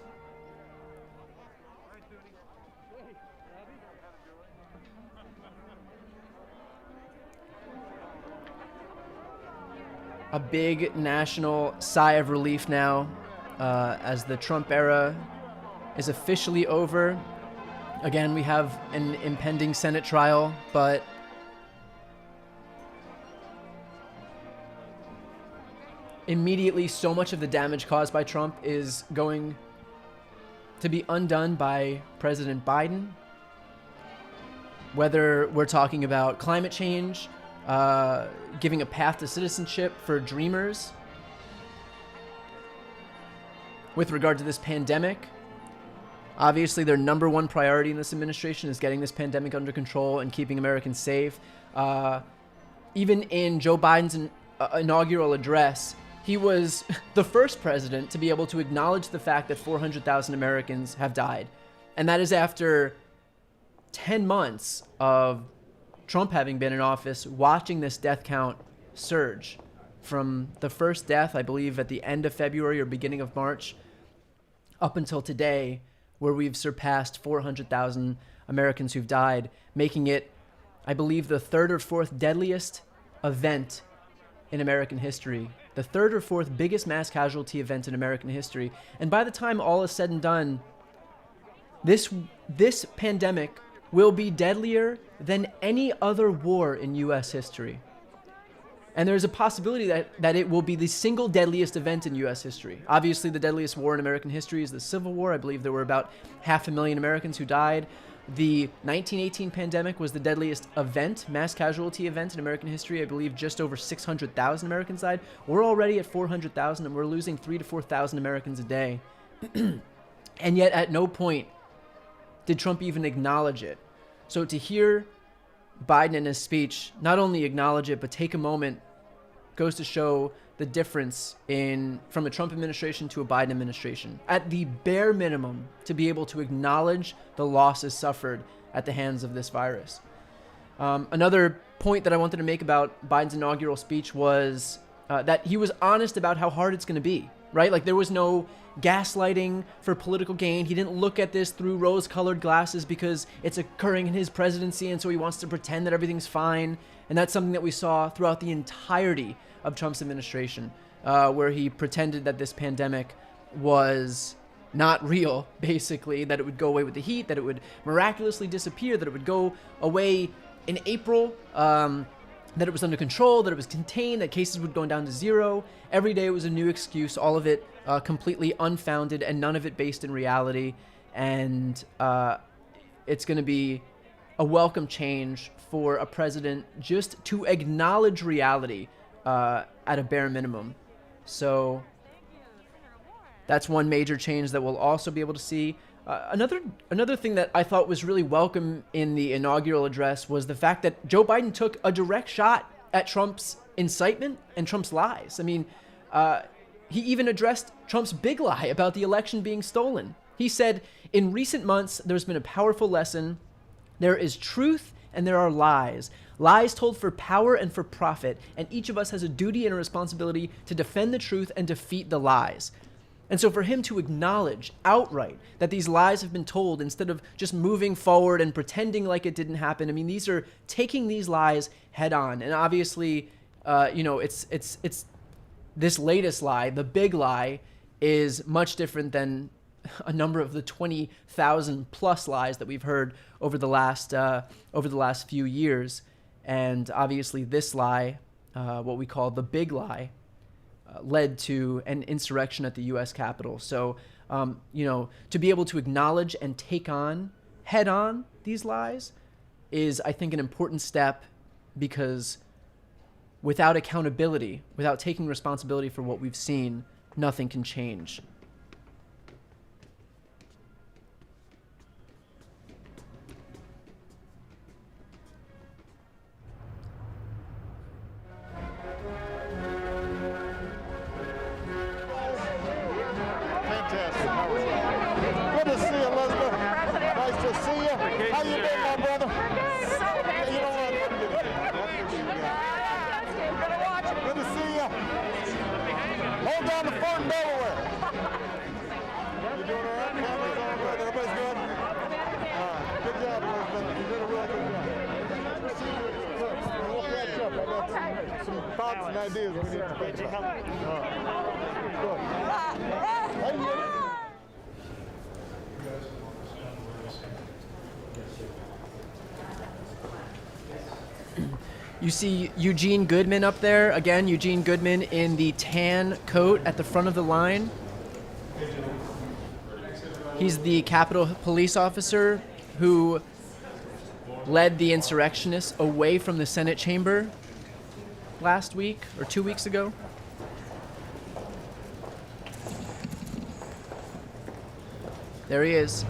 a big national sigh of relief now as the Trump era is officially over. Again, we have an impending Senate trial, but immediately so much of the damage caused by Trump is going to be undone by President Biden. Whether we're talking about climate change, giving a path to citizenship for dreamers, with regard to this pandemic, obviously their number one priority in this administration is getting this pandemic under control and keeping Americans safe. Even in Joe Biden's inaugural address, he was the first president to be able to acknowledge the fact that 400,000 Americans have died. And that is after 10 months of Trump having been in office, watching this death count surge from the first death, I believe, at the end of February or beginning of March, up until today, where we've surpassed 400,000 Americans who've died, making it, I believe, the third or fourth deadliest event in American history, the third or fourth biggest mass casualty event in American history. And by the time all is said and done, this pandemic will be deadlier than any other war in U.S. history. And there's a possibility that it will be the single deadliest event in U.S. history. Obviously, the deadliest war in American history is the Civil War. I believe there were about 500,000 Americans who died. The 1918 pandemic was the deadliest event, mass casualty event in American history. I believe just over 600,000 Americans died. We're already at 400,000, and we're losing 3,000 to 4,000 Americans a day. And yet, at no point did Trump even acknowledge it. So to hear Biden in his speech not only acknowledge it, but take a moment, goes to show the difference from a Trump administration to a Biden administration. At the bare minimum, to be able to acknowledge the losses suffered at the hands of this virus. Another point that I wanted to make about Biden's inaugural speech was that he was honest about how hard it's going to be, right? Like, there was no gaslighting for political gain. He didn't look at this through rose-colored glasses because it's occurring in his presidency, and so he wants to pretend that everything's fine. And that's something that we saw throughout the entirety of Trump's administration, where he pretended that this pandemic was not real, basically, that it would go away with the heat, that it would miraculously disappear, that it would go away in April, that it was under control, that it was contained, that cases would go down to zero. Every day it was a new excuse, all of it completely unfounded and none of it based in reality. And it's going to be a welcome change for a president just to acknowledge reality at a bare minimum. So that's one major change that we'll also be able to see. Another thing that I thought was really welcome in the inaugural address was the fact that Joe Biden took a direct shot at Trump's incitement and Trump's lies. I mean, he even addressed Trump's big lie about the election being stolen. He said, "In recent months, there's been a powerful lesson. There is truth and there are lies. Lies told for power and for profit, and each of us has a duty and a responsibility to defend the truth and defeat the lies." And so for him to acknowledge outright that these lies have been told instead of just moving forward and pretending like it didn't happen, I mean, these are taking these lies head on. And obviously, it's this latest lie, the big lie, is much different than a number of the 20,000 plus lies that we've heard over the last few years. And obviously this lie, what we call the big lie, led to an insurrection at the U.S. Capitol. So, to be able to acknowledge and take on head on these lies is, I think, an important step, because without accountability, without taking responsibility for what we've seen, nothing can change. Some thoughts and ideas we need to think about. You see Eugene Goodman up there. Again, Eugene Goodman in the tan coat at the front of the line. He's the Capitol police officer who led the insurrectionists away from the Senate chamber last week or 2 weeks ago. There he is.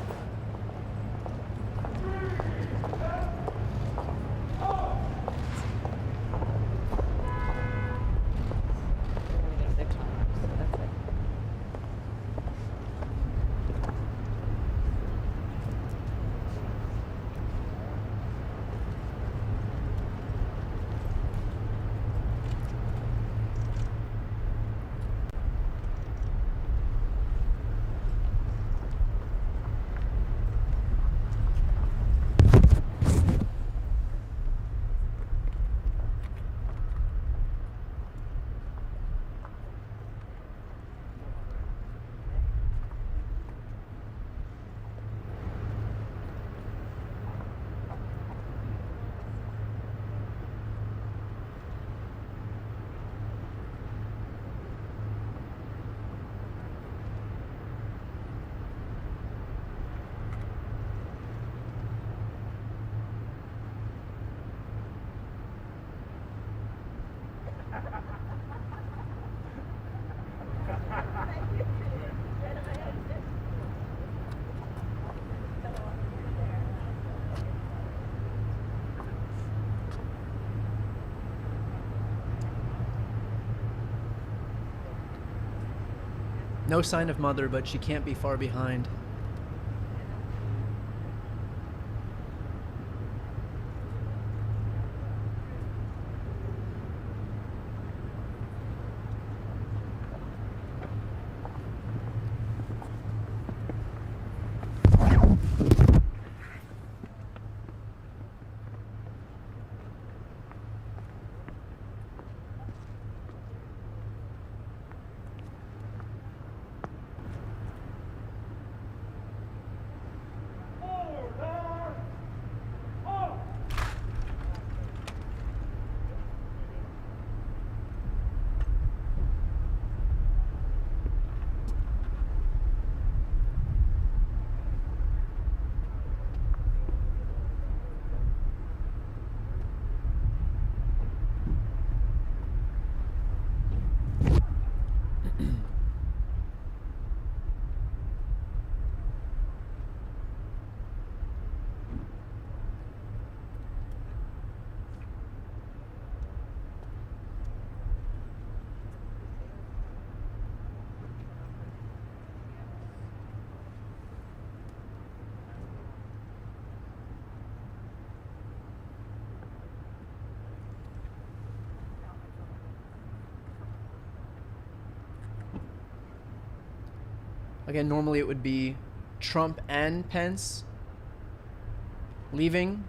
No sign of mother, but she can't be far behind. Again, normally it would be Trump and Pence leaving,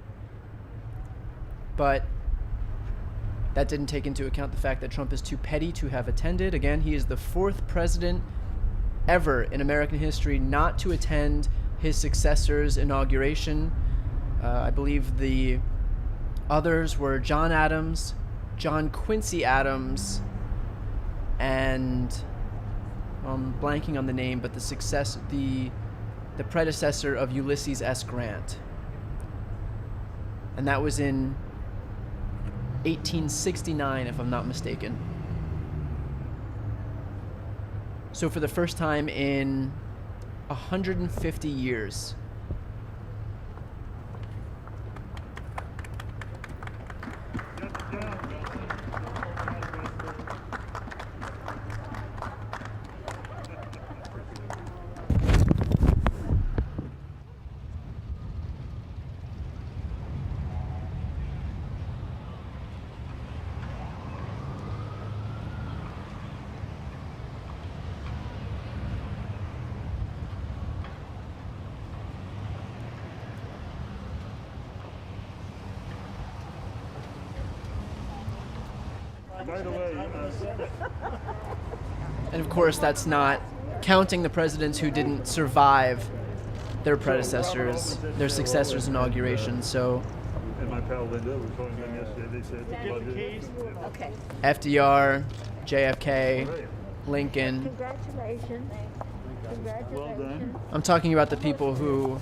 but that didn't take into account the fact that Trump is too petty to have attended. Again, he is the fourth president ever in American history not to attend his successor's inauguration. I believe the others were John Adams, John Quincy Adams, and I'm blanking on the name, but the predecessor of Ulysses S. Grant. And that was in 1869, if I'm not mistaken. So for the first time in 150 years, By the way, And of course, that's not counting the presidents who didn't survive their predecessors, their successors' inauguration. So and my pal Linda was showing them yesterday. They said the budget. Okay. FDR, JFK, Lincoln. Congratulations. Well done. I'm talking about the people who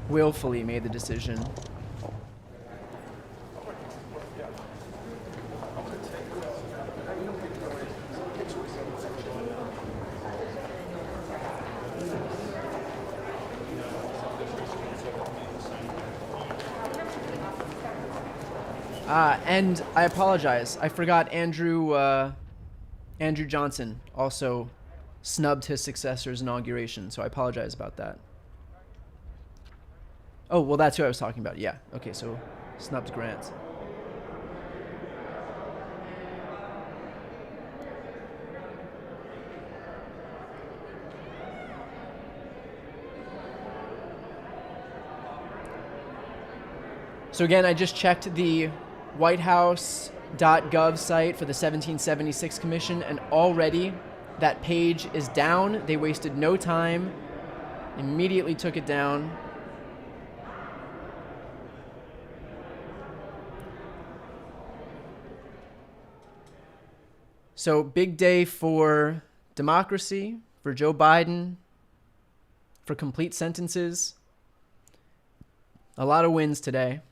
willfully made the decision. And I apologize. I forgot Andrew Johnson also snubbed his successor's inauguration, so I apologize about that. Oh, well, that's who I was talking about. Yeah. Okay, so snubbed Grant. So again, I just checked the whitehouse.gov site for the 1776 Commission, and already that page is down. They wasted no time, immediately took it down. So big day for democracy, for Joe Biden, for complete sentences. A lot of wins today.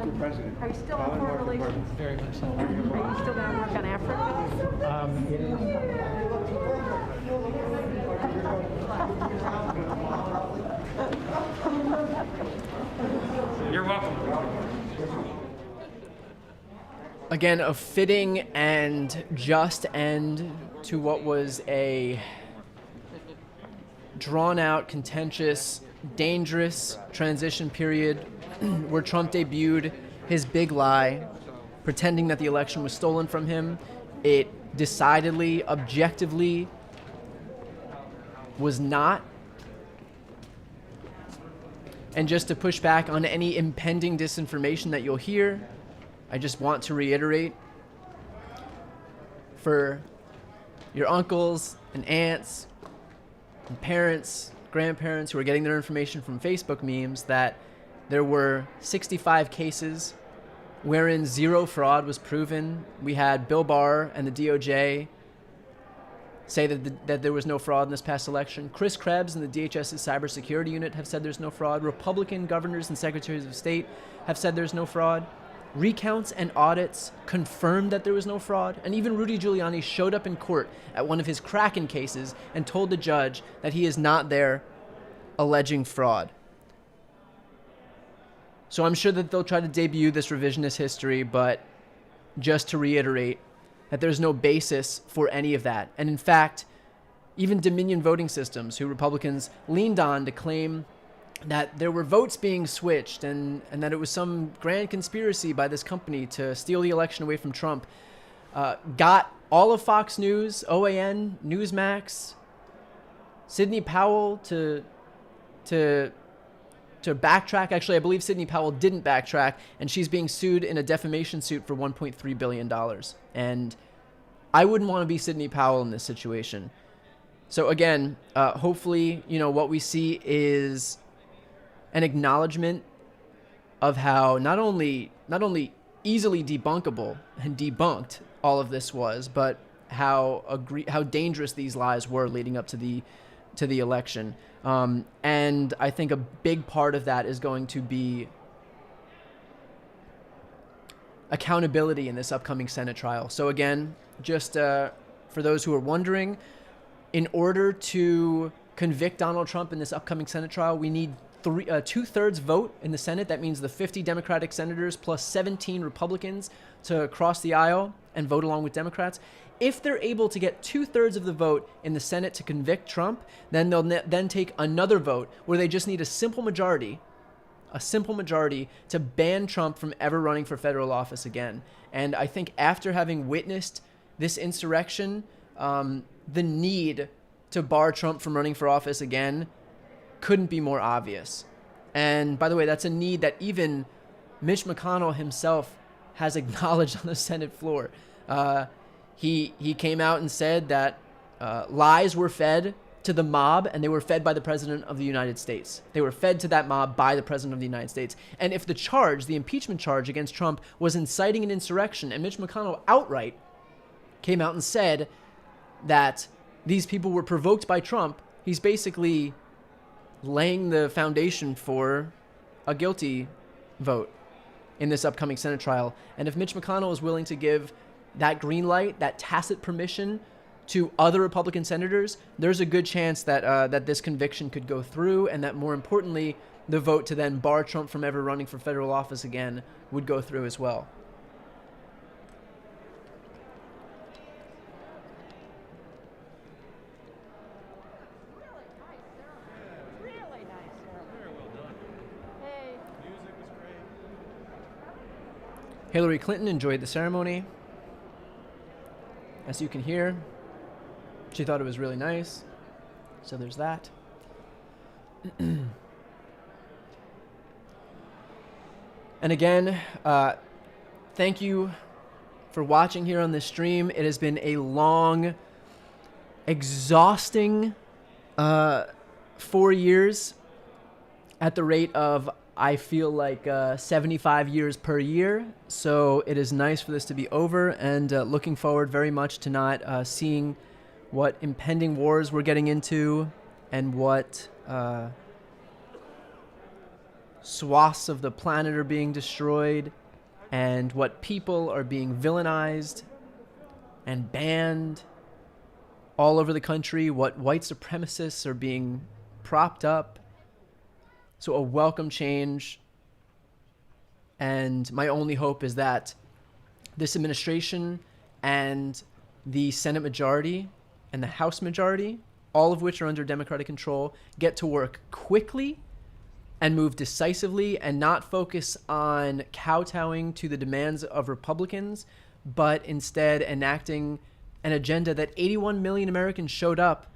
Mr. President. Are you still on foreign relations? Very much so. Are you still going to work on Africa? It is. You're welcome. Again, a fitting and just end to what was a drawn-out, contentious, dangerous transition period where Trump debuted his big lie, pretending that the election was stolen from him. It decidedly, objectively was not. And just to push back on any impending disinformation that you'll hear, I just want to reiterate, for your uncles and aunts and parents, grandparents who are getting their information from Facebook memes, that there were 65 cases wherein zero fraud was proven. We had Bill Barr and the DOJ say that there was no fraud in this past election. Chris Krebs and the DHS's cybersecurity unit have said there's no fraud. Republican governors and secretaries of state have said there's no fraud. Recounts and audits confirmed that there was no fraud. And even Rudy Giuliani showed up in court at one of his Kraken cases and told the judge that he is not there alleging fraud. So I'm sure that they'll try to debut this revisionist history, but just to reiterate that there's no basis for any of that. And in fact, even Dominion voting systems, who Republicans leaned on to claim that there were votes being switched and that it was some grand conspiracy by this company to steal the election away from Trump, got all of Fox News, OAN, Newsmax, Sidney Powell to backtrack. Actually, I believe Sidney Powell didn't backtrack, and she's being sued in a defamation suit for $1.3 billion. And I wouldn't want to be Sidney Powell in this situation. So again, hopefully, what we see is an acknowledgement of how not only easily debunkable and debunked all of this was, but how dangerous these lies were leading up to the election. And I think a big part of that is going to be accountability in this upcoming Senate trial. So again, just for those who are wondering, in order to convict Donald Trump in this upcoming Senate trial, we need 2/3 vote in the Senate. That means the 50 Democratic senators plus 17 Republicans to cross the aisle and vote along with Democrats. If they're able to get 2/3 of the vote in the Senate to convict Trump, then they'll then take another vote where they just need a simple majority to ban Trump from ever running for federal office again. And I think after having witnessed this insurrection, the need to bar Trump from running for office again couldn't be more obvious. And by the way, that's a need that even Mitch McConnell himself has acknowledged on the Senate floor. He came out and said that lies were fed to the mob, and they were fed by the President of the United States. They were fed to that mob by the President of the United States. And if the impeachment charge against Trump was inciting an insurrection, and Mitch McConnell outright came out and said that these people were provoked by Trump, he's basically laying the foundation for a guilty vote in this upcoming Senate trial. And if Mitch McConnell is willing to give that green light, that tacit permission to other Republican senators, there's a good chance that that this conviction could go through, and that more importantly, the vote to then bar Trump from ever running for federal office again would go through as well. Hillary Clinton enjoyed the ceremony. As you can hear, she thought it was really nice. So there's that. And again, thank you for watching here on this stream. It has been a long, exhausting 4 years at the rate of, I feel like 75 years per year. So it is nice for this to be over, and looking forward very much to not seeing what impending wars we're getting into and what swaths of the planet are being destroyed and what people are being villainized and banned all over the country, what white supremacists are being propped up. So a welcome change, and my only hope is that this administration and the Senate majority and the House majority, all of which are under Democratic control, get to work quickly and move decisively and not focus on kowtowing to the demands of Republicans, but instead enacting an agenda that 81 million Americans showed up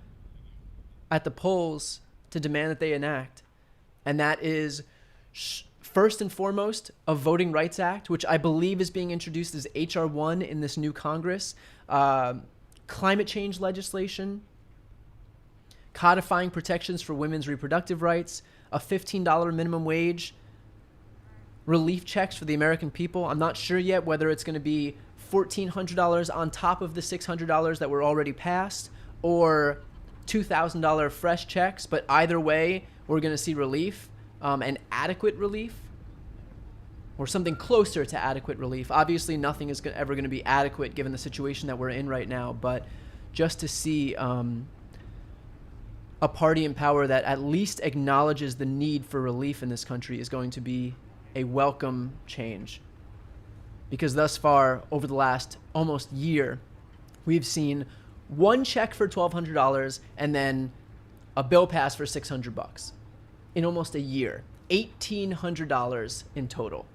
at the polls to demand that they enact. And that is, first and foremost, a Voting Rights Act, which I believe is being introduced as H.R. 1 in this new Congress, climate change legislation, codifying protections for women's reproductive rights, a $15 minimum wage, relief checks for the American people. I'm not sure yet whether it's going to be $1,400 on top of the $600 that were already passed, or $2,000 fresh checks, but either way, we're going to see relief, and adequate relief, or something closer to adequate relief. Obviously, nothing is ever going to be adequate given the situation that we're in right now, but just to see a party in power that at least acknowledges the need for relief in this country is going to be a welcome change. Because thus far, over the last almost year, we've seen one check for $1,200 and then a bill passed for $600 in almost a year. $1,800 in total.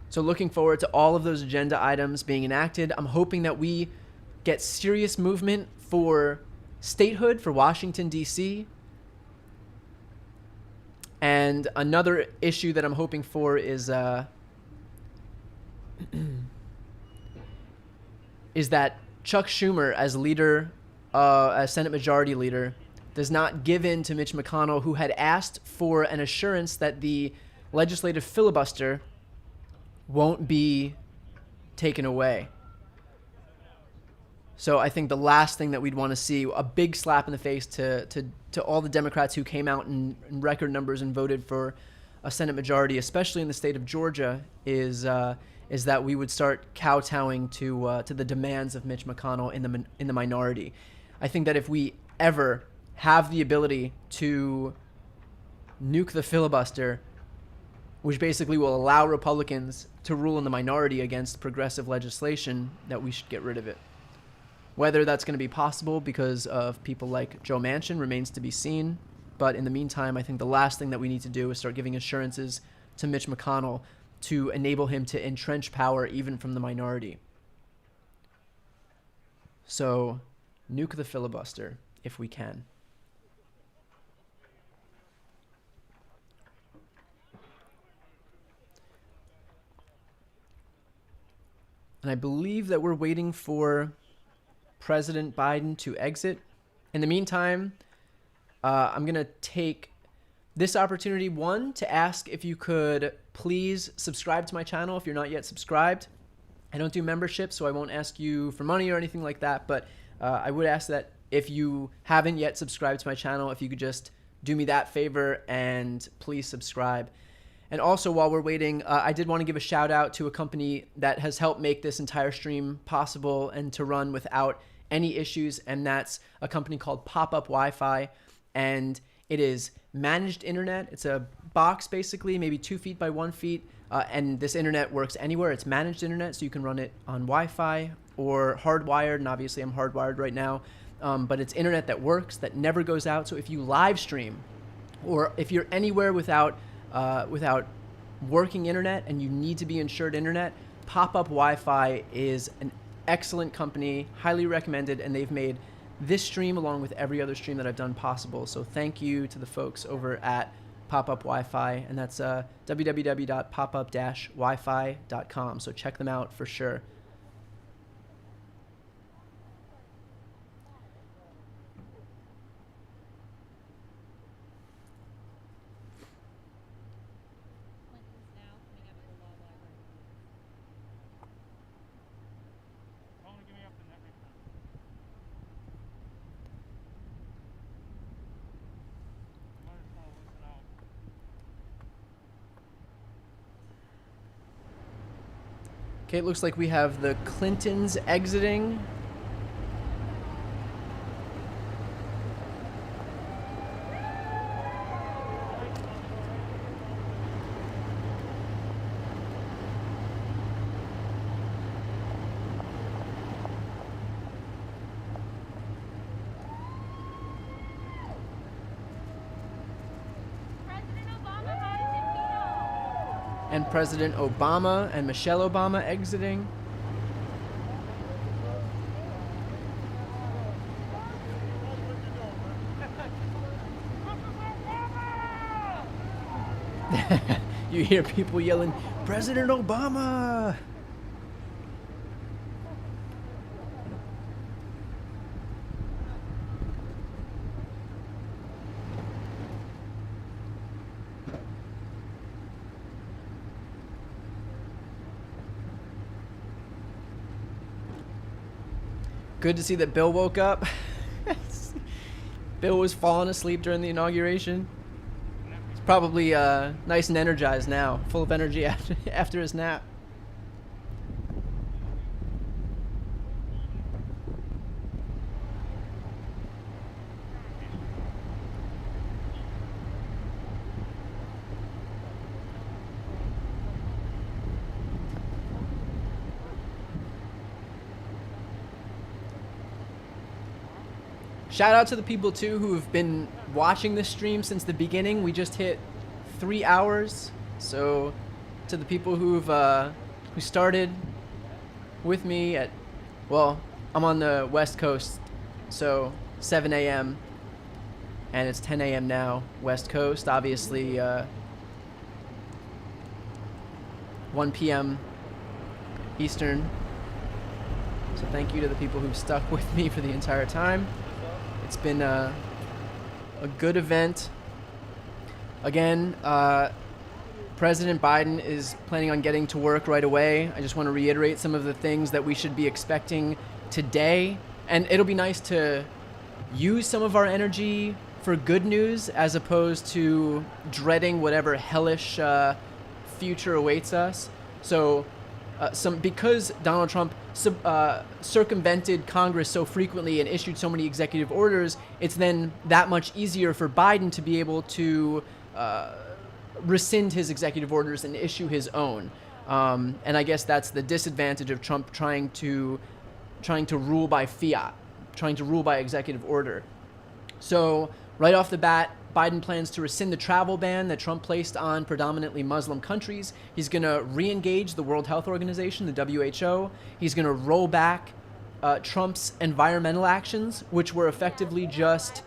So looking forward to all of those agenda items being enacted. I'm hoping that we get serious movement for statehood for Washington, D.C. And another issue that I'm hoping for is is that Chuck Schumer, as leader, as Senate Majority Leader, does not give in to Mitch McConnell, who had asked for an assurance that the legislative filibuster won't be taken away. So I think the last thing that we'd want to see, a big slap in the face to all the Democrats who came out in record numbers and voted for a Senate majority, especially in the state of Georgia, is that we would start kowtowing to the demands of Mitch McConnell in the minority. I think that if we ever have the ability to nuke the filibuster, which basically will allow Republicans to rule in the minority against progressive legislation, that we should get rid of it. Whether that's going to be possible because of people like Joe Manchin remains to be seen. But in the meantime, I think the last thing that we need to do is start giving assurances to Mitch McConnell to enable him to entrench power even from the minority. So, nuke the filibuster if we can. And I believe that we're waiting for President Biden to exit. In the meantime, I'm going to take this opportunity, one, to ask if you could please subscribe to my channel if you're not yet subscribed. I don't do memberships, so I won't ask you for money or anything like that, but I would ask that if you haven't yet subscribed to my channel, if you could just do me that favor and please subscribe. And also, while we're waiting, I did want to give a shout out to a company that has helped make this entire stream possible and to run without any issues, and that's a company called Pop-Up Wi-Fi, and it is managed internet. It's a box, basically, maybe 2 feet by 1 feet, and this internet works anywhere. It's managed internet, so you can run it on Wi-Fi or hardwired, and obviously I'm hardwired right now, but it's internet that works, that never goes out. So if you live stream, or if you're anywhere without working internet and you need to be insured internet, Pop-Up Wi-Fi is an excellent company, highly recommended, and they've made this stream along with every other stream that I've done possible. So thank you to the folks over at Pop-Up Wi-Fi, and that's www.popup-wifi.com. So check them out for sure. Okay, it looks like we have the Clintons exiting. And President Obama and Michelle Obama exiting. You hear people yelling, President Obama! Good to see that Bill woke up. Bill was falling asleep during the inauguration. He's probably nice and energized now, full of energy after his nap. Shout out to the people too who have been watching this stream since the beginning. We just hit 3 hours. So to the people who started with me at, well, I'm on the West Coast, so 7 a.m. and it's 10 a.m. now, West Coast. Obviously 1 p.m. Eastern. So thank you to the people who've stuck with me for the entire time. It's been a good event. Again, President Biden is planning on getting to work right away. I just want to reiterate some of the things that we should be expecting today. And it'll be nice to use some of our energy for good news as opposed to dreading whatever hellish future awaits us. So because Donald Trump circumvented Congress so frequently and issued so many executive orders, it's then that much easier for Biden to be able to rescind his executive orders and issue his own. And I guess that's the disadvantage of Trump trying to rule by fiat, trying to rule by executive order. So right off the bat, Biden plans to rescind the travel ban that Trump placed on predominantly Muslim countries. He's going to re-engage the World Health Organization, the WHO. He's going to roll back Trump's environmental actions, which were effectively just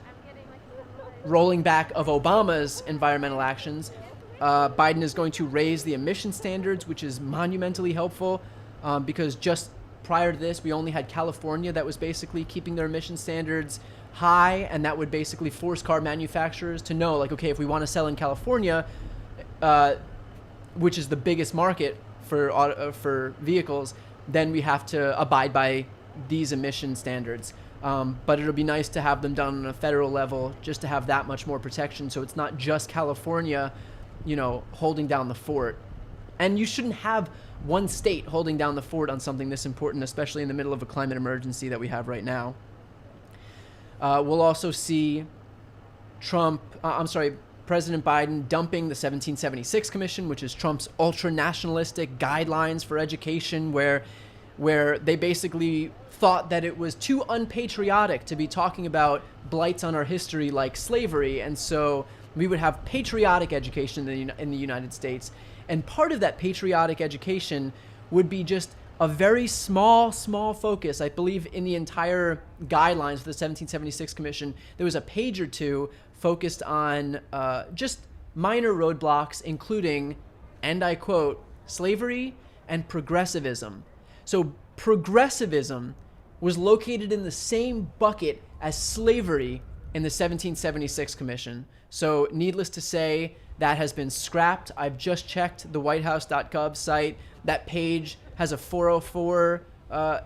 rolling back of Obama's environmental actions. Biden is going to raise the emission standards, which is monumentally helpful because just prior to this, we only had California that was basically keeping their emission standards high, and that would basically force car manufacturers to know, like, okay, if we want to sell in California, which is the biggest market for vehicles, then we have to abide by these emission standards. But it'll be nice to have them done on a federal level, just to have that much more protection, so it's not just California, holding down the fort. And you shouldn't have one state holding down the fort on something this important, especially in the middle of a climate emergency that we have right now. We'll also see President Biden dumping the 1776 Commission, which is Trump's ultra-nationalistic guidelines for education, where they basically thought that it was too unpatriotic to be talking about blights on our history like slavery, and so we would have patriotic education in the United States. And part of that patriotic education would be just a very small focus. I believe in the entire guidelines for the 1776 Commission, there was a page or two focused on just minor roadblocks, including, and I quote, slavery and progressivism. So progressivism was located in the same bucket as slavery in the 1776 Commission. So needless to say, that has been scrapped. I've just checked the whitehouse.gov site. That page has a 404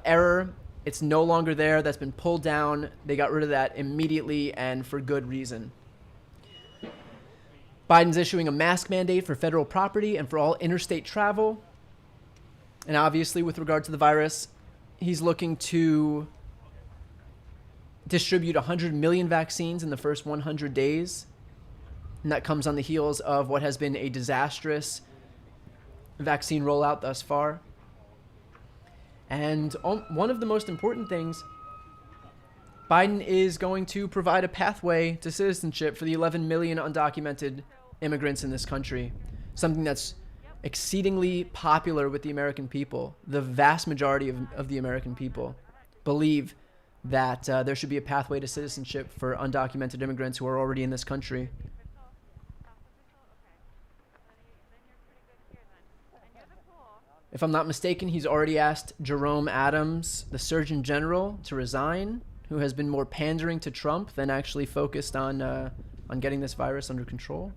error. It's no longer there. That's been pulled down. They got rid of that immediately and for good reason. Biden's issuing a mask mandate for federal property and for all interstate travel. And obviously, with regard to the virus, he's looking to distribute 100 million vaccines in the first 100 days. And that comes on the heels of what has been a disastrous vaccine rollout thus far. And one of the most important things, Biden is going to provide a pathway to citizenship for the 11 million undocumented immigrants in this country, something that's exceedingly popular with the American people. The vast majority of the American people believe that there should be a pathway to citizenship for undocumented immigrants who are already in this country. If I'm not mistaken, he's already asked Jerome Adams, the Surgeon General, to resign, who has been more pandering to Trump than actually focused on getting this virus under control.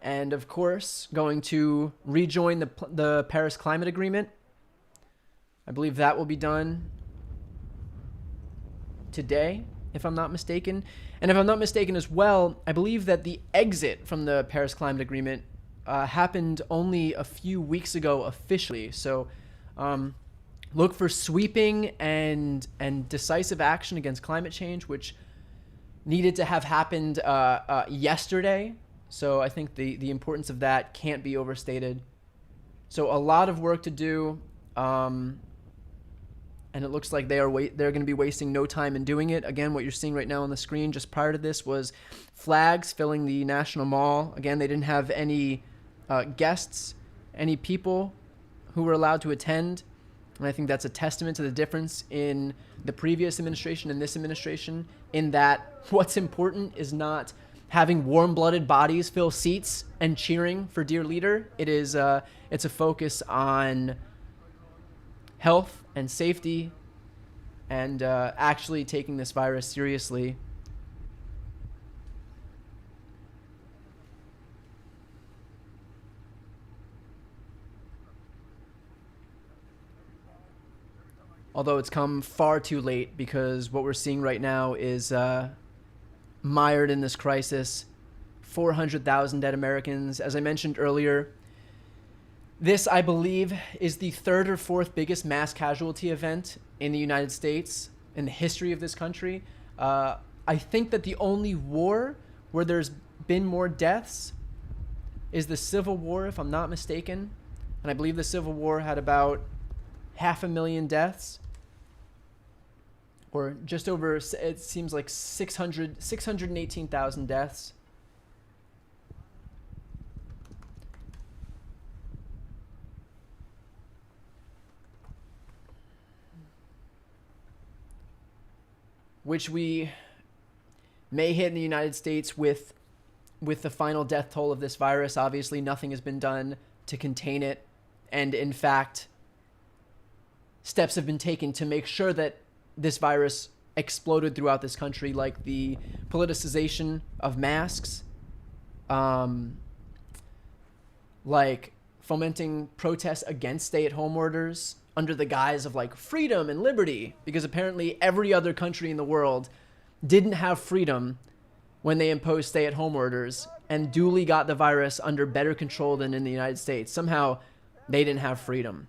And of course, going to rejoin the Paris Climate Agreement. I believe that will be done today, if I'm not mistaken. And if I'm not mistaken as well, I believe that the exit from the Paris Climate Agreement happened only a few weeks ago officially. So look for sweeping and decisive action against climate change, which needed to have happened yesterday. So I think the importance of that can't be overstated. So a lot of work to do. And it looks like they're going to be wasting no time in doing it. Again, what you're seeing right now on the screen just prior to this was flags filling the National Mall. Again, they didn't have any guests, any people who were allowed to attend. And I think that's a testament to the difference in the previous administration and this administration, in that what's important is not having warm-blooded bodies fill seats and cheering for dear leader. It's a focus on health and safety and actually taking this virus seriously. although it's come far too late because what we're seeing right now is mired in this crisis. 400,000 dead Americans. As I mentioned earlier, this, I believe, is the third or fourth biggest mass casualty event in the United States in the history of this country. I think that the only war where there's been more deaths is the Civil War, if I'm not mistaken. And I believe the Civil War had about 500,000 deaths. Or just over, it seems like 618,000 deaths. Which we may hit in the United States with the final death toll of this virus. Obviously, nothing has been done to contain it. And in fact, steps have been taken to make sure that this virus exploded throughout this country, like the politicization of masks, like fomenting protests against stay-at-home orders under the guise of like freedom and liberty, because apparently every other country in the world didn't have freedom when they imposed stay-at-home orders and duly got the virus under better control than in the United States. Somehow they didn't have freedom.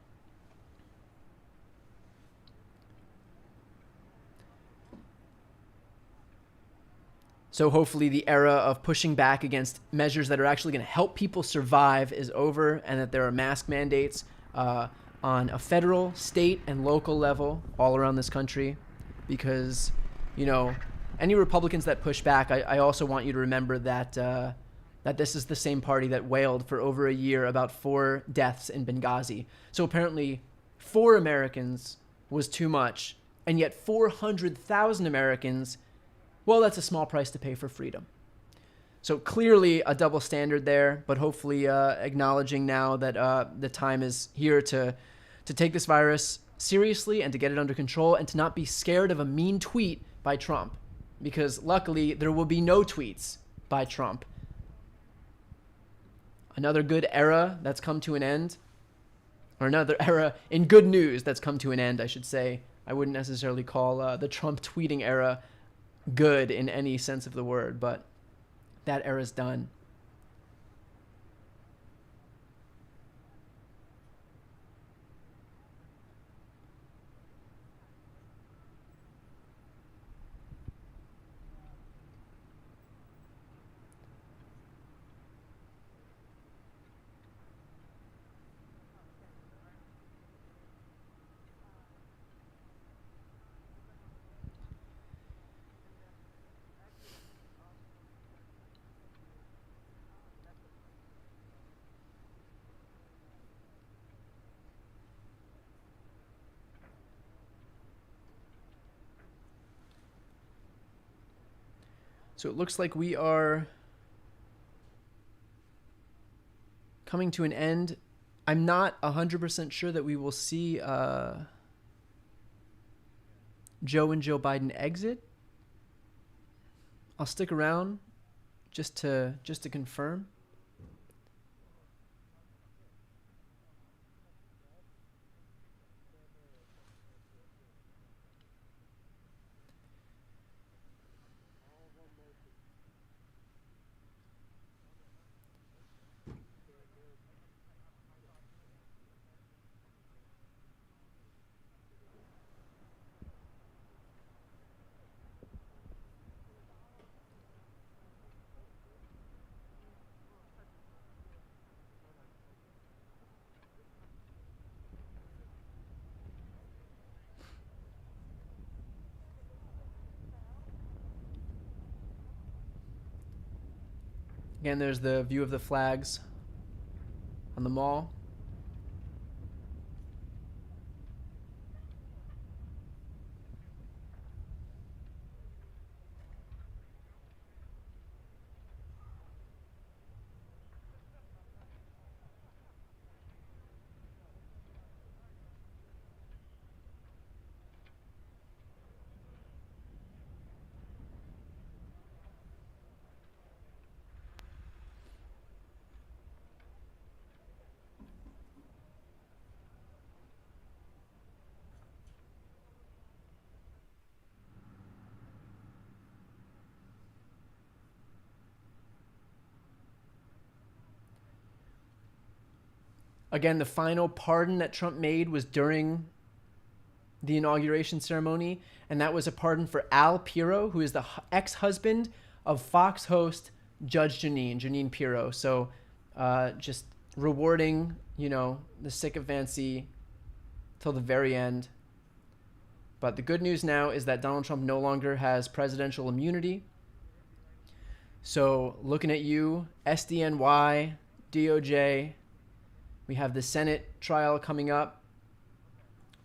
So hopefully the era of pushing back against measures that are actually going to help people survive is over, and that there are mask mandates on a federal, state, and local level all around this country. Because, you know, any Republicans that push back, I also want you to remember that that this is the same party that wailed for over a year about 4 deaths in Benghazi. So apparently 4 Americans was too much, and yet 400,000 Americans, well, that's a small price to pay for freedom. So clearly a double standard there, but hopefully acknowledging now that the time is here to take this virus seriously and to get it under control and to not be scared of a mean tweet by Trump, because luckily there will be no tweets by Trump. Another good era that's come to an end, or another era in good news that's come to an end, I should say. I wouldn't necessarily call the Trump tweeting era good in any sense of the word, but that era's done. So it looks like we are coming to an end. I'm not 100% sure that we will see Joe and Joe Biden exit. I'll stick around just to confirm. Again, there's the view of the flags on the mall. Again, the final pardon that Trump made was during the inauguration ceremony, and that was a pardon for Al Pirro, who is the ex-husband of Fox host Judge Jeanine Pirro. So just rewarding, the sycophancy till the very end. But the good news now is that Donald Trump no longer has presidential immunity. So looking at you, SDNY, DOJ, we have the Senate trial coming up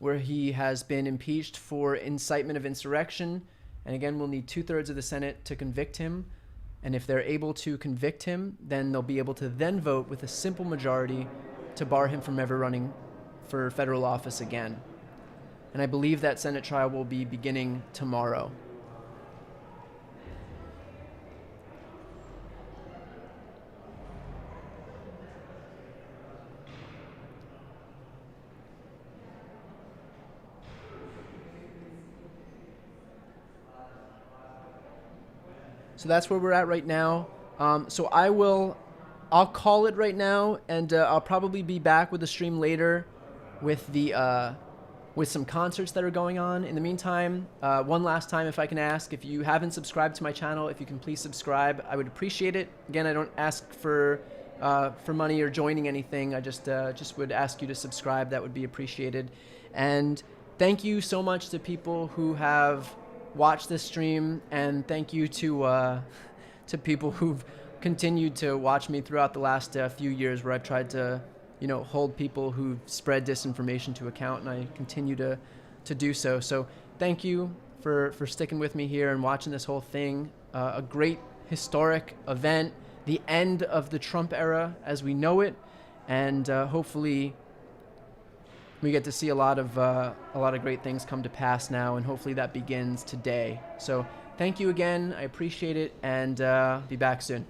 where he has been impeached for incitement of insurrection. And again, we'll need 2/3 of the Senate to convict him. And if they're able to convict him, then they'll be able to then vote with a simple majority to bar him from ever running for federal office again. And I believe that Senate trial will be beginning tomorrow. So that's where we're at right now. So I'll call it right now, and I'll probably be back with the stream later with with some concerts that are going on. In the meantime, one last time, if I can ask, if you haven't subscribed to my channel, if you can please subscribe, I would appreciate it. Again, I don't ask for money or joining anything. I just would ask you to subscribe. That would be appreciated. And thank you so much to people who have watched this stream, and thank you to people who've continued to watch me throughout the last few years, where I've tried to hold people who've spread disinformation to account, and I continue to do so. So thank you for sticking with me here and watching this whole thing. A great historic event, the end of the Trump era as we know it, and hopefully we get to see a lot of great things come to pass now, and hopefully that begins today. So thank you again. I appreciate it, and be back soon.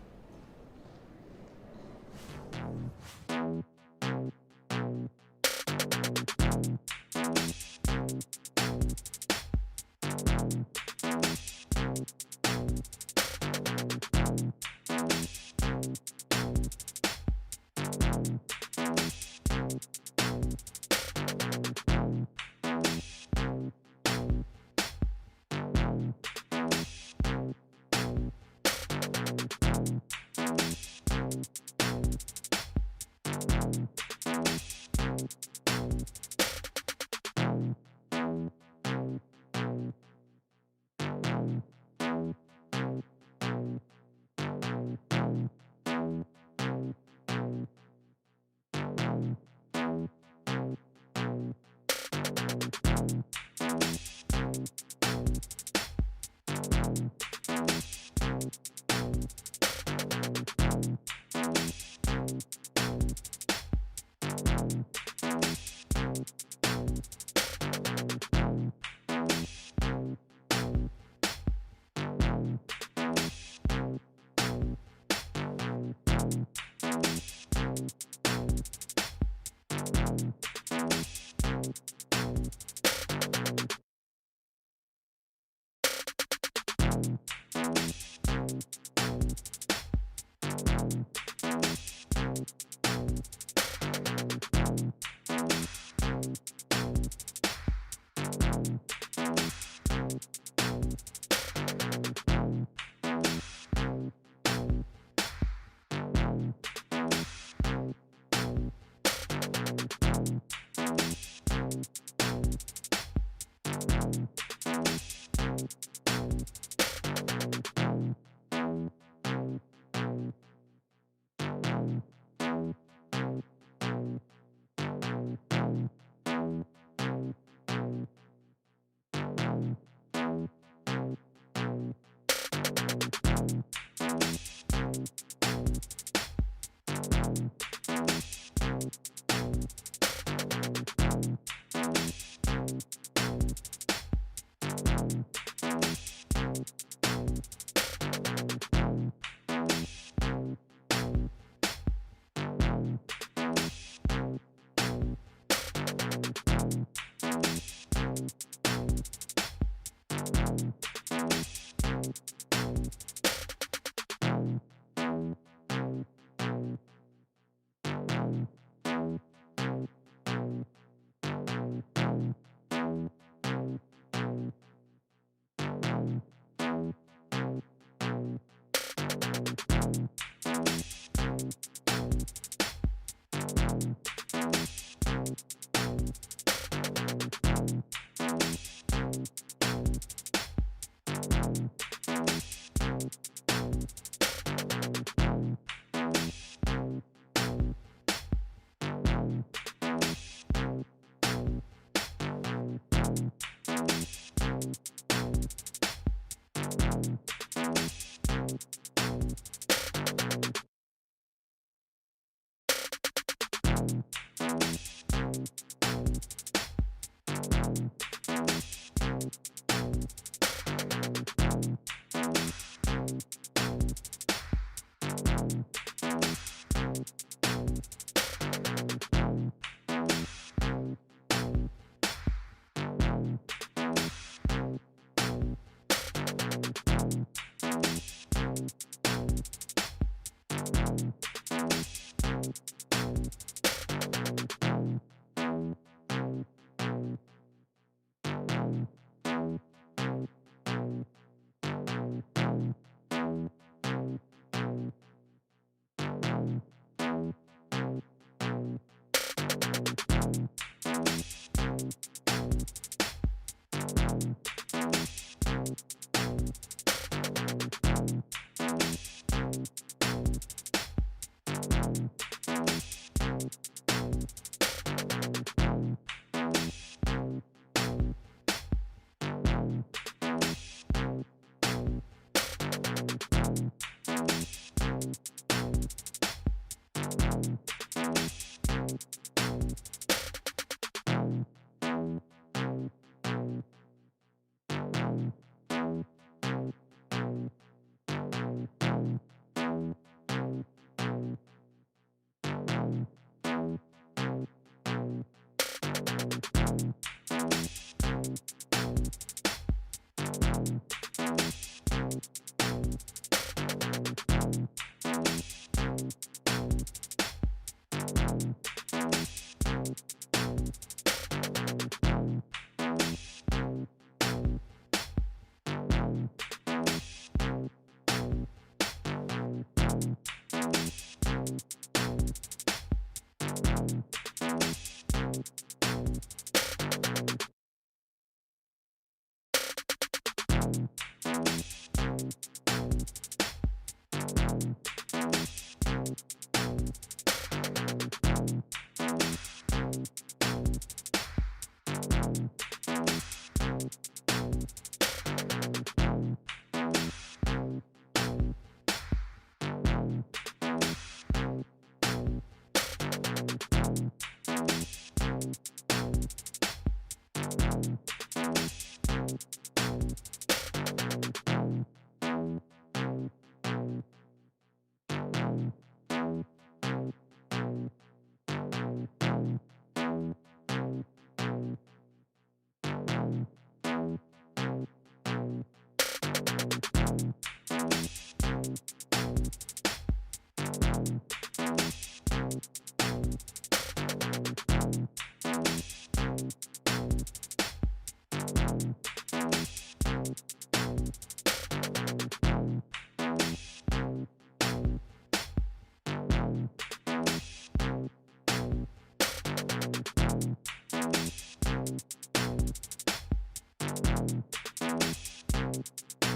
Bye.